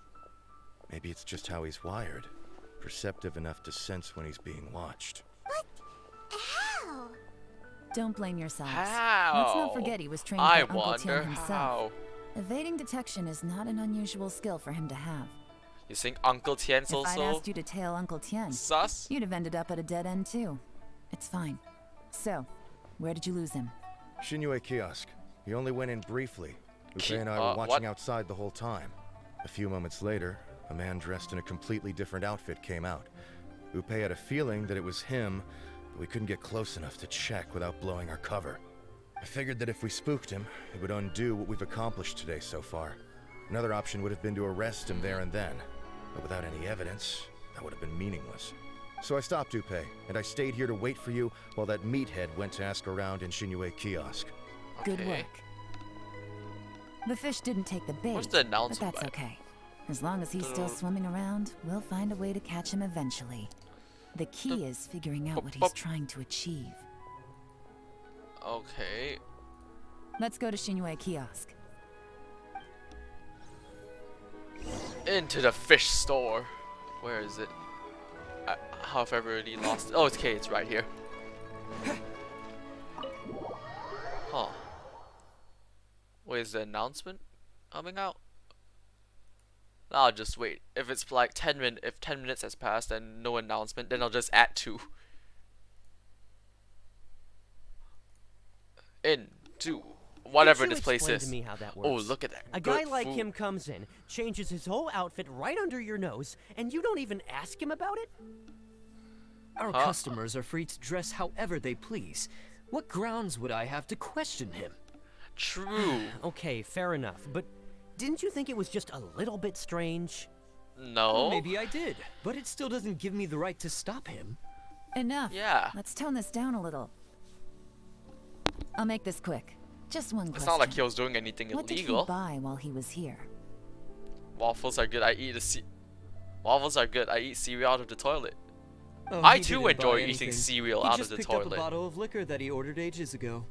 Maybe it's just how he's wired. Perceptive enough to sense when he's being watched. How? Don't blame yourselves. How? Let's not forget he was trained I by Uncle wonder Tian himself. how. Evading detection is not an unusual skill for him to have. You think Uncle Tien's If I'd also asked you to tail Uncle Tian, sus? you'd have ended up at a dead end too. It's fine. So, where did you lose him? Shinue Kiosk. He only went in briefly. Upe and I were watching outside the whole time. A few moments later, a man dressed in a completely different outfit came out. Upe had a feeling that it was him, but we couldn't get close enough to check without blowing our cover. I figured that if we spooked him, it would undo what we've accomplished today so far. Another option would have been to arrest him there and then, but without any evidence, that would have been meaningless. So I stopped Upe, and I stayed here to wait for you while that meathead went to ask around in Shinue Kiosk. Good work. The fish didn't take the bait, What's the but announcement that's by? okay. As long as he's still swimming around, we'll find a way to catch him eventually. The key is figuring out what he's trying to achieve. Okay. Let's go to Shinue Kiosk. Into the fish store. Where is it? How have I already lost it? Oh, it's okay. It's right here. Huh. Wait, is the announcement coming out? I'll just wait. If it's like 10 minutes, if 10 minutes has passed and no announcement, then I'll just add 2. Into whatever Could you this place explain is. to me how that Oh, works? look at that. A good guy like food. him comes in, changes his whole outfit right under your nose, and you don't even ask him about it? Our customers are free to dress however they please. What grounds would I have to question him? True. Okay, fair enough, but didn't you think it was just a little bit strange? No. Well, maybe I did, but it still doesn't give me the right to stop him. Enough. Yeah. Let's tone this down a little. I'll make this quick. Just one question. It's not like he was doing anything What illegal. did he buy while he was here? Waffles are good. Waffles are good. I eat cereal out of the toilet. Oh, I he too didn't enjoy buy eating anything. cereal He out just of the picked up toilet. a bottle of liquor that he ordered ages ago.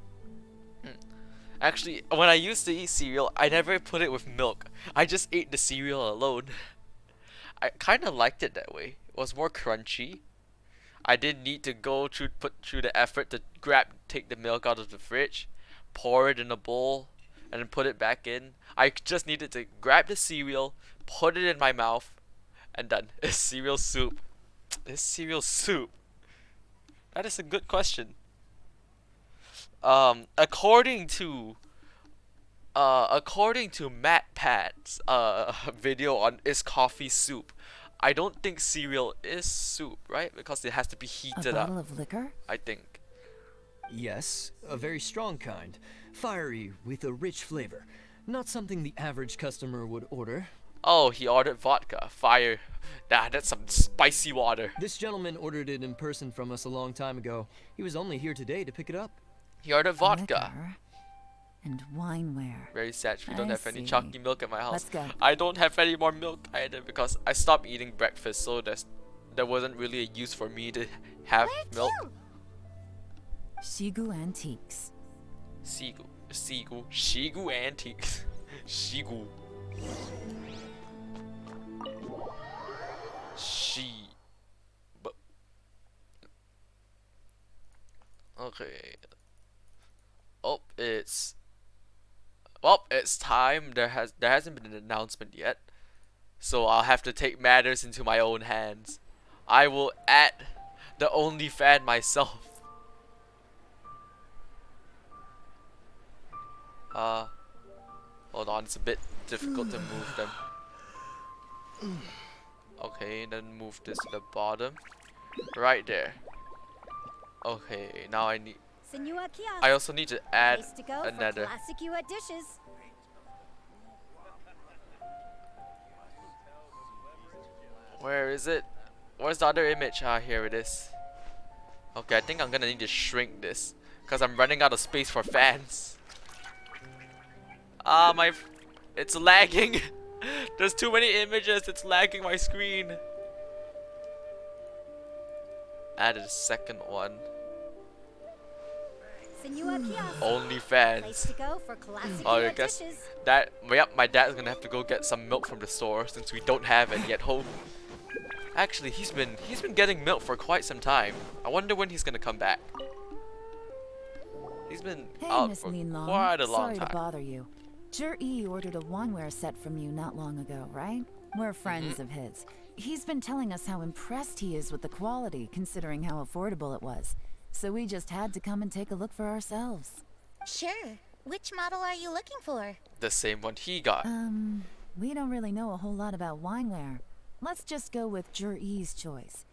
Actually, when I used to eat cereal, I never put it with milk. I just ate the cereal alone. I kind of liked it that way. It was more crunchy. I didn't need to put through the effort to take the milk out of the fridge, pour it in a bowl, and then put it back in. I just needed to grab the cereal, put it in my mouth, and done. It's cereal soup. It's cereal soup. That is a good question. According to Matt Pat's video on Is Coffee Soup, I don't think cereal is soup, right? Because it has to be heated up. A bottle of liquor? I think. Yes, a very strong kind. Fiery with a rich flavor. Not something the average customer would order. Oh, he ordered vodka. Fire. Nah, that's some spicy water. This gentleman ordered it in person from us a long time ago. He was only here today to pick it up. He ordered vodka. Liquor and wineware. Very sad. We don't I have any see. chalky milk at my house. Let's go. I don't have any more milk either because I stopped eating breakfast, so there wasn't really a use for me to have milk. Shigu Antiques. Shigu Antiques. Shigu. Okay. Oh, it's time. There hasn't been an announcement yet, so I'll have to take matters into my own hands. I will add the only fan myself. Hold on, it's a bit difficult to move them. Okay, then move this to the bottom. Right there. Okay, now I also need to add another. Classic UA dishes. Where is it? Where's the other image? Ah, here it is. Okay, I think I'm gonna need to shrink this because I'm running out of space for fans. Ah, it's lagging. There's too many images. It's lagging my screen. Added a second one. Only fans. Oh, I guess my dad's gonna have to go get some milk from the store since we don't have any at home. Actually, he's been getting milk for quite some time. I wonder when he's gonna come back. He's been out Miss for Linlong. quite a long Sorry time. to bother you. Jer-E ordered a wanware set from you not long ago, right? We're friends of his. He's been telling us how impressed he is with the quality, considering how affordable it was. So we just had to come and take a look for ourselves. Sure. Which model are you looking for? The same one he got. We don't really know a whole lot about wineware. Let's just go with Jer-E's choice.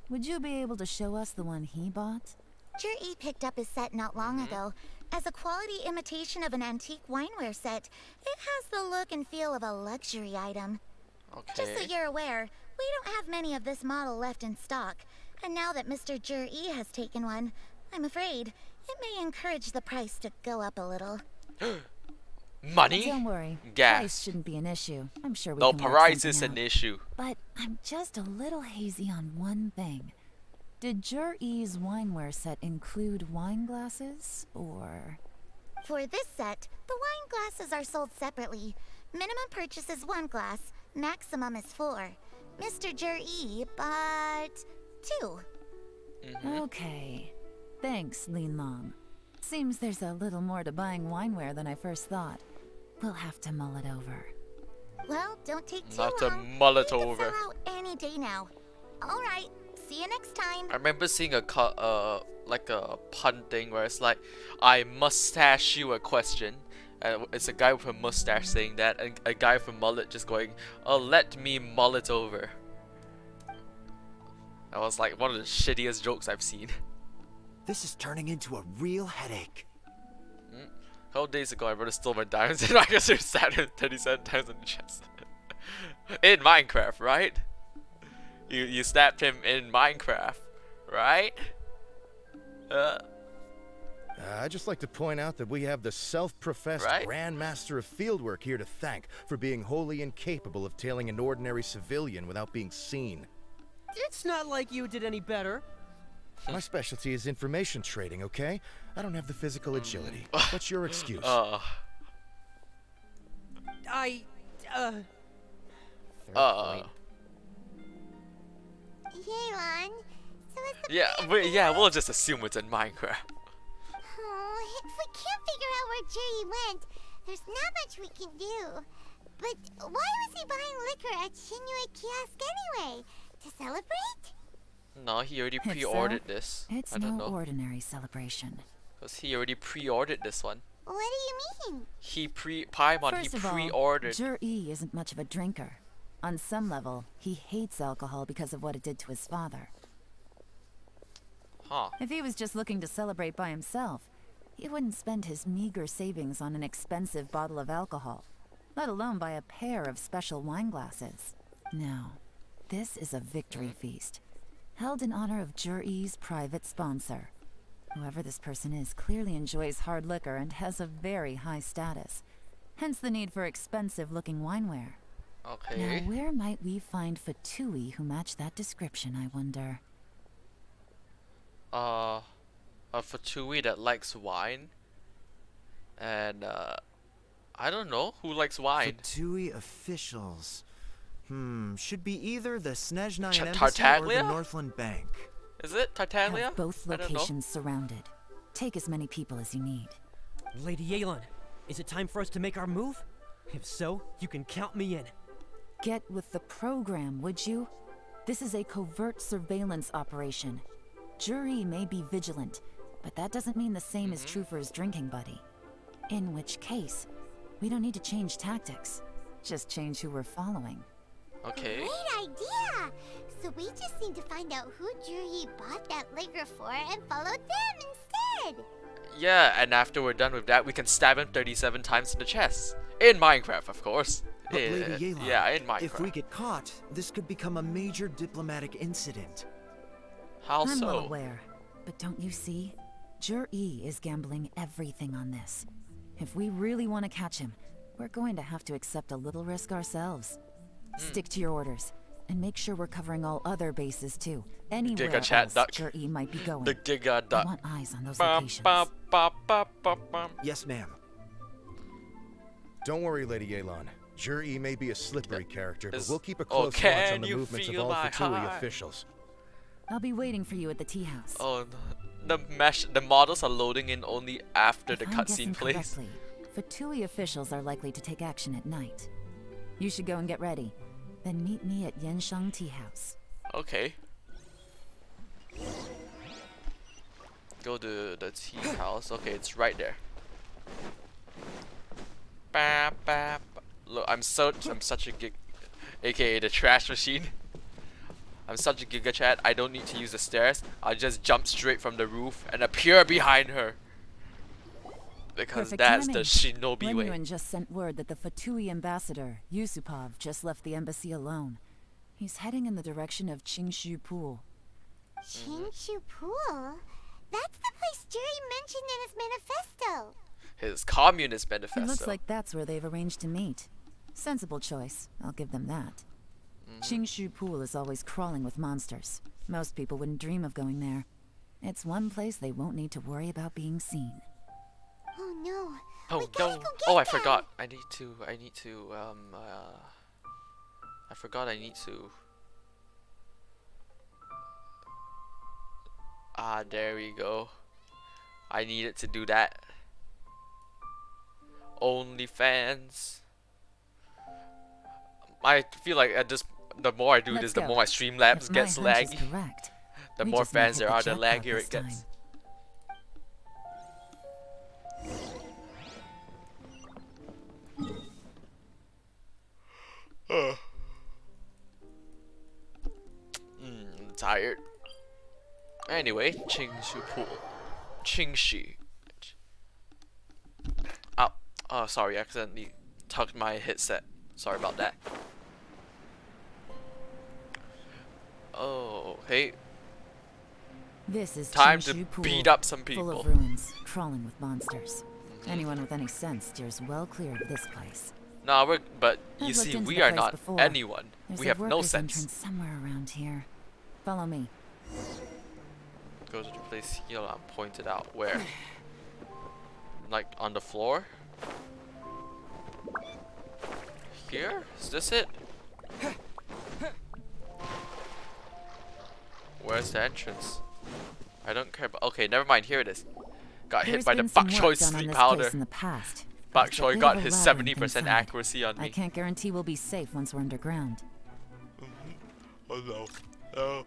Would you be able to show us the one he bought? Jer-E picked up his set not long ago. As a quality imitation of an antique wineware set, it has the look and feel of a luxury item. Okay. Just so you're aware, we don't have many of this model left in stock. And now that Mr. Jer-E has taken one, I'm afraid it may encourage the price to go up a little. Money? Don't worry. Gas. Price shouldn't be an issue. I'm sure we No, can work price is something an out. issue. But I'm just a little hazy on one thing. Did Jer-E's wineware set include wine glasses, or...? For this set, the wine glasses are sold separately. Minimum purchase is 1 glass, maximum is 4. Mr. Jer-E bought 2. Okay. Thanks, Linlong. Seems there's a little more to buying wineware than I first thought. We'll have to mull it over. Well, don't take too Not to long. mull it We over. can sell out any day now. All right. See you next time. I remember seeing like a pun thing where it's like, I must ask you a question. It's a guy with a mustache saying that, and a guy with a mullet just going, "Oh, let me mull it over." That was like one of the shittiest jokes I've seen. This is turning into a real headache. A couple days ago, I wrote a stole my diamonds and I guess there's 37 times on the chest. In Minecraft, right? You stabbed him in Minecraft, right? I'd just like to point out that we have the self-professed Grand Master of Fieldwork here to thank for being wholly incapable of tailing an ordinary civilian without being seen. It's not like you did any better. My specialty is information trading, okay? I don't have the physical agility. What's your excuse? Yelan, so is the yeah, we'll just assume it's in Minecraft. Oh, if we can't figure out where Jerry went, there's not much we can do. But why was he buying liquor at Shinue Kiosk anyway? To celebrate? No, he already pre-ordered this. It's I don't no know. ordinary celebration. Because he already pre-ordered this one. What do you mean? He pre-Paimon, he First of all, pre-ordered. Jur-E isn't much of a drinker. On some level, he hates alcohol because of what it did to his father. Huh. If he was just looking to celebrate by himself, he wouldn't spend his meager savings on an expensive bottle of alcohol, let alone buy a pair of special wine glasses. No, this is a victory feast, held in honor of Jur-E's private sponsor. Whoever this person is clearly enjoys hard liquor and has a very high status, hence the need for expensive-looking wineware. Okay. Now, where might we find Fatui who match that description, I wonder? A Fatui that likes wine. And, I don't know. Who likes wine? Fatui officials. Should be either the Snezhnaya Embassy or the Tartaglia? Northland Bank. Is it Tartaglia? Have both locations surrounded. Take as many people as you need. Lady Yelan, is it time for us to make our move? If so, you can count me in. Get with the program, would you? This is a covert surveillance operation. Jur-E may be vigilant, but that doesn't mean the same is true for his drinking buddy. In which case, we don't need to change tactics. Just change who we're following. Okay. Great idea! So we just need to find out who Juri bought that liquor for and follow them instead. Yeah, and after we're done with that, we can stab him 37 times in the chest. In Minecraft, of course. But Lady Yelan, yeah, in Minecraft. if we get caught, this could become a major diplomatic incident. How I'm so? well aware, but don't you see? Jur-E is gambling everything on this. If we really want to catch him, we're going to have to accept a little risk ourselves. Stick to your orders, and make sure we're covering all other bases too. Anywhere else Jur-E might be going. The Giga I Duck. want eyes on those locations. Yes, ma'am. Don't worry, Lady Yelan. Jur-E may be a slippery character, but we'll keep a Oh, close watch can on the you movements of feel all my Fatui heart? officials. I'll be waiting for you at the tea house. Oh, no. The models are loading in only after the If I'm guessing cutscene plays. correctly, Fatui officials are likely to take action at night. You should go and get ready. Then meet me at Yenshang Tea House. Okay. Go to the tea house. Okay, it's right there. Ba, ba, ba. Look, I'm such a gig, aka the trash machine. I'm such a giga chat. I don't need to use the stairs. I'll just jump straight from the roof and appear behind her. Because Perfect that's timing. the shinobi way. Wenyuan just sent word that the Fatui ambassador, Yusupov, just left the embassy alone. He's heading in the direction of Qingshu Pool. Qingshu Pool? That's the place Jerry mentioned in his manifesto. His communist manifesto. It looks like that's where they've arranged to meet. Sensible choice, I'll give them that. Qingshu Pool is always crawling with monsters. Most people wouldn't dream of going there. It's one place they won't need to worry about being seen. Oh no. Oh we gotta no! go get Oh, I them. forgot. I need to. I forgot. I need to. Ah, there we go. I needed to do that. OnlyFans. I feel like the more I do Let's this, the go. more my Streamlabs If my gets hunch is laggy. correct, The we more just might fans hit there the are, the jackpot laggier this it gets. time. tired. Anyway, Qingshu Pool. Qingshi. Oh, sorry, I accidentally tucked my headset. Sorry about that. Oh, hey. This is Time to Qingshu Pool, beat up some people. full of ruins, crawling with monsters. Anyone with any sense steers well clear of this place. Nah, but I've you looked see, into we the are place not before. anyone. There's We a have no workers' sense. entrance somewhere around here. Follow me. Go to the place here I pointed out. Where? Like on the floor? Here? Is this it? Where's the entrance? I don't care about. Okay, never mind. Here it is. Got hit There's by the been some bok work choy done on sleep this powder. place in the past. Bok There's a choy bit got of a his labyrinth 70% inside. accuracy on I me. can't guarantee we'll be safe once we're underground. Oh no. Oh.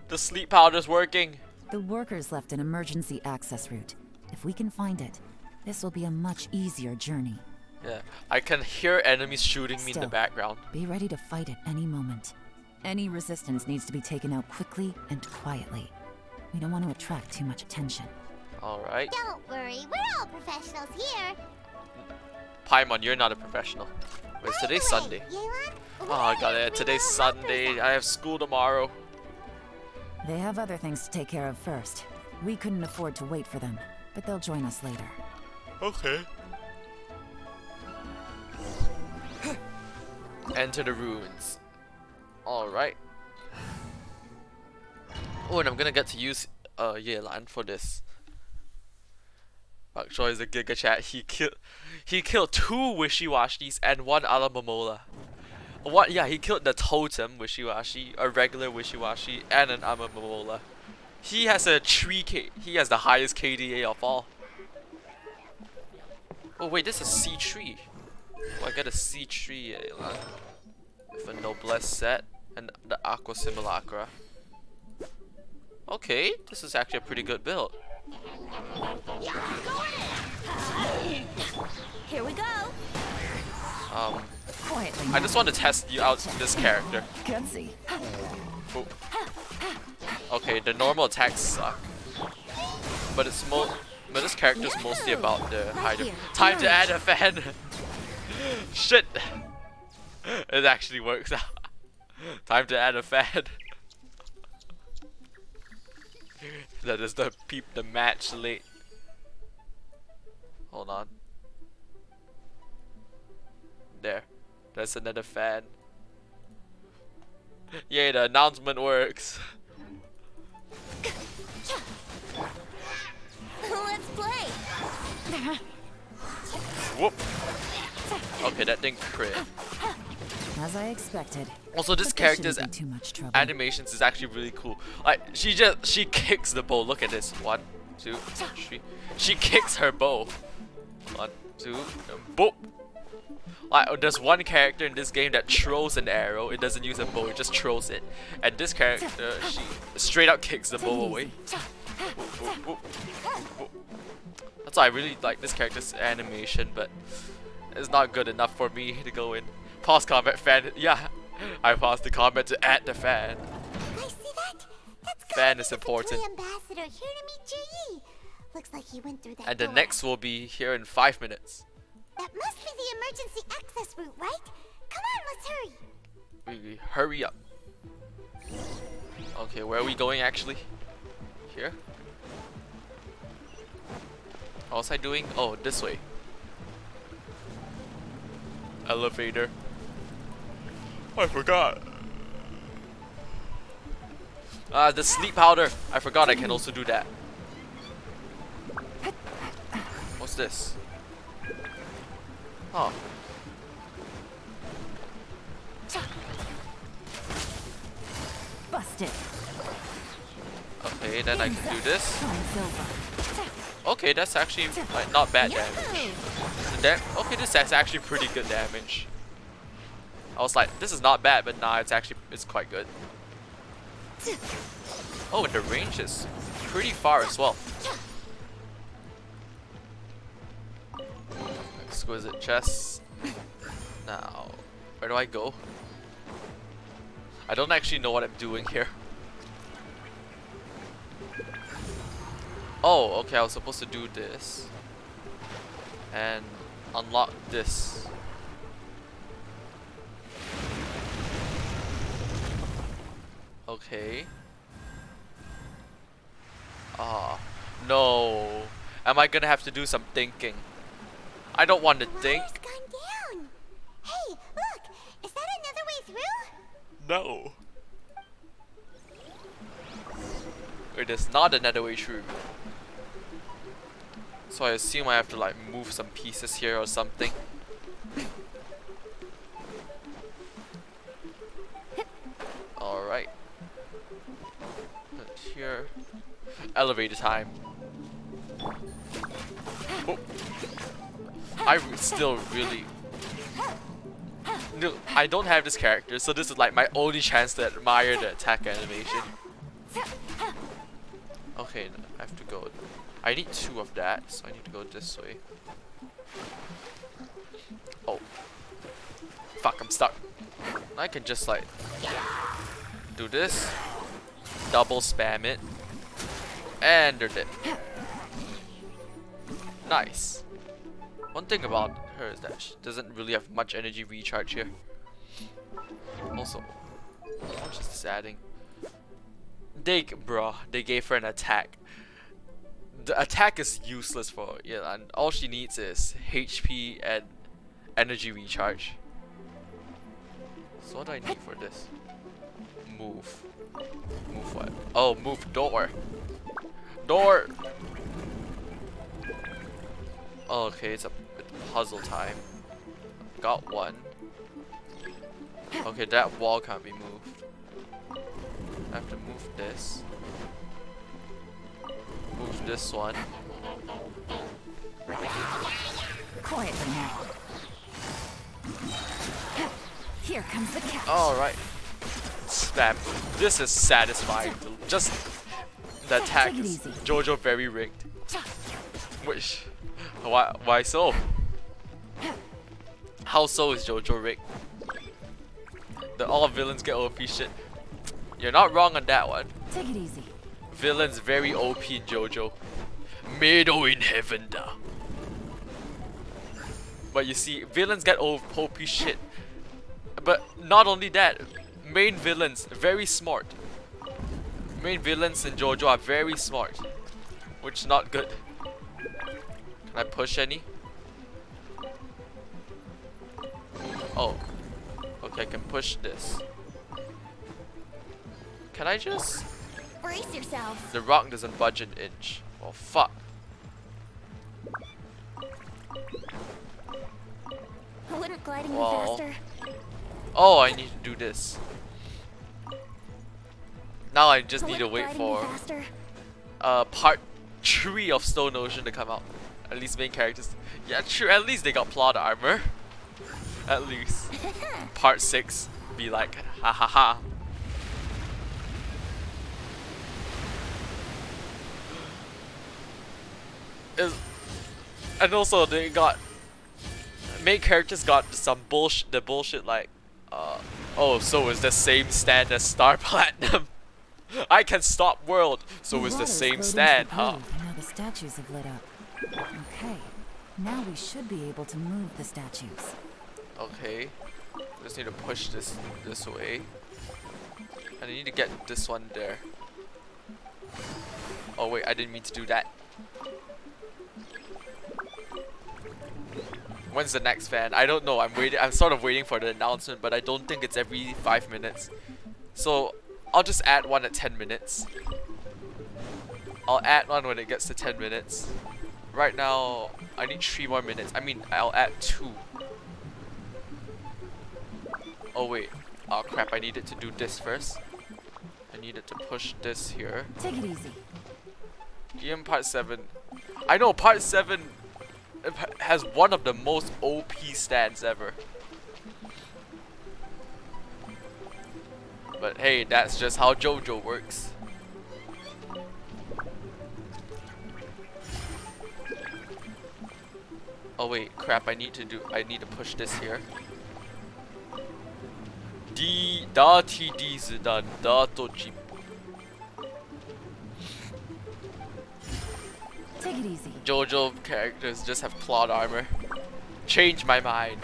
The sleep powder's working. The workers left an emergency access route. If we can find it, this will be a much easier journey. Yeah, I can hear enemies shooting me in the Still, background. Be ready to fight at any moment. Any resistance needs to be taken out quickly and quietly. We don't want to attract too much attention. Alright. Don't worry, we're all professionals here. Paimon, you're not a professional. Wait, today's Sunday. Oh, I got it. Today's Sunday. I have school tomorrow. They have other things to take care of first. We couldn't afford to wait for them, but they'll join us later. Okay. Enter the ruins. Alright. Oh, and I'm gonna get to use Yelan for this. Bok choy is a Giga Chat. He killed 2 Wishy-Washis and 1 Alamomola. What? Yeah, he killed the totem Wishy-Washi, a regular Wishy-Washi, and an Amamola. He has a he has the highest KDA of all. Oh wait, this is C3. Oh, I get a C3 with a Noblesse set and the Aqua Simulacra. Okay, this is actually a pretty good build. Here we go. I just want to test you out this character. Gutsy. Oh. Okay, the normal attacks suck, but but this character is mostly about the hider. Time to add a fan. Shit, it actually works out. Time to add a fan. That is the match late. Hold on. There. That's another fan. Yay, the announcement works. Let's play. Whoop. Okay, that didn't crit. As I expected. Also, this But there character's shouldn't be too much trouble. animations is actually really cool. Like, she kicks the bow. Look at this. 1, 2, 3. She kicks her bow. 1, 2, boop. Like, there's one character in this game that throws an arrow. It doesn't use a bow. It just throws it. And this character, she straight up kicks the bow away. Boop, boop, boop, boop. That's why I really like this character's animation, but it's not good enough for me to go in. Pause combat fan. Yeah, I paused the combat to add the fan. I see that. That's Fan is important. ambassador here to meet Ji. Looks like he went through that And the door. next will be here in 5 minutes. That must be the emergency access route, right? Come on, let's hurry. We hurry up. Okay, where are we going actually? Here? What was I doing? Oh, this way. Elevator. Oh, I forgot. The sleep powder. I forgot I can also do that. What's this? Oh. Busted. Okay, then I can do this. Okay, that's actually like not bad damage. Okay, this is actually pretty good damage. I was like, this is not bad, but nah, it's quite good. Oh, and the range is pretty far as well. Exquisite chest. Now, where do I go? I don't actually know what I'm doing here. Oh, okay, I was supposed to do this. And unlock this. Okay. Ah, no. Am I gonna have to do some thinking? I don't want to think. Water's gone down. Hey, look! Is that another way through? No. It is not another way through. So I assume I have to like move some pieces here or something. Alright. Here. Elevator time. Oh. I still really... No, I don't have this character, so this is like my only chance to admire the attack animation. Okay, I have to go. I need 2 of that, so I need to go this way. Oh. Fuck, I'm stuck. I can just like do this, double spam it, and they're dead. Nice. One thing about her is that she doesn't really have much energy recharge here. Also, how much is this adding? They gave her an attack. The attack is useless for her, yeah, and all she needs is HP and energy recharge. So what do I need for this? Move. Move what? Oh, move door. Door! Oh, okay, it's a puzzle time. Got one. Okay, that wall can't be moved. I have to move this. Move this one. Quietly now. Here comes the catch. Alright. Spam. This is satisfying. Just the attack is JoJo very rigged. Which why so? How so is JoJo rigged? That all villains get OP shit. You're not wrong on that one. Take it easy. Villains very OP in JoJo. Middle in heaven da. But you see, villains get OP shit. But not only that, main villains very smart. Main villains in JoJo are very smart, which is not good. Can I push any? Oh, okay, I can push this. Can I just? Brace yourselves. The rock doesn't budge an inch. Oh fuck. Wouldn't gliding be Well. faster? Oh, I need to do this. Now I just need to Wouldn't wait gliding for be faster? part 3 of Stone Ocean to come out. At least main characters. Yeah, true. At least they got plot armor. At least. Part 6 be like, ha ha ha. And also they got main characters got some bullshit like oh, so is the same stand as Star Platinum. I can stop world, so is the same stand, huh? Now the statues have lit up. Okay, now we should be able to move the statues. Okay, just need to push this way, and I need to get this one there. Oh wait, I didn't mean to do that. When's the next fan? I don't know. I'm sort of waiting for the announcement, but I don't think it's every 5 minutes. So I'll just add one at 10 minutes. I'll add one when it gets to 10 minutes. Right now, I need 3 more minutes. I mean, I'll add 2. Oh wait. Oh crap, I needed to do this first. I needed to push this here. Take it easy. Even part 7. I know part 7 has one of the most OP stands ever. But hey, that's just how JoJo works. Oh wait, crap, I need to push this here. Dati diese dann Dato Jeep. Take it easy. JoJo characters just have plot armor. Change my mind.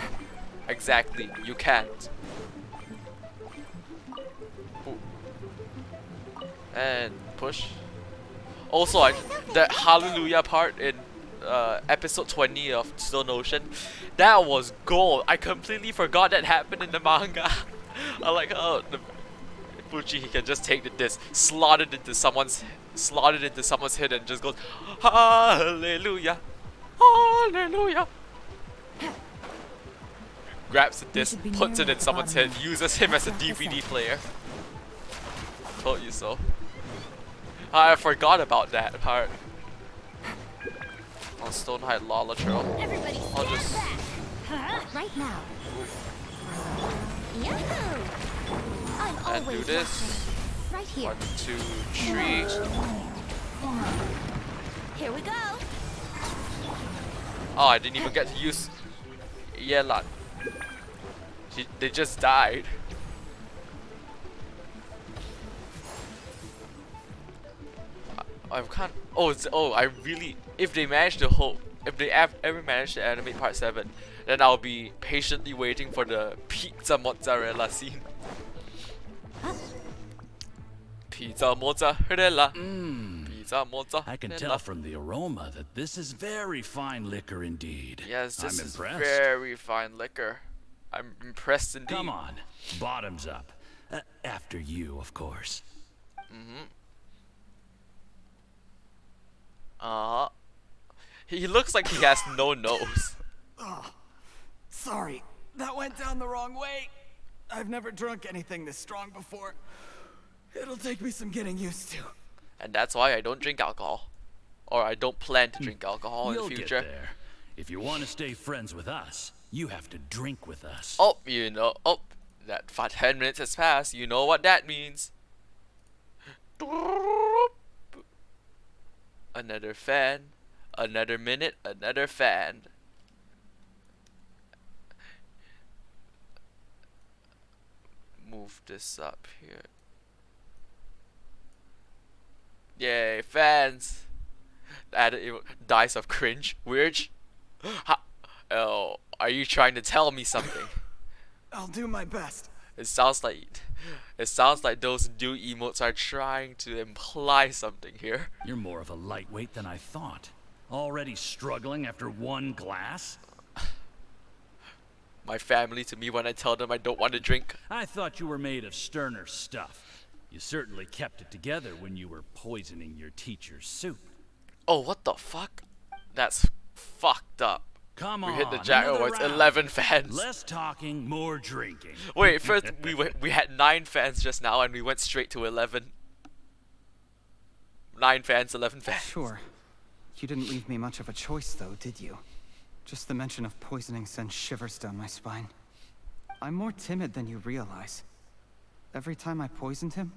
Exactly, you can't. Ooh. And push. Also, that Hallelujah part in episode 20 of Stone Ocean, that was gold. I completely forgot that happened in the manga. I like how Fuji, he can just take the disc, slot it into someone's head and just goes Hallelujah, Hallelujah. Grabs the disc, puts it in someone's head, uses him as a DVD player. Told you so. I forgot about that part. On Stonehide Lala Trail. I'll just right now. Yahoo! I'm and do always this. right here. 1, 2, 3. Here we go. Oh, I didn't even get to use Yelan. They just died. I can't. Oh, I really. If they manage to if they ever manage to animate part 7, then I'll be patiently waiting for the pizza mozzarella scene. Pizza mozzarella. Pizza mozzarella. I can tell from the aroma that this is very fine liquor indeed. Yes, this I'm is impressed. very fine liquor. I'm impressed indeed. Come on, bottoms up. After you, of course. He looks like he has no nose. Oh, sorry, that went down the wrong way. I've never drunk anything this strong before. It'll take me some getting used to. And that's why I don't drink alcohol. Or I don't plan to drink alcohol in the future. Get there. If you want to stay friends with us, you have to drink with us. Oh, you know. Oh, that 10 minutes has passed. You know what that means. Another fan. Another minute. Another fan. Move this up here. Yay, fans! Added dice of cringe. Weird. Oh, are you trying to tell me something? I'll do my best. It sounds like those new emotes are trying to imply something here. You're more of a lightweight than I thought. Already struggling after one glass? My family to me when I tell them I don't want to drink. I thought you were made of sterner stuff. You certainly kept it together when you were poisoning your teacher's soup. Oh, what the fuck? That's fucked up. Come we on, hit the jackpot. Oh, it's 11 fans. Less talking, more drinking. Wait, first we had 9 fans just now, and we went straight to 11. 9 fans, 11 fans. Sure. You didn't leave me much of a choice, though, did you? Just the mention of poisoning sends shivers down my spine. I'm more timid than you realize. Every time I poisoned him,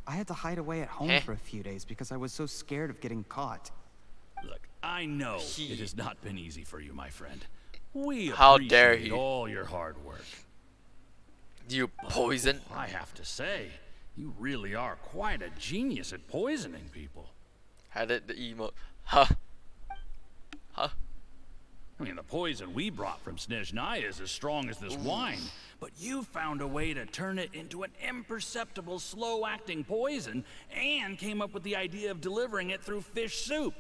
I had to hide away at home for a few days because I was so scared of getting caught. Look, I know it has not been easy for you, my friend. We How dare appreciate he? all your hard work. You poison? I have to say, you really are quite a genius at poisoning people. Had it the emote. Huh? Huh? I mean, the poison we brought from Snezhnaya is as strong as this wine, but you found a way to turn it into an imperceptible, slow-acting poison, and came up with the idea of delivering it through fish soup.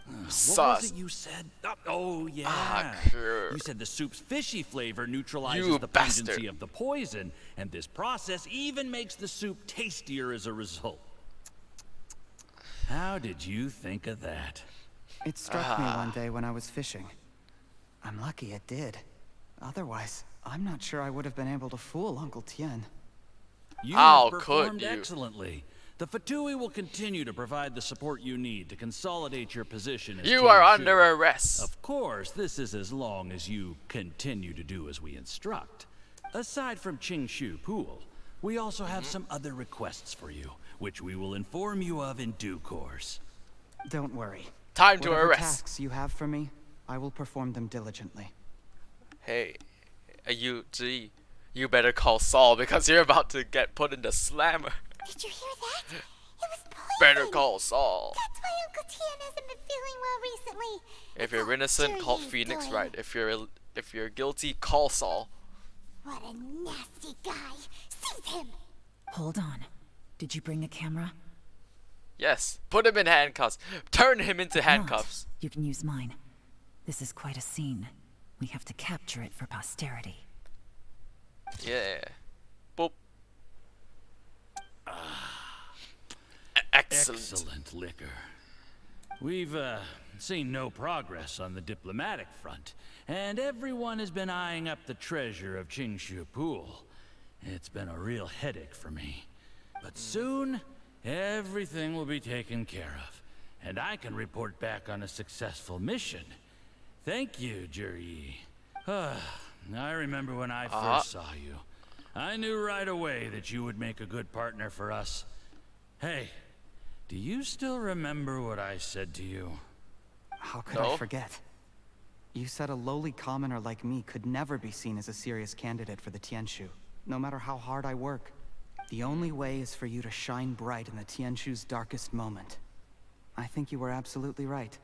What was it you said? Oh, yeah. You said the soup's fishy flavor neutralizes the pungency of the poison, and this process even makes the soup tastier as a result. How did you think of that? It struck me one day when I was fishing. I'm lucky it did. Otherwise, I'm not sure I would have been able to fool Uncle Tien. You performed excellently. The Fatui will continue to provide the support you need to consolidate your position as You are under arrest. Of course, this is as long as you continue to do as we instruct. Aside from Qingshu Pool, we also have some other requests for you, which we will inform you of in due course. Don't worry. Time to Whatever arrest. tasks you have for me, I will perform them diligently. Hey, you, Zhi, You better call Saul because you're about to get put in the slammer. Did you hear that? It was poison. Better call Saul. That's why Uncle Tian hasn't been feeling well recently. If you're innocent, call Phoenix Wright. If you're guilty, call Saul. What a nasty guy. Seize him. Hold on. Did you bring a camera? Yes. Put him in handcuffs. Turn him into handcuffs. You can use mine. This is quite a scene. We have to capture it for posterity. Yeah. Boop. Excellent. Excellent liquor. We've seen no progress on the diplomatic front, and everyone has been eyeing up the treasure of Qingshu Pool. It's been a real headache for me. But soon, everything will be taken care of, and I can report back on a successful mission. Thank you, Juri. I remember when I first saw you. I knew right away that you would make a good partner for us. Hey, do you still remember what I said to you? How could I forget? You said a lowly commoner like me could never be seen as a serious candidate for the Tianshu, no matter how hard I work. The only way is for you to shine bright in the Tianshu's darkest moment. I think you were absolutely right.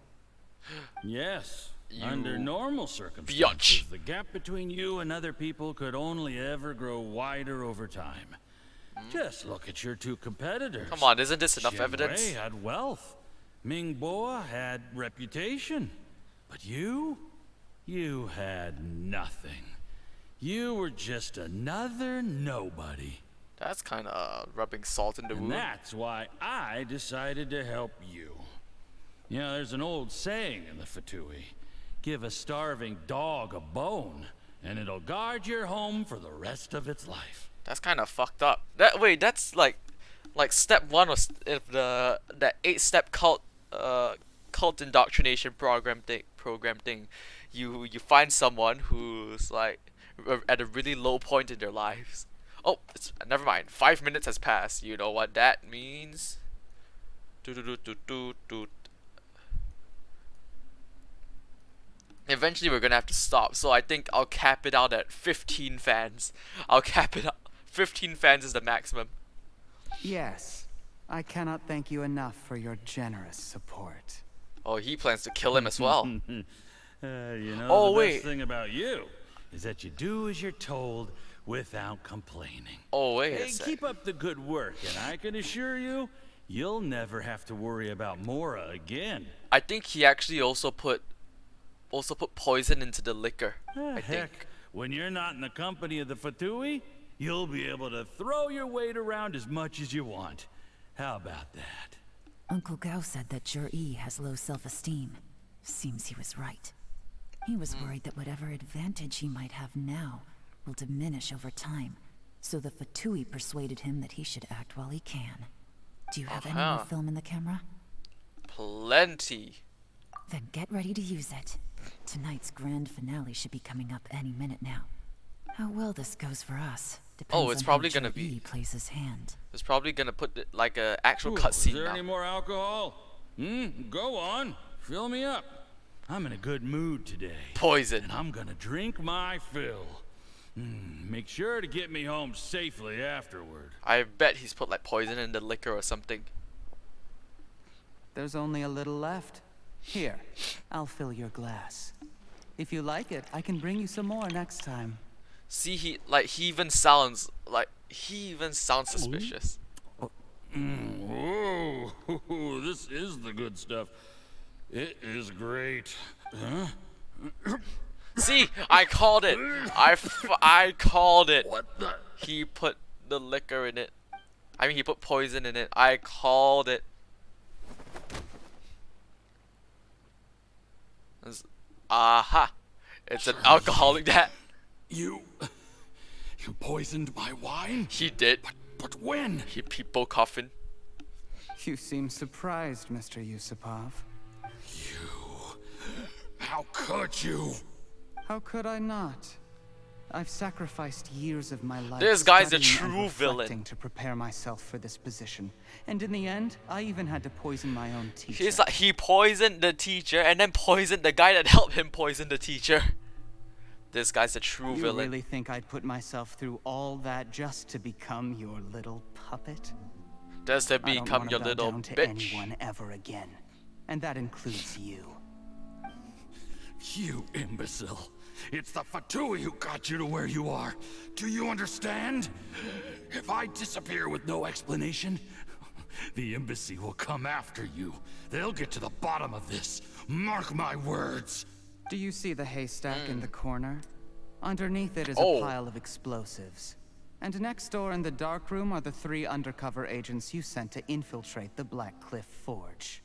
Yes. Under normal circumstances, the gap between you and other people could only ever grow wider over time. Just look at your two competitors. Come on, isn't this enough Shinwei evidence? had wealth. Mingboa had reputation. But you had nothing. You were just another nobody. That's kind of rubbing salt in the wound. And that's why I decided to help you. You know, there's an old saying in the Fatui. Give a starving dog a bone, and it'll guard your home for the rest of its life. That's kind of fucked up. That's like step 1 of that 8-step cult indoctrination program thing. You find someone who's like at a really low point in their lives. Oh, never mind. 5 minutes has passed. You know what that means? Eventually we're gonna have to stop, so I think I'll cap it out at 15 fans. I'll cap it out. 15 fans is the maximum. Yes. I cannot thank you enough for your generous support. Oh, he plans to kill him as well. You know, the best thing about you is that you do as you're told without complaining. Oh, wait a Hey, sec. keep up the good work, and I can assure you, you'll never have to worry about Mora again. I think he actually also put poison into the liquor. I Heck, think. when you're not in the company of the Fatui, you'll be able to throw your weight around as much as you want. How about that? Uncle Gao said that Jur-E has low self-esteem. Seems he was right. He was worried that whatever advantage he might have now will diminish over time, so the Fatui persuaded him that he should act while he can. Do you have any more film in the camera? Plenty. Then get ready to use it. Tonight's grand finale should be coming up any minute now. How well this goes for us depends It's on probably how gonna Jur-E be. plays his hand. It's probably gonna put like a actual Is cutscene there now. any more alcohol? Go on. Fill me up. I'm in a good mood today. Poison. And I'm gonna drink my fill. Make sure to get me home safely afterward. I bet he's put like poison in the liquor or something. There's only a little left. Here, I'll fill your glass. If you like it, I can bring you some more next time. See, he even sounds suspicious. Whoa, this is the good stuff. It is great. Huh? See, I called it. I called it. What the? He put the liquor in it. I mean, he put poison in it. I called it. Aha! It's an alcoholic that. You poisoned my wine? He did. But when? He people coughing. You seem surprised, Mr. Yusupov. How could you? How could I not? I've sacrificed years of my life. This guy's a studying and true villain. reflecting to prepare myself for this position, and in the end, I even had to poison my own teacher. He's like, he poisoned the teacher and then poisoned the guy that helped him poison the teacher. This guy's a true You villain. really think I'd put myself through all that just to become your little puppet? Just to I don't become wanna your bow little down to bitch. anyone ever again, and that includes you. You imbecile. It's the Fatui who got you to where you are. Do you understand? If I disappear with no explanation, the embassy will come after you. They'll get to the bottom of this. Mark my words. Do you see the haystack in the corner? Underneath it is Oh. a pile of explosives. And next door in the dark room are the 3 undercover agents you sent to infiltrate the Black Cliff Forge.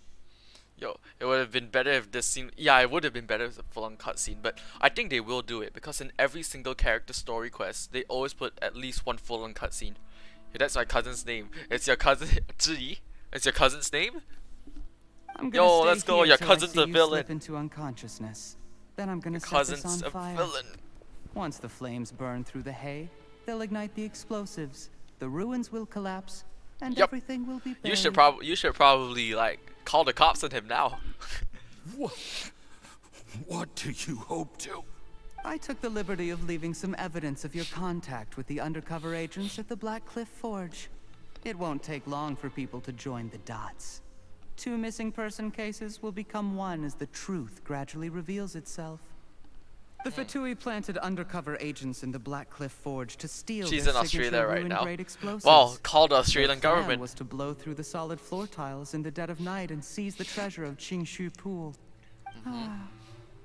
Yo, it would have been better if this scene. Yeah, it would have been better if it's a full-on cutscene, but I think they will do it because in every single character story quest, they always put at least one full-on cutscene. Hey, that's my cousin's name. It's your cousin Zhi. It's your cousin's name. I'm gonna Yo, stay let's go. here Your till I cousin's see a you villain. slip into unconsciousness. Then I'm gonna Your set this cousin's on a fire. villain. Once the flames burn through the hay, they'll ignite the explosives. The ruins will collapse, and Yup. everything will be buried. You should probably like call the cops on him now. What do you hope to? I took the liberty of leaving some evidence of your contact with the undercover agents at the Black Cliff Forge. It won't take long for people to join the dots. 2 missing person cases will become one as the truth gradually reveals itself. The Fatui planted undercover agents in the Black Cliff Forge to steal She's their in Australia signature right ruin now. grade explosives. Well, call the Australian Their plan government. was to blow through the solid floor tiles in the dead of night and seize the treasure of Qingshu Pool.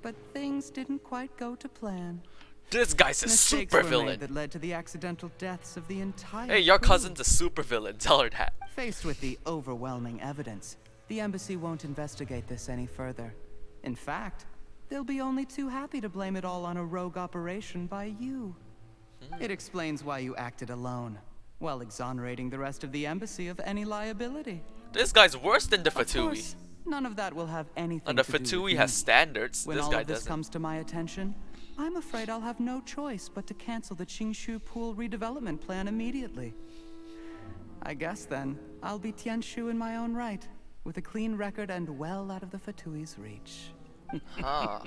But things didn't quite go to plan. This guy's a Mistakes super were made villain. that led to the accidental deaths of the entire Hey, your crew. cousin's a super villain. Tell her that. Faced with the overwhelming evidence, the embassy won't investigate this any further. In fact, they'll be only too happy to blame it all on a rogue operation by you. It explains why you acted alone, while exonerating the rest of the embassy of any liability. This guy's worse than the Of Fatui. course, none of that will have anything And the to do Fatui with has me. standards. When This all guy of this doesn't. comes to my attention, I'm afraid I'll have no choice but to cancel the Qingshu Pool redevelopment plan immediately. I guess then, I'll be Tianshu in my own right, with a clean record and well out of the Fatui's reach. Ah.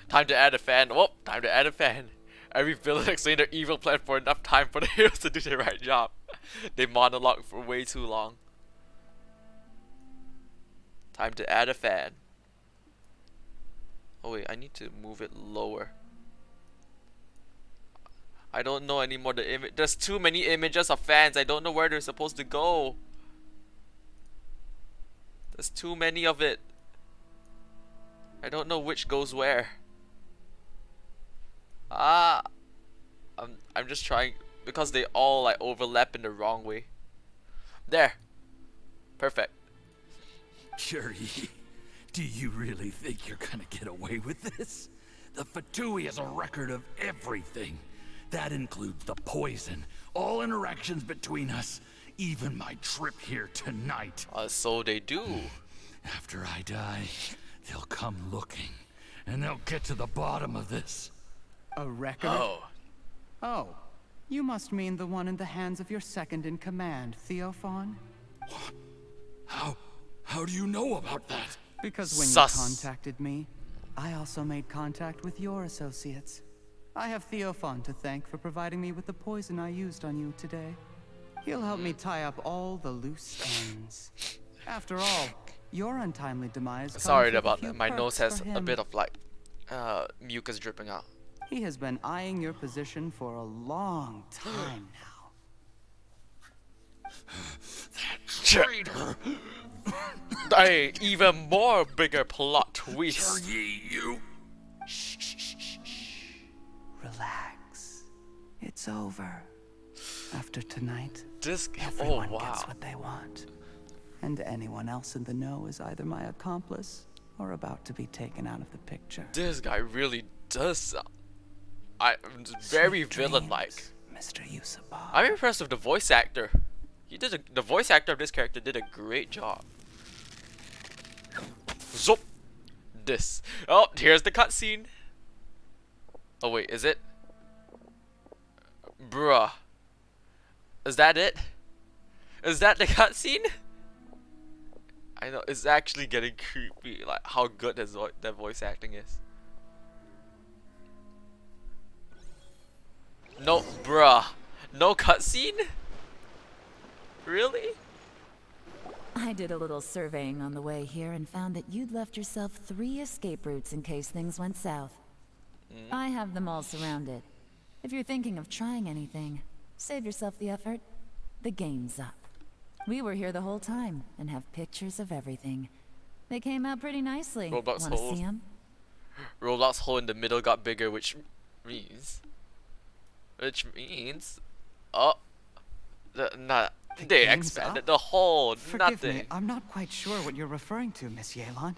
Time to add a fan. Oh, time to add a fan. Every villain explained their evil plan for enough time for the heroes to do their right job. They monologue for way too long. Time to add a fan. Oh wait, I need to move it lower. I don't know anymore the image. There's too many images of fans. I don't know where they're supposed to go. There's too many of it. I don't know which goes where. I'm just trying because they all like overlap in the wrong way. There. Perfect. Yuri, do you really think you're gonna get away with this? The Fatui has a record of everything. That includes the poison, all interactions between us, even my trip here tonight. So they do. After I die, they'll come looking, and they'll get to the bottom of this. A record? Oh, you must mean the one in the hands of your second in command, Theophan? How do you know about that? Because when Sus. you contacted me, I also made contact with your associates. I have Theophan to thank for providing me with the poison I used on you today. He'll help me tie up all the loose ends. After all, your untimely demise comes Sorry with a about few that. My nose perks has for a him. bit of like mucus dripping out. He has been eyeing your position for a long time now. Traitor! Hey, even more bigger plot twist. You. Relax. It's over. After tonight, This everyone wow. gets what they want. And anyone else in the know is either my accomplice or about to be taken out of the picture. This guy really does sound very villain-like. Mr. Yusaba. I'm impressed with the voice actor. The voice actor of this character did a great job. Zop. This. Oh, here's the cutscene. Oh wait, is it? Bruh. Is that it? Is that the cutscene? I know, it's actually getting creepy, like how good their voice acting is. No, bruh. No cutscene? Really? I did a little surveying on the way here and found that you'd left yourself 3 escape routes in case things went south. I have them all surrounded. If you're thinking of trying anything, save yourself the effort. The game's up. We were here the whole time and have pictures of everything. They came out pretty nicely. Roblox Wanna hole. see 'em? Roblox hole in the middle got bigger, which means, oh, they game's expanded up? the hole. Forgive Nothing. me, I'm not quite sure what you're referring to, Miss Yelan.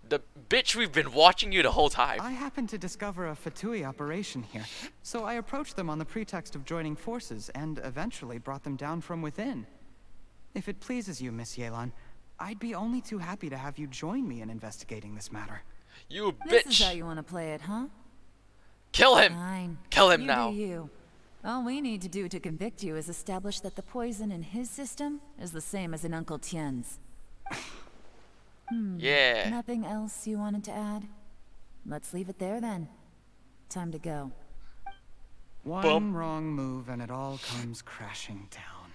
The bitch, we've been watching you the whole time. I happened to discover a Fatui operation here, so I approached them on the pretext of joining forces and eventually brought them down from within. If it pleases you, Miss Yelan, I'd be only too happy to have you join me in investigating this matter. You This is bitch. how you want to play it, huh? Kill him. Fine. Kill him You now. do you. All we need to do to convict you is establish that the poison in his system is the same as in Uncle Tien's. Yeah. Nothing else you wanted to add? Let's leave it there then. Time to go. One wrong move and it all comes crashing down.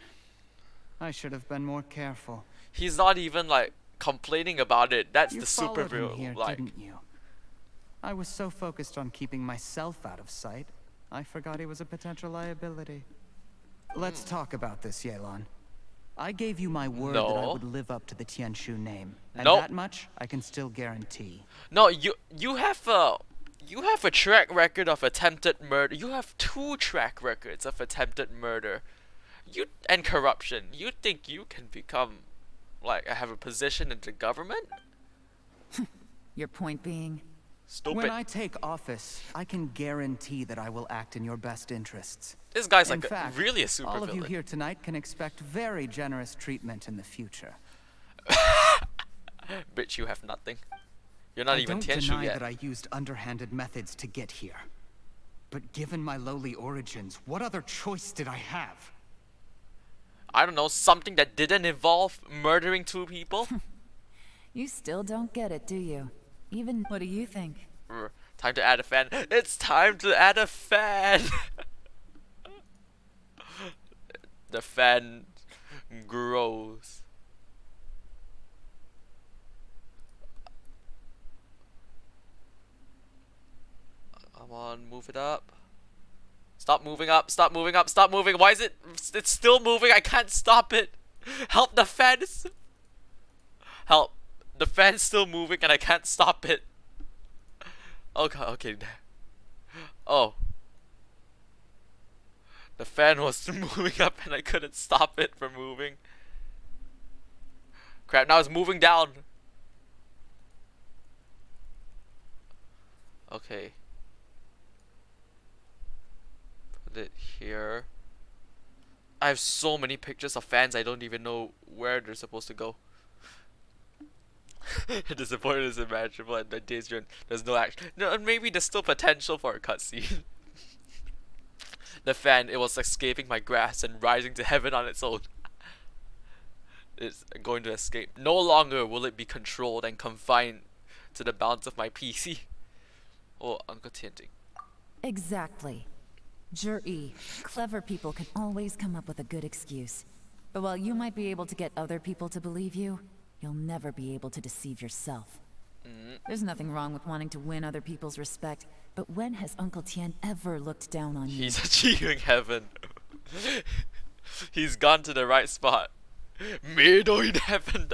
I should have been more careful. He's not even like complaining about it. That's You the super followed him real here, like. didn't you? I was so focused on keeping myself out of sight, I forgot he was a potential liability. Let's talk about this, Yelan. I gave you my word that I would live up to the Tianshu name, and that much I can still guarantee. No, you have a track record of attempted murder. You have 2 track records of attempted murder. And corruption. You think you can become like have a position in the government? Your point being? Stupid. When I take office, I can guarantee that I will act in your best interests. This guy's In like fact, really a super all of you villain. here tonight can expect very generous treatment in the future. Bitch, you have nothing. You're not I even don't Tianshu deny yet. that I used underhanded methods to get here. But given my lowly origins, what other choice did I have? I don't know, something that didn't involve murdering 2 people? You still don't get it, do you? Even, what do you think? Time to add a fan. It's time to add a fan! The fan grows. Come on, move it up. Stop moving up, stop moving up, stop moving. Why is it? It's still moving. I can't stop it. Help, the fan is. Help. The fan's still moving and I can't stop it. Okay, okay. Oh. The fan was moving up and I couldn't stop it from moving. Crap, now it's moving down. Okay. Put it here. I have so many pictures of fans, I don't even know where they're supposed to go. The disappointment is imaginable and the days there's no action. No, maybe there's still potential for a cutscene. The fan, it was escaping my grasp and rising to heaven on its own. It's going to escape. No longer will it be controlled and confined to the bounds of my PC. Oh, Uncle Tianting. Exactly. Jur-E, clever people can always come up with a good excuse. But while you might be able to get other people to believe you, you'll never be able to deceive yourself. There's nothing wrong with wanting to win other people's respect, but when has Uncle Tien ever looked down on you? He's achieving heaven. He's gone to the right spot. Middle in heaven.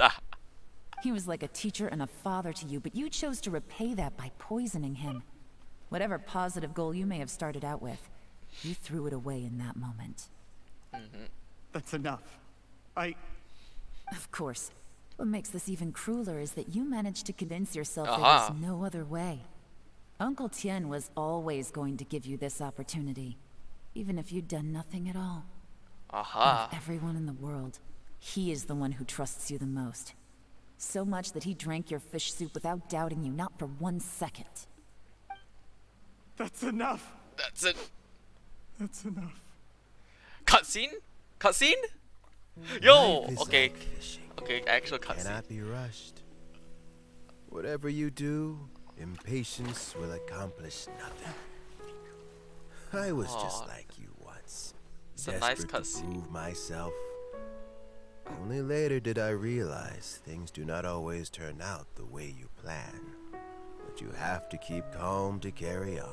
He was like a teacher and a father to you, but you chose to repay that by poisoning him. Whatever positive goal you may have started out with, you threw it away in that moment. That's enough. Of course. What makes this even crueler is that you managed to convince yourself Aha. there was no other way. Uncle Tien was always going to give you this opportunity, even if you'd done nothing at all. Aha. Of everyone in the world, he is the one who trusts you the most. So much that he drank your fish soup without doubting you, not for 1 second. That's enough. That's it. That's enough. Cutscene? Cutscene? Yo! Life is Okay. like fishing. Okay, actual cutscene. Cannot be rushed. Whatever you do, impatience will accomplish nothing. I was just like you once. It's a nice Desperate to cutscene. prove myself. Only later did I realize things do not always turn out the way you plan. But you have to keep calm to carry on.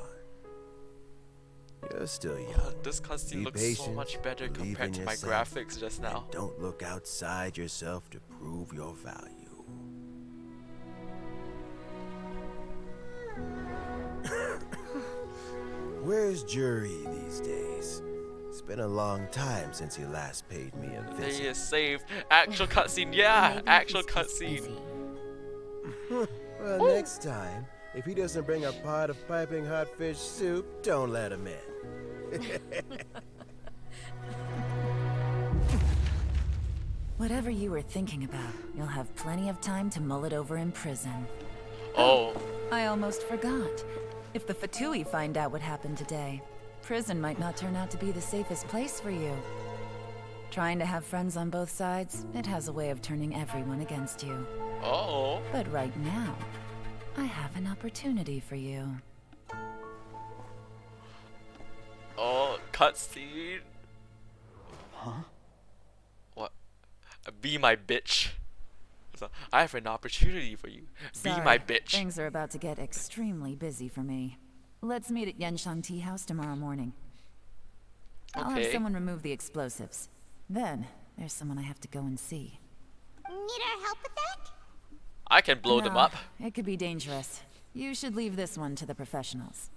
You're still young. This cutscene Be looks so patient, much better believe compared in to my yourself, graphics just now. and don't look outside yourself to prove your value. Where's Jury these days? It's been a long time since he last paid me a He visit. is saved. Actual cutscene, yeah, actual cutscene. Well, next time, if he doesn't bring a pot of piping hot fish soup, don't let him in. Whatever you were thinking about, you'll have plenty of time to mull it over in prison. Oh. I almost forgot. If the Fatui find out what happened today, prison might not turn out to be the safest place for you. Trying to have friends on both sides, it has a way of turning everyone against you. Oh. But right now, I have an opportunity for you. Oh, cutscene. Huh? What? Be my bitch. So, I have an opportunity for you. Be Sorry, my bitch. Things are about to get extremely busy for me. Let's meet at Yenshang Tea House tomorrow morning. I'll have Okay. someone remove the explosives. Then, there's someone I have to go and see. Need our help with that? I can blow them No, up. It could be dangerous. You should leave this one to the professionals.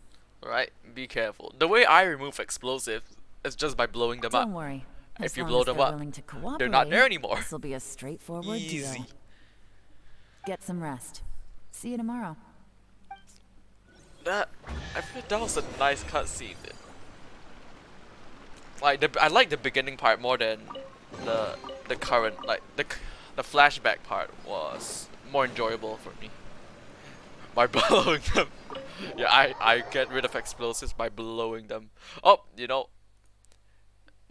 Alright, be careful. The way I remove explosives is just by blowing them up. Don't worry. If As you long blow as them they're up, willing to they're not there cooperate, anymore. This'll be a straightforward Easy. deal. Get some rest. See you tomorrow. I feel that was a nice cutscene. Like I like the beginning part more than the current, like the flashback part was more enjoyable for me. By blowing them. Yeah, I get rid of explosives by blowing them. Oh, you know,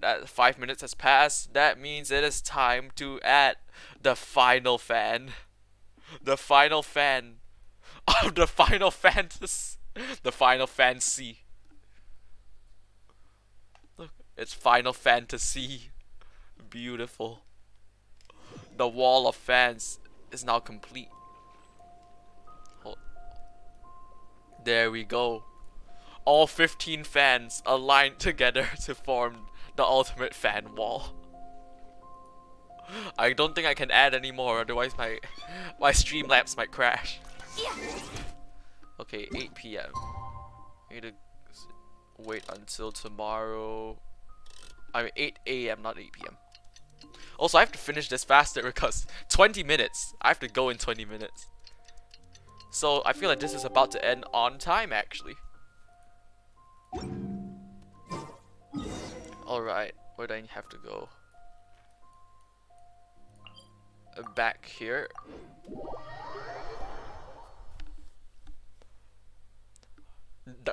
that 5 minutes has passed. That means it is time to add the final fan. The final fan of the Final Fantasy. The Final Fantasy. Look, it's Final Fantasy. Beautiful. The wall of fans is now complete. Hold. There we go. All 15 fans aligned together to form the ultimate fan wall. I don't think I can add any more, otherwise my Streamlabs might crash. Okay, 8 p.m. I need to wait until tomorrow. I mean 8 a.m. not 8 p.m. Also, I have to finish this faster because 20 minutes. I have to go in 20 minutes. So I feel like this is about to end on time actually. Alright, where do I have to go? Back here.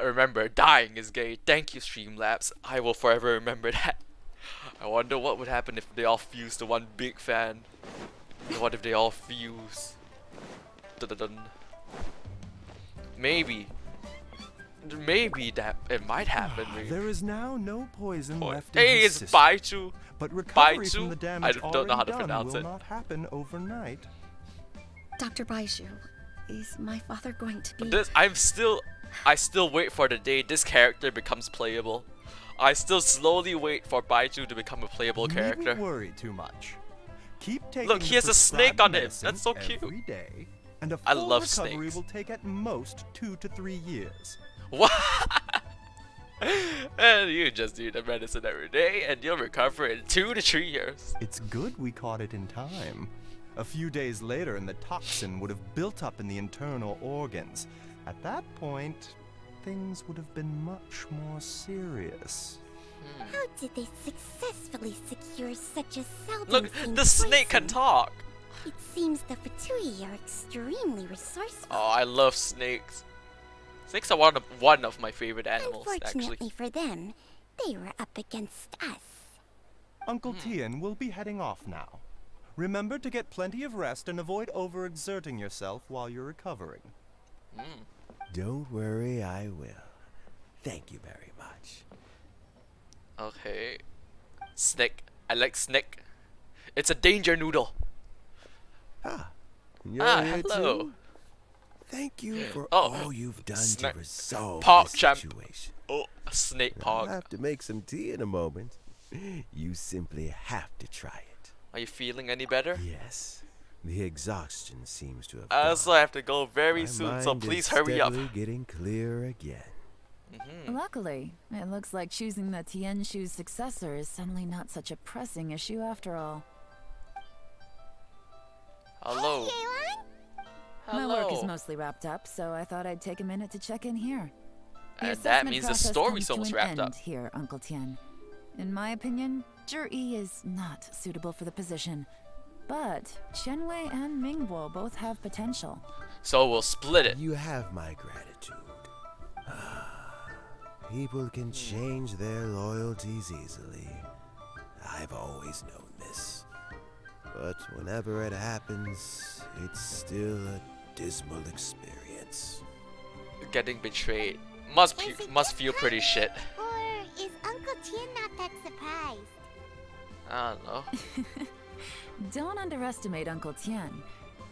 Remember, dying is gay. Thank you, Streamlabs. I will forever remember that. I wonder what would happen if they all fuse to one big fan. What if they all fuse? Dun -dun -dun. Maybe that it might happen. Maybe. There is now no poison left in Hey, his it's system. Baichu. But recovery Baichu? from the damage I don't know how to already done pronounce will it. not happen overnight. Dr. Baishu, is my father going to be... This I still wait for the day this character becomes playable. I still slowly wait for Baichu to become a playable character. Needn't worry too much. Keep taking Look, he the has a snake prescribed on him. medicine That's so cute. every day, and a I full love recovery snakes. will take at most 2 to 3 years. What? And you just need the medicine every day and you'll recover in 2 to 3 years. It's good we caught it in time. A few days later, and the toxin would have built up in the internal organs. At that point, things would have been much more serious. How did they successfully secure such a seldom Look, seen the snake poison? can talk. It seems the Fatui are extremely resourceful. Oh, I love snakes. Snakes are one of my favorite animals, Unfortunately actually. for them, they were up against us. Uncle Tien will be heading off now. Remember to get plenty of rest and avoid overexerting yourself while you're recovering. Don't worry, I will. Thank you very much. Okay. Snake. I like snake. It's a danger noodle. You're here hello. too? Thank you for Oh, all you've done to resolve Pork this champ. situation. Oh, a snake I'll pork. have to make some tea in a moment. You simply have to try it. Are you feeling any better? Yes. The exhaustion seems to have I gone. also have to go very My soon, so mind is please hurry up. steadily getting clearer again. Luckily, it looks like choosing the Tianshu's successor is suddenly not such a pressing issue after all. Hello. My work is mostly wrapped up, so I thought I'd take a minute to check in here. The And that assessment means the process story's comes to almost an wrapped end up. here, Uncle Tian. In my opinion, Zhi is not suitable for the position, but Qianwei and Mingbo both have potential. So we'll split it. You have my gratitude. People can change their loyalties easily. I've always known this. But whenever it happens, it's still a dismal experience. Getting betrayed must feel pretty shit. Or is Uncle Tian not that surprised? I don't know. Don't underestimate Uncle Tian.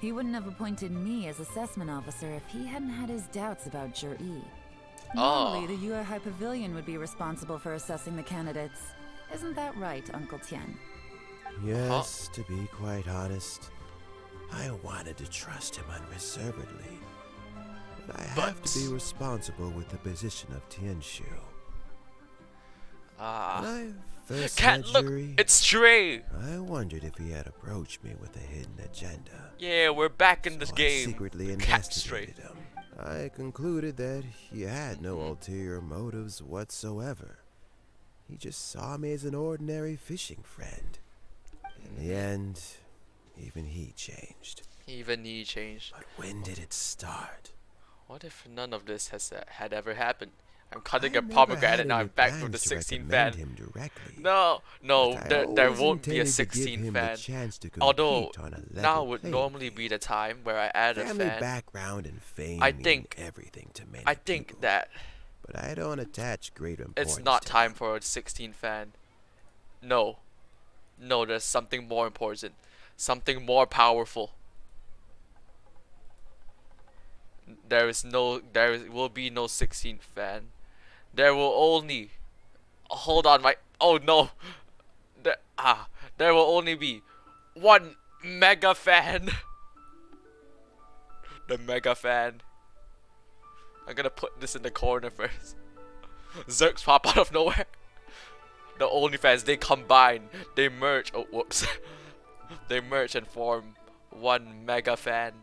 He wouldn't have appointed me as assessment officer if he hadn't had his doubts about Zhi. Normally, the Yue High Pavilion would be responsible for assessing the candidates. Isn't that right, Uncle Tian? Yes, to be quite honest, I wanted to trust him unreservedly. But I have to be responsible with the position of Tianshu. When I first Cat, met look, Zhi, it's Stray. I wondered if he had approached me with a hidden agenda. Yeah, we're back in this I game. secretly Cat Stray. investigated him. I concluded that he had no ulterior motives whatsoever. He just saw me as an ordinary fishing friend. In the end, even he changed. Even he changed. But when did it start? What if none of this had ever happened? I'm cutting I a never pomegranate had and now any I'm back with plans the to 16 recommend fan. him directly. No, But I there always won't be a intended to give 16 him the fan. chance to Although compete on a now level would playing normally be the time where I add a Family fan. background and fame I mean think everything to many I think that but I don't attach great importance. it's not time for a 16 fan. No, there's something more important, something more powerful. There will be no 16th fan. There will only. Hold on, oh no. There will only be one mega fan. The mega fan. I'm gonna put this in the corner first. Zerks pop out of nowhere. The OnlyFans, they combine, they merge. Oh, whoops. They merge and form one mega fan.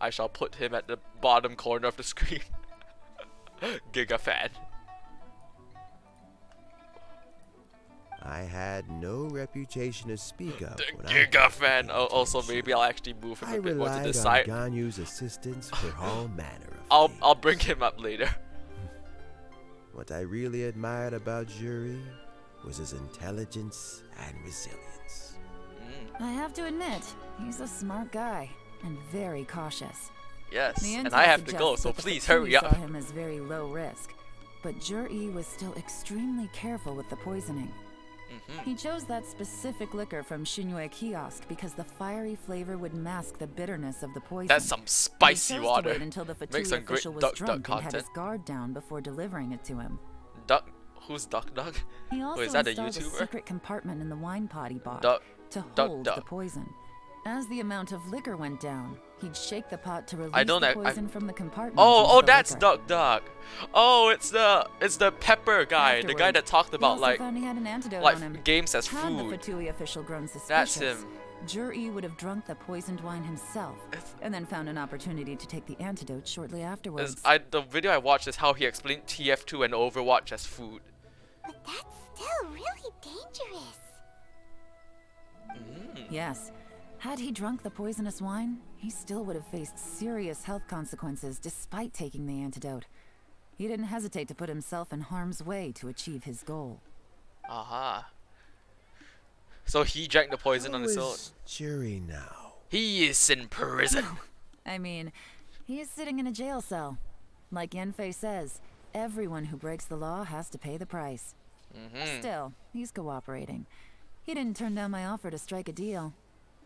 I shall put him at the bottom corner of the screen. Giga fan. I had no reputation to speak of. The when I Giga fan. Oh, also, maybe I'll actually move him I a bit more to relied the on side. Ganyu's assistance for all manner of I'll bring him up later. What I really admired about Zhi was his intelligence and resilience. I have to admit, he's a smart guy and very cautious. Yes, The and intel I have to go, suggests so that the please Fatui hurry up. saw him as very low risk, but Zhi was still extremely careful with the poisoning. He chose that specific liquor from Xinyue kiosk because the fiery flavor would mask the bitterness of the poison. That's some spicy he chose water. To wait until the Makes Fatui some great official was duck drunk and had content. his guard down before delivering it to him. Duck? Who's Duck Duck? He also Wait, is that a installed a YouTuber? secret compartment in the wine pot he bought Duck- to Duck hold Duck. the poison. As the amount of liquor went down, he'd shake the pot to release I don't the have- poison from the compartment. Oh, into the that's liquor. Duck Duck. Oh, it's the pepper guy, the guy Afterward, that talked he about also like found he had an antidote like on him. games as Had the food. Fatui official grown suspicious, That's him. Zhi would have drunk the poisoned wine himself, and then found an opportunity to take the antidote shortly afterwards. The video I watched is how he explained TF2 and Overwatch as food. But that's still really dangerous. Yes. Had he drunk the poisonous wine, he still would have faced serious health consequences despite taking the antidote. He didn't hesitate to put himself in harm's way to achieve his goal. Aha. So he drank the poison on his own. Zhi now? He is in prison. I mean, he is sitting in a jail cell. Like Yanfei says, everyone who breaks the law has to pay the price. Still, he's cooperating. He didn't turn down my offer to strike a deal.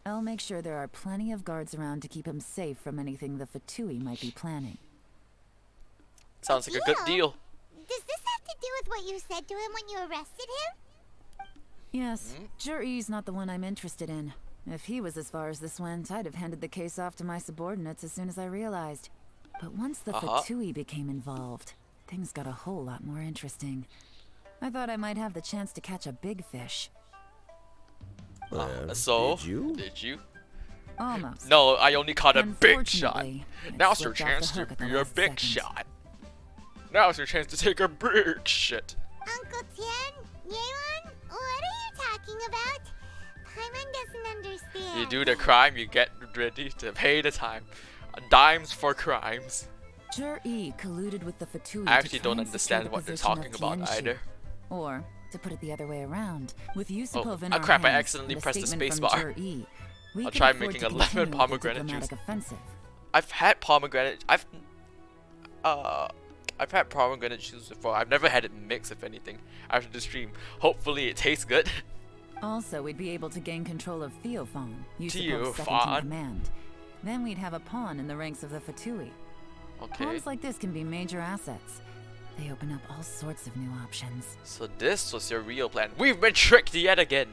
I'll make sure there are plenty of guards around to keep him safe from anything the Fatui might be planning. Sounds like a good deal. Does this have to do with what you said to him when you arrested him? Yes, Jur-E's not the one I'm interested in. If he was as far as this went, I'd have handed the case off to my subordinates as soon as I realized. But once the Fatui became involved, things got a whole lot more interesting. I thought I might have the chance to catch a big fish. So, did you? Almost. No, I only caught a big shot. Unfortunately, I Now's your slipped off chance the to hook at the be a last big second. shot. Now's your chance to take a big shit. Uncle Tien, Yelan, what are you talking about? Paimon doesn't understand. You do the crime, you get ready to pay the time. Dimes for crimes. Jur-E colluded with the Fatui. I actually to try don't and understand secure the what they're position talking of about Tianxi. either. Or, to put it the other way around, with Yusupov in Oh our crap, I hands accidentally and a pressed the statement space from bar. Jur-E, we I'll could try afford making to a lemon continue with the pomegranate diplomatic juice. offensive. I've had pomegranate. I've had pomegranate juice before. I've never had it mixed, if anything, after the stream. Hopefully, it tastes good. Also, we'd be able to gain control of Theophan, Yusupov's second in Theophan? command. Then we'd have a pawn in the ranks of the Fatui. Okay. Pawns like this can be major assets. They open up all sorts of new options. So this was your real plan. We've been tricked yet again.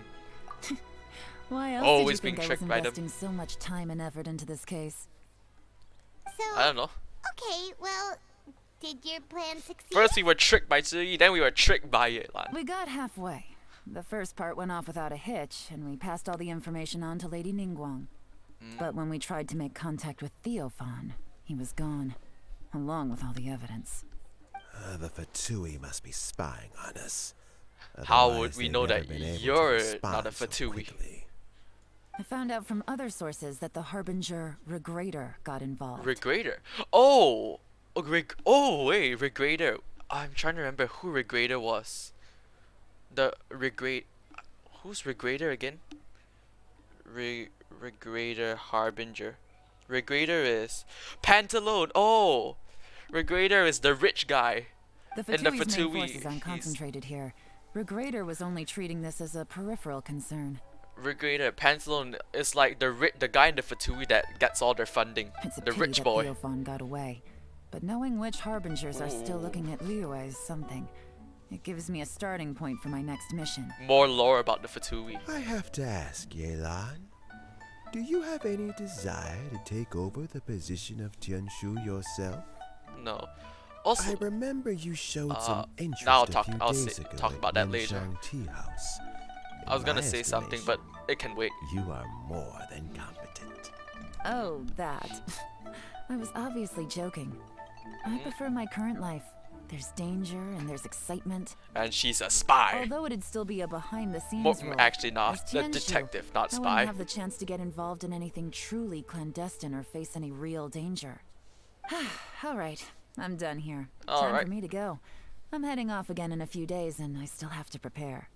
Why else Always did you being think I was tricked by them. investing so much time and effort into this case? So, I don't know. okay, well, did your plan succeed? First we were tricked by Zhi, then we were tricked by Yelan. We got halfway. The first part went off without a hitch, and we passed all the information on to Lady Ningguang. But when we tried to make contact with Theophan, he was gone, along with all the evidence. The Fatui must be spying on us. How would Otherwise, we they've know never that been able to you're respond not a so Fatui? quickly. I found out from other sources that the Harbinger Regrader got involved. Regrader? Oh! Oh, wait, Regrader. I'm trying to remember who Regrader was. The Regrade... Who's Regrader again? Regrader Harbinger. Regrader is... Pantalone! Oh! Regrader is the rich guy. The And the Fatui's main Fatui, forces aren't concentrated here. Regrader was only treating this as a peripheral concern. Regrader, Pantalone is like the guy in the Fatui that gets all their funding. It's a The pity rich that boy. Theophan got away. But knowing which Harbingers are still looking at Liyue is something. It gives me a starting point for my next mission. More lore about the Fatui. I have to ask, Yelan. Do you have any desire to take over the position of Tianshu yourself? No. Also, I remember you showed some interest now a few days ago talk at about that later. Wenshang Tea House. I was In gonna my say something, but it can wait. You are more than competent. Oh, that. I was obviously joking. I prefer my current life. There's danger and there's excitement. And she's a spy. Although it'd still be a behind-the-scenes Well, role. actually not. As A Tianshu, detective, not I spy. wouldn't have the chance to get involved in anything truly clandestine or face any real danger. All right, I'm done here. All Time right. for me to go. I'm heading off again in a few days, and I still have to prepare.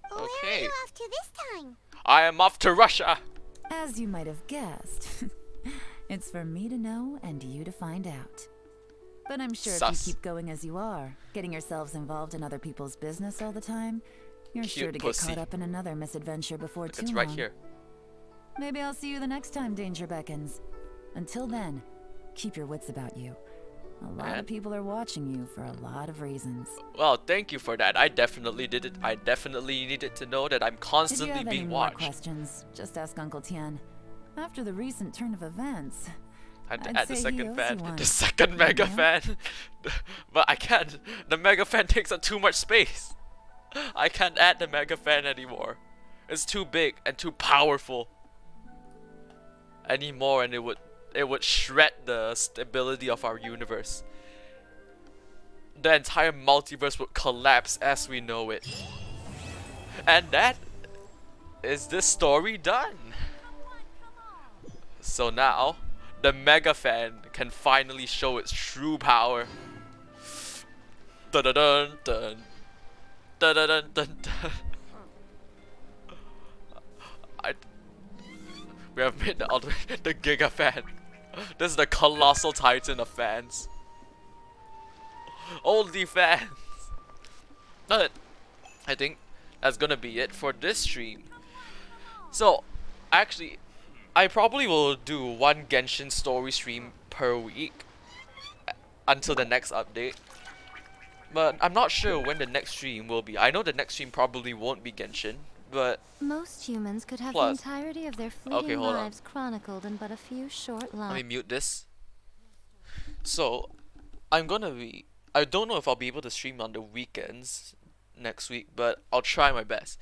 Where are Okay. you off to this time? I am off to Russia. As you might have guessed, it's for me to know and you to find out. But I'm sure Sus. if you keep going as you are, getting yourselves involved in other people's business all the time, you're sure to pussy. get caught up in another misadventure before too It's long. right here. Maybe I'll see you the next time danger beckons. Until then, keep your wits about you. A lot of And- people are watching you for a lot of reasons. Well, thank you for that. I definitely did it. I definitely needed to know that I'm If you constantly have any being more watched. questions, just ask Uncle Tien. After the recent turn of events, I had to I'd add the say he second owes fan. you one. The second mega Yeah? fan. But I can't. The mega fan takes up too much space. I can't add the mega fan anymore. It's too big and too powerful. Anymore, and it would shred the stability of our universe. The entire multiverse would collapse as we know it. And that is this story done. So now, the Mega Fan can finally show its true power. Dun dun dun dun. Dun dun dun dun dun. We have made the Giga Fan. This is the colossal titan of fans. OnlyFans. But I think that's gonna be it for this stream. So, actually, I probably will do one Genshin story stream per week until the next update. But I'm not sure when the next stream will be. I know the next stream probably won't be Genshin, but Most humans could have Plus- the entirety of their fleeting hold on. lives chronicled in but a few short let me lines. mute this. So, I don't know if I'll be able to stream on the weekends next week, but I'll try my best.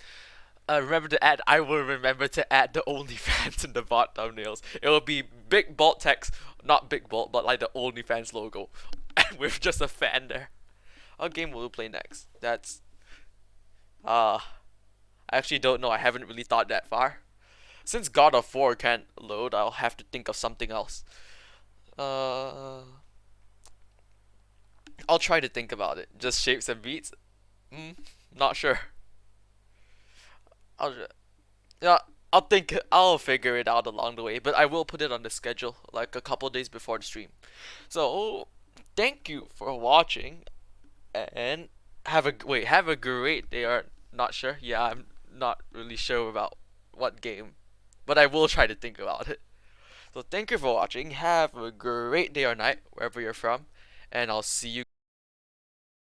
I will remember to add the OnlyFans in the bot thumbnails. It will be big bold text, not big bold, but like the OnlyFans logo, and with just a fan there. What game will we play next? That's, I actually don't know. I haven't really thought that far. Since God of War can't load, I'll have to think of something else. I'll try to think about it. Just shapes and beats? Not sure. I'll figure it out along the way, but I will put it on the schedule like a couple days before the stream. So, thank you for watching, and have a great day. Or not sure. Yeah, I'm not really sure about what game, but I will try to think about it. So thank you for watching. Have a great day or night wherever you're from, and I'll see you